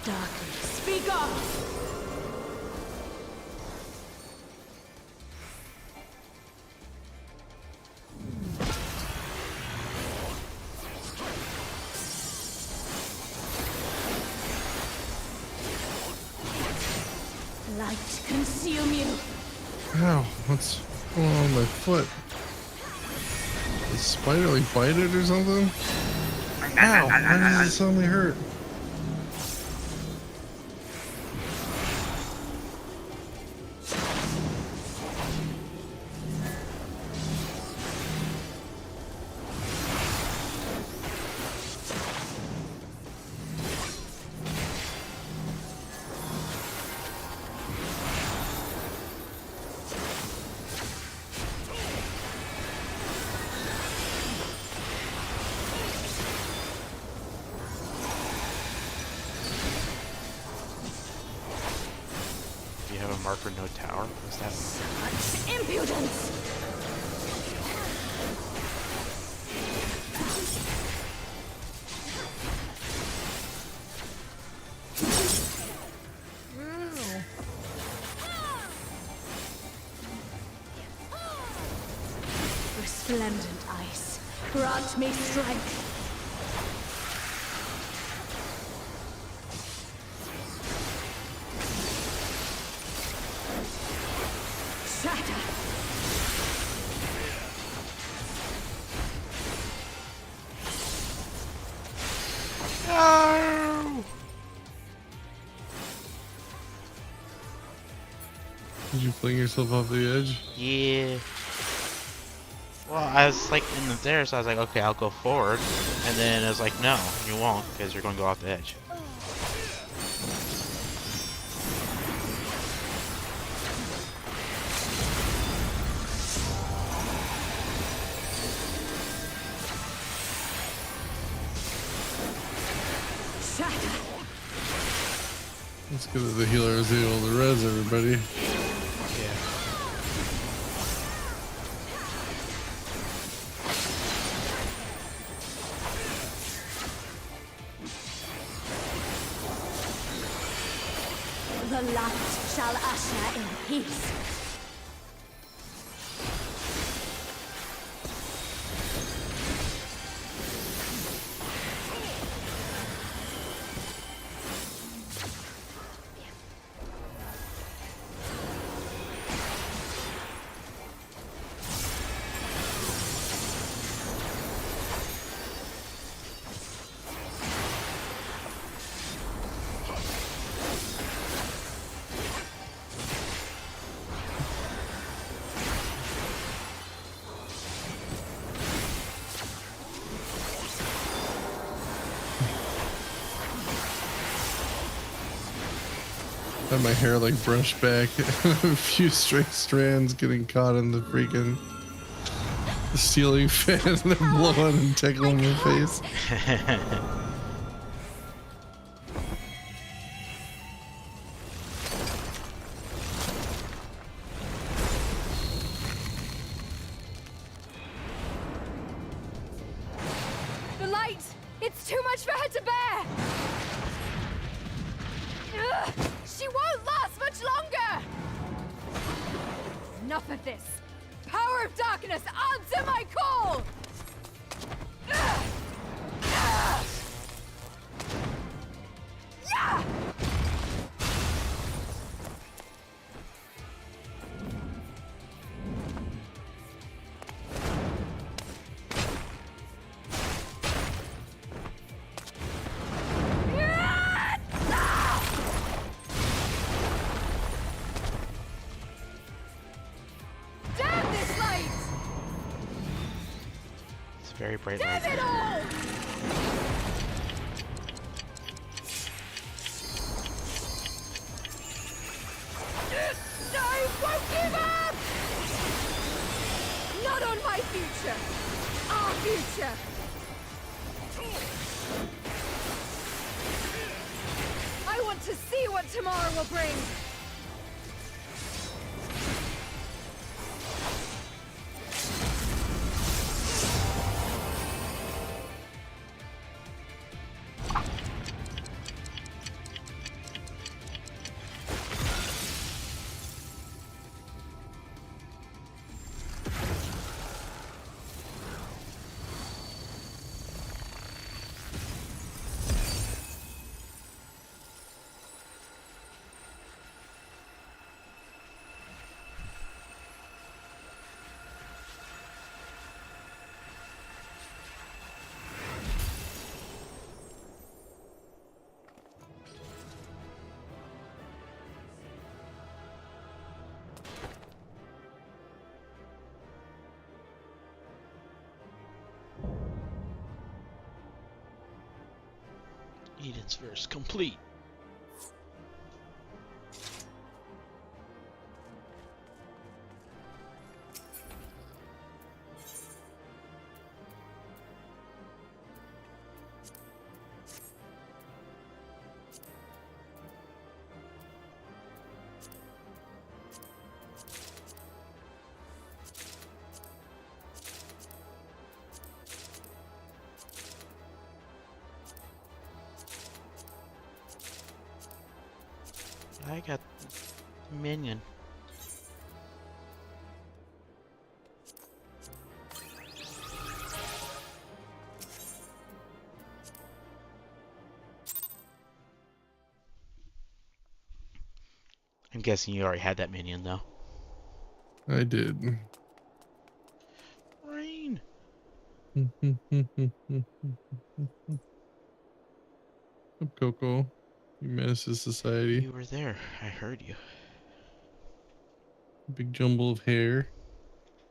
darkness, be gone! Light consume you! Ow, what's going on with my foot? Did spider like bite it or something? Ow, why does it suddenly hurt? Marker no tower? What's that? Such impudence! Resplendent ice, grant me strength! Did you fling yourself off the edge? Yeah. Well, I was like in there, so I was like, okay, I'll go forward. And then it was like, no, you won't, because you're going to go off the edge. It's good that the healer is able to res everybody. The light shall usher in peace. Had my hair like brushed back, a few straight strands getting caught in the freaking ceiling fan and then blowing and tickling my face. The light! It's too much for her to bear! Ugh, she won't last much longer! Enough of this! Power of darkness, answer my call! Ugh! Ugh! Yeah! Damn this light! It's very bright Damn light. it all! I won't give up! Not on my future! Our future! I want to see what tomorrow will bring! Eden's verse complete. I got minion. I'm guessing you already had that minion though. I did. Rain. Up, Coco. You menace to society. You were there. I heard you. Big jumble of hair.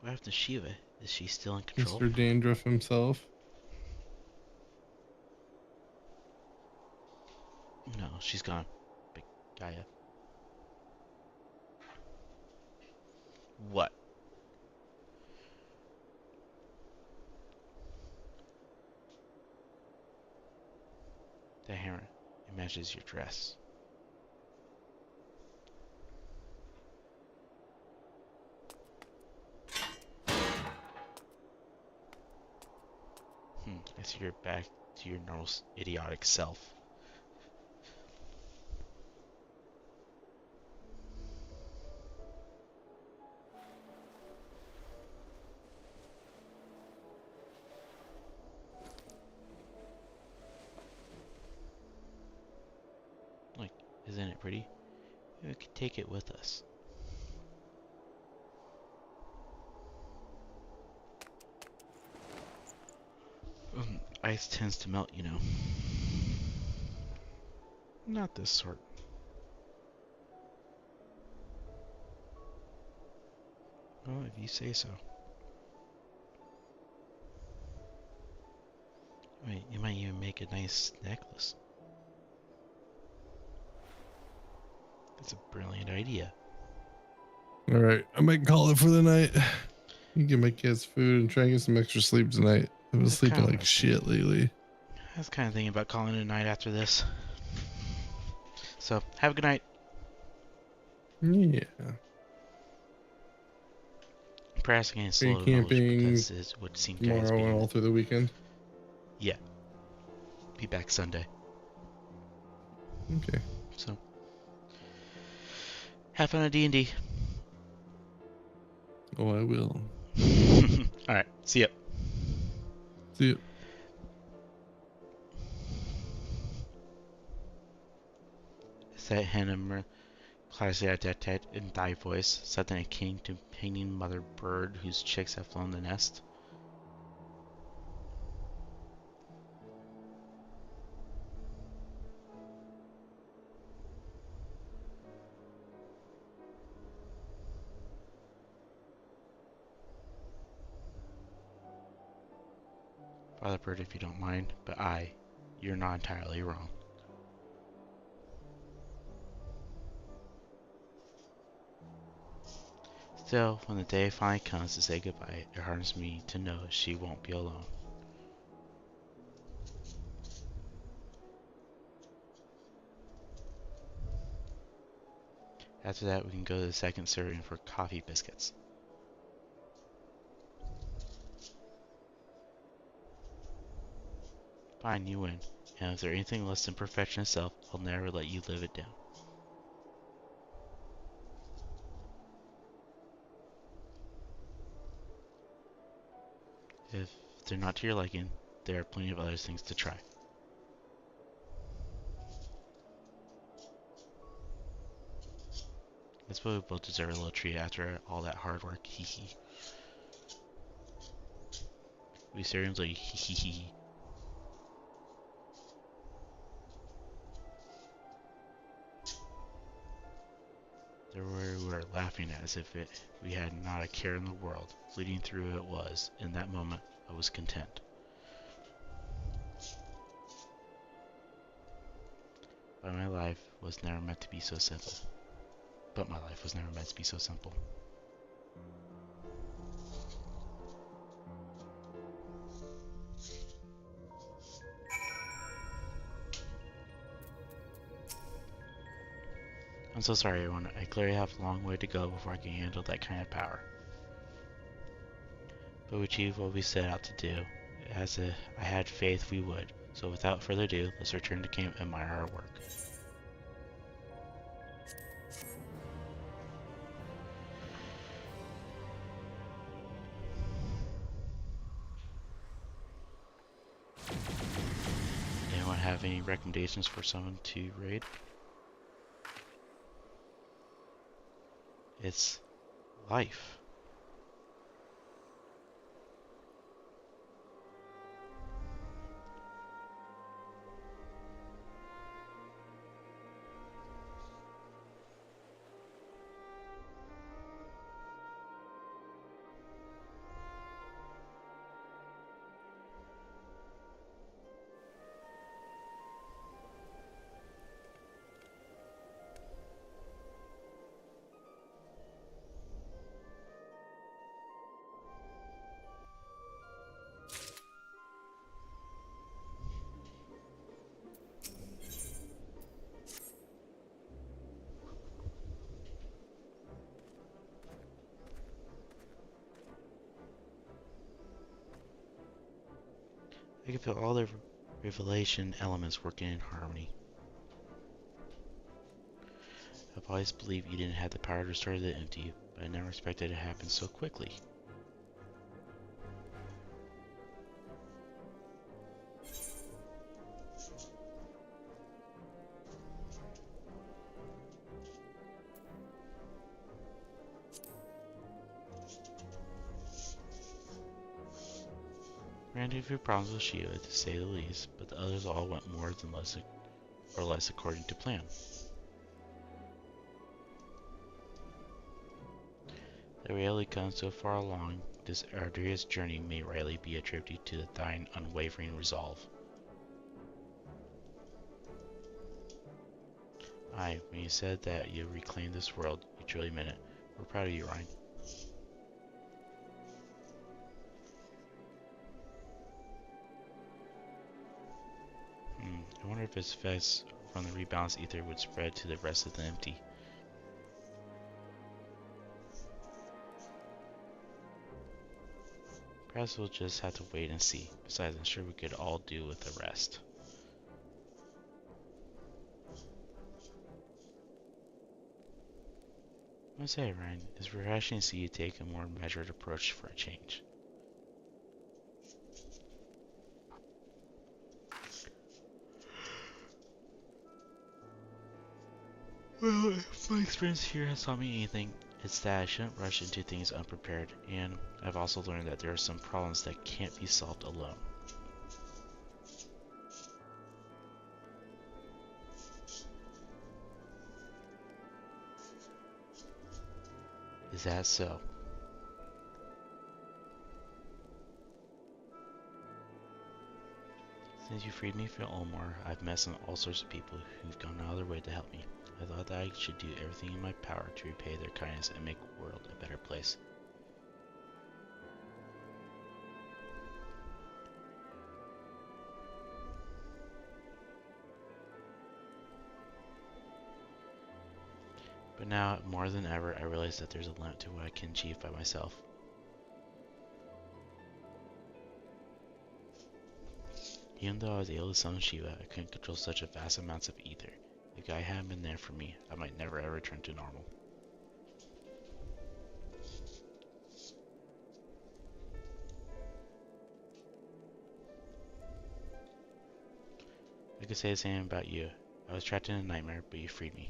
What happened to Shiva? Is she still in control? Mr. Dandruff himself. No, she's gone. Big Gaia. What? The hammer. It matches your dress. I see you're back to your normal idiotic self. Like, isn't it pretty? We could take it with us. Ice tends to melt, you know. Not this sort. Well, if you say so. Wait, you might even make a nice necklace. That's a brilliant idea. All right, I might call it for the night. Get my kids food and try and get some extra sleep tonight. I've been sleeping like shit lately. I was kind of thinking about calling it a night after this. So, have a good night. Yeah. Perhaps again, Are you slow camping because it would seem guys tomorrow and all through the weekend? Yeah. Be back Sunday. Okay. So, have fun at D&D. Oh, I will. Alright, see ya. See ya. Said Hannah Classiatet in thy voice, something akin to hanging mother bird whose chicks have flown the nest. Father bird, if you don't mind, but you're not entirely wrong. Still, when the day finally comes to say goodbye, it hardens me to know she won't be alone. After that, we can go to the second serving for coffee biscuits. Fine, you win. And if there's anything less than perfection itself, I'll never let you live it down. If they're not to your liking, there are plenty of other things to try. I suppose we both deserve a little treat after all that hard work, hee hee. We seriously hee hee hee. There we were laughing as if we had not a care in the world. Fleeting through it was, in that moment, I was content. But my life was never meant to be so simple. I'm so sorry, everyone. I clearly have a long way to go before I can handle that kind of power. But we achieved what we set out to do. I had faith we would. So without further ado, let's return to camp and admire our work. Anyone have any recommendations for someone to raid? It's life. I can feel all the revelation elements working in harmony. I've always believed Eden had the power to restore the empty, but I never expected it to happen so quickly. Ran into a few problems with Shiva, to say the least, but the others all went more than less according to plan. That we only come so far along this arduous journey may rightly be attributed to thine unwavering resolve. Aye, when you said that you reclaimed this world, you truly meant it. We're proud of you, Ryan. I wonder if its effects from the rebalanced ether would spread to the rest of the empty. Perhaps we'll just have to wait and see. Besides, I'm sure we could all do with the rest. I must say, Ryan, it's refreshing to see you take a more measured approach for a change. Well, if my experience here has taught me anything, it's that I shouldn't rush into things unprepared, and I've also learned that there are some problems that can't be solved alone. Is that so? Since you freed me from Olmar, I've met all sorts of people who've gone out of their way to help me. I thought that I should do everything in my power to repay their kindness and make the world a better place. But now, more than ever, I realize that there's a limit to what I can achieve by myself. Even though I was able to summon Shiva, I couldn't control such a vast amounts of ether. If Guy hadn't been there for me, I might never ever return to normal. I could say the same about you. I was trapped in a nightmare, but you freed me.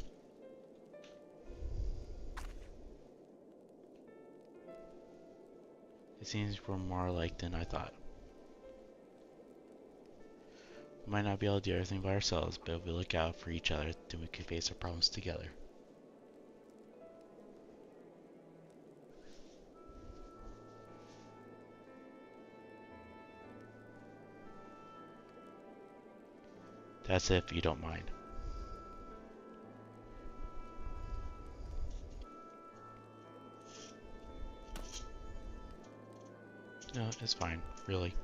It seems we're more alike than I thought. We might not be able to do everything by ourselves, but if we look out for each other, then we can face our problems together. That's if you don't mind. No, it's fine, really.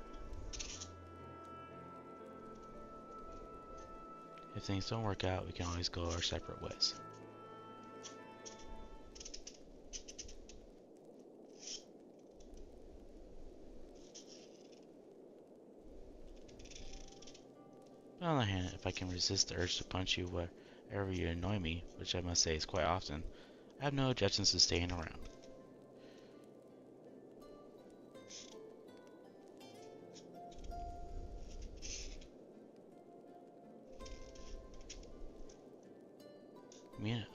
If things don't work out, we can always go our separate ways. But on the other hand, if I can resist the urge to punch you wherever you annoy me, which I must say is quite often, I have no objections to staying around.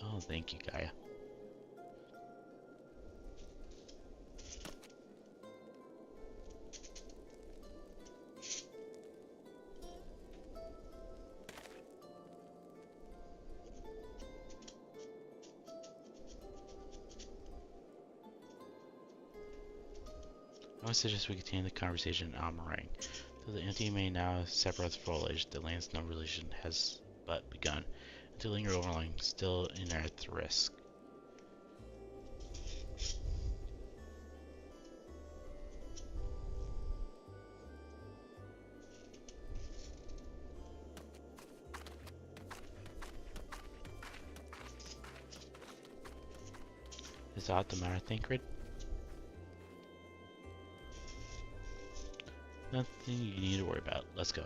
Oh, thank you, Gaia. I would suggest we continue the conversation in Almarang. Though the entity may now separate the foliage, the land's no relation has but begun. Until linger overlying, still inert the risk. Is that the matter, Thancred? Nothing you need to worry about. Let's go.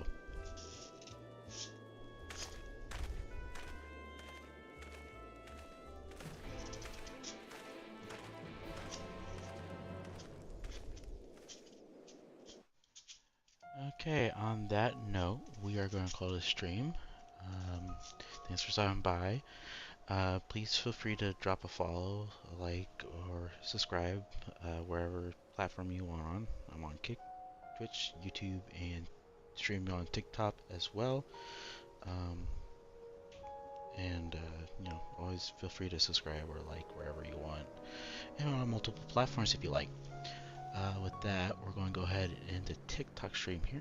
Okay, on that note, we are going to call this stream. Thanks for stopping by. Please feel free to drop a follow, a like, or subscribe wherever platform you want on. I'm on Twitch, YouTube, and streaming on TikTok as well. You know, always feel free to subscribe or like wherever you want, and on multiple platforms if you like. With that, we're going to go ahead and end the TikTok stream here.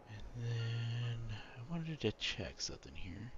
And then I wanted to check something here.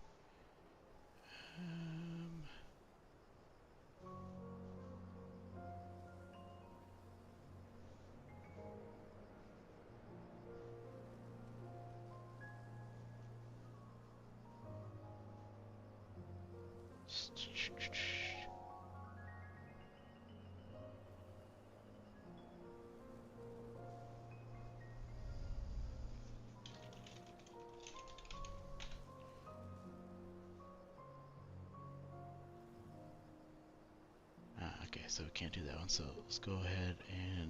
Okay, so we can't do that one, so let's go ahead and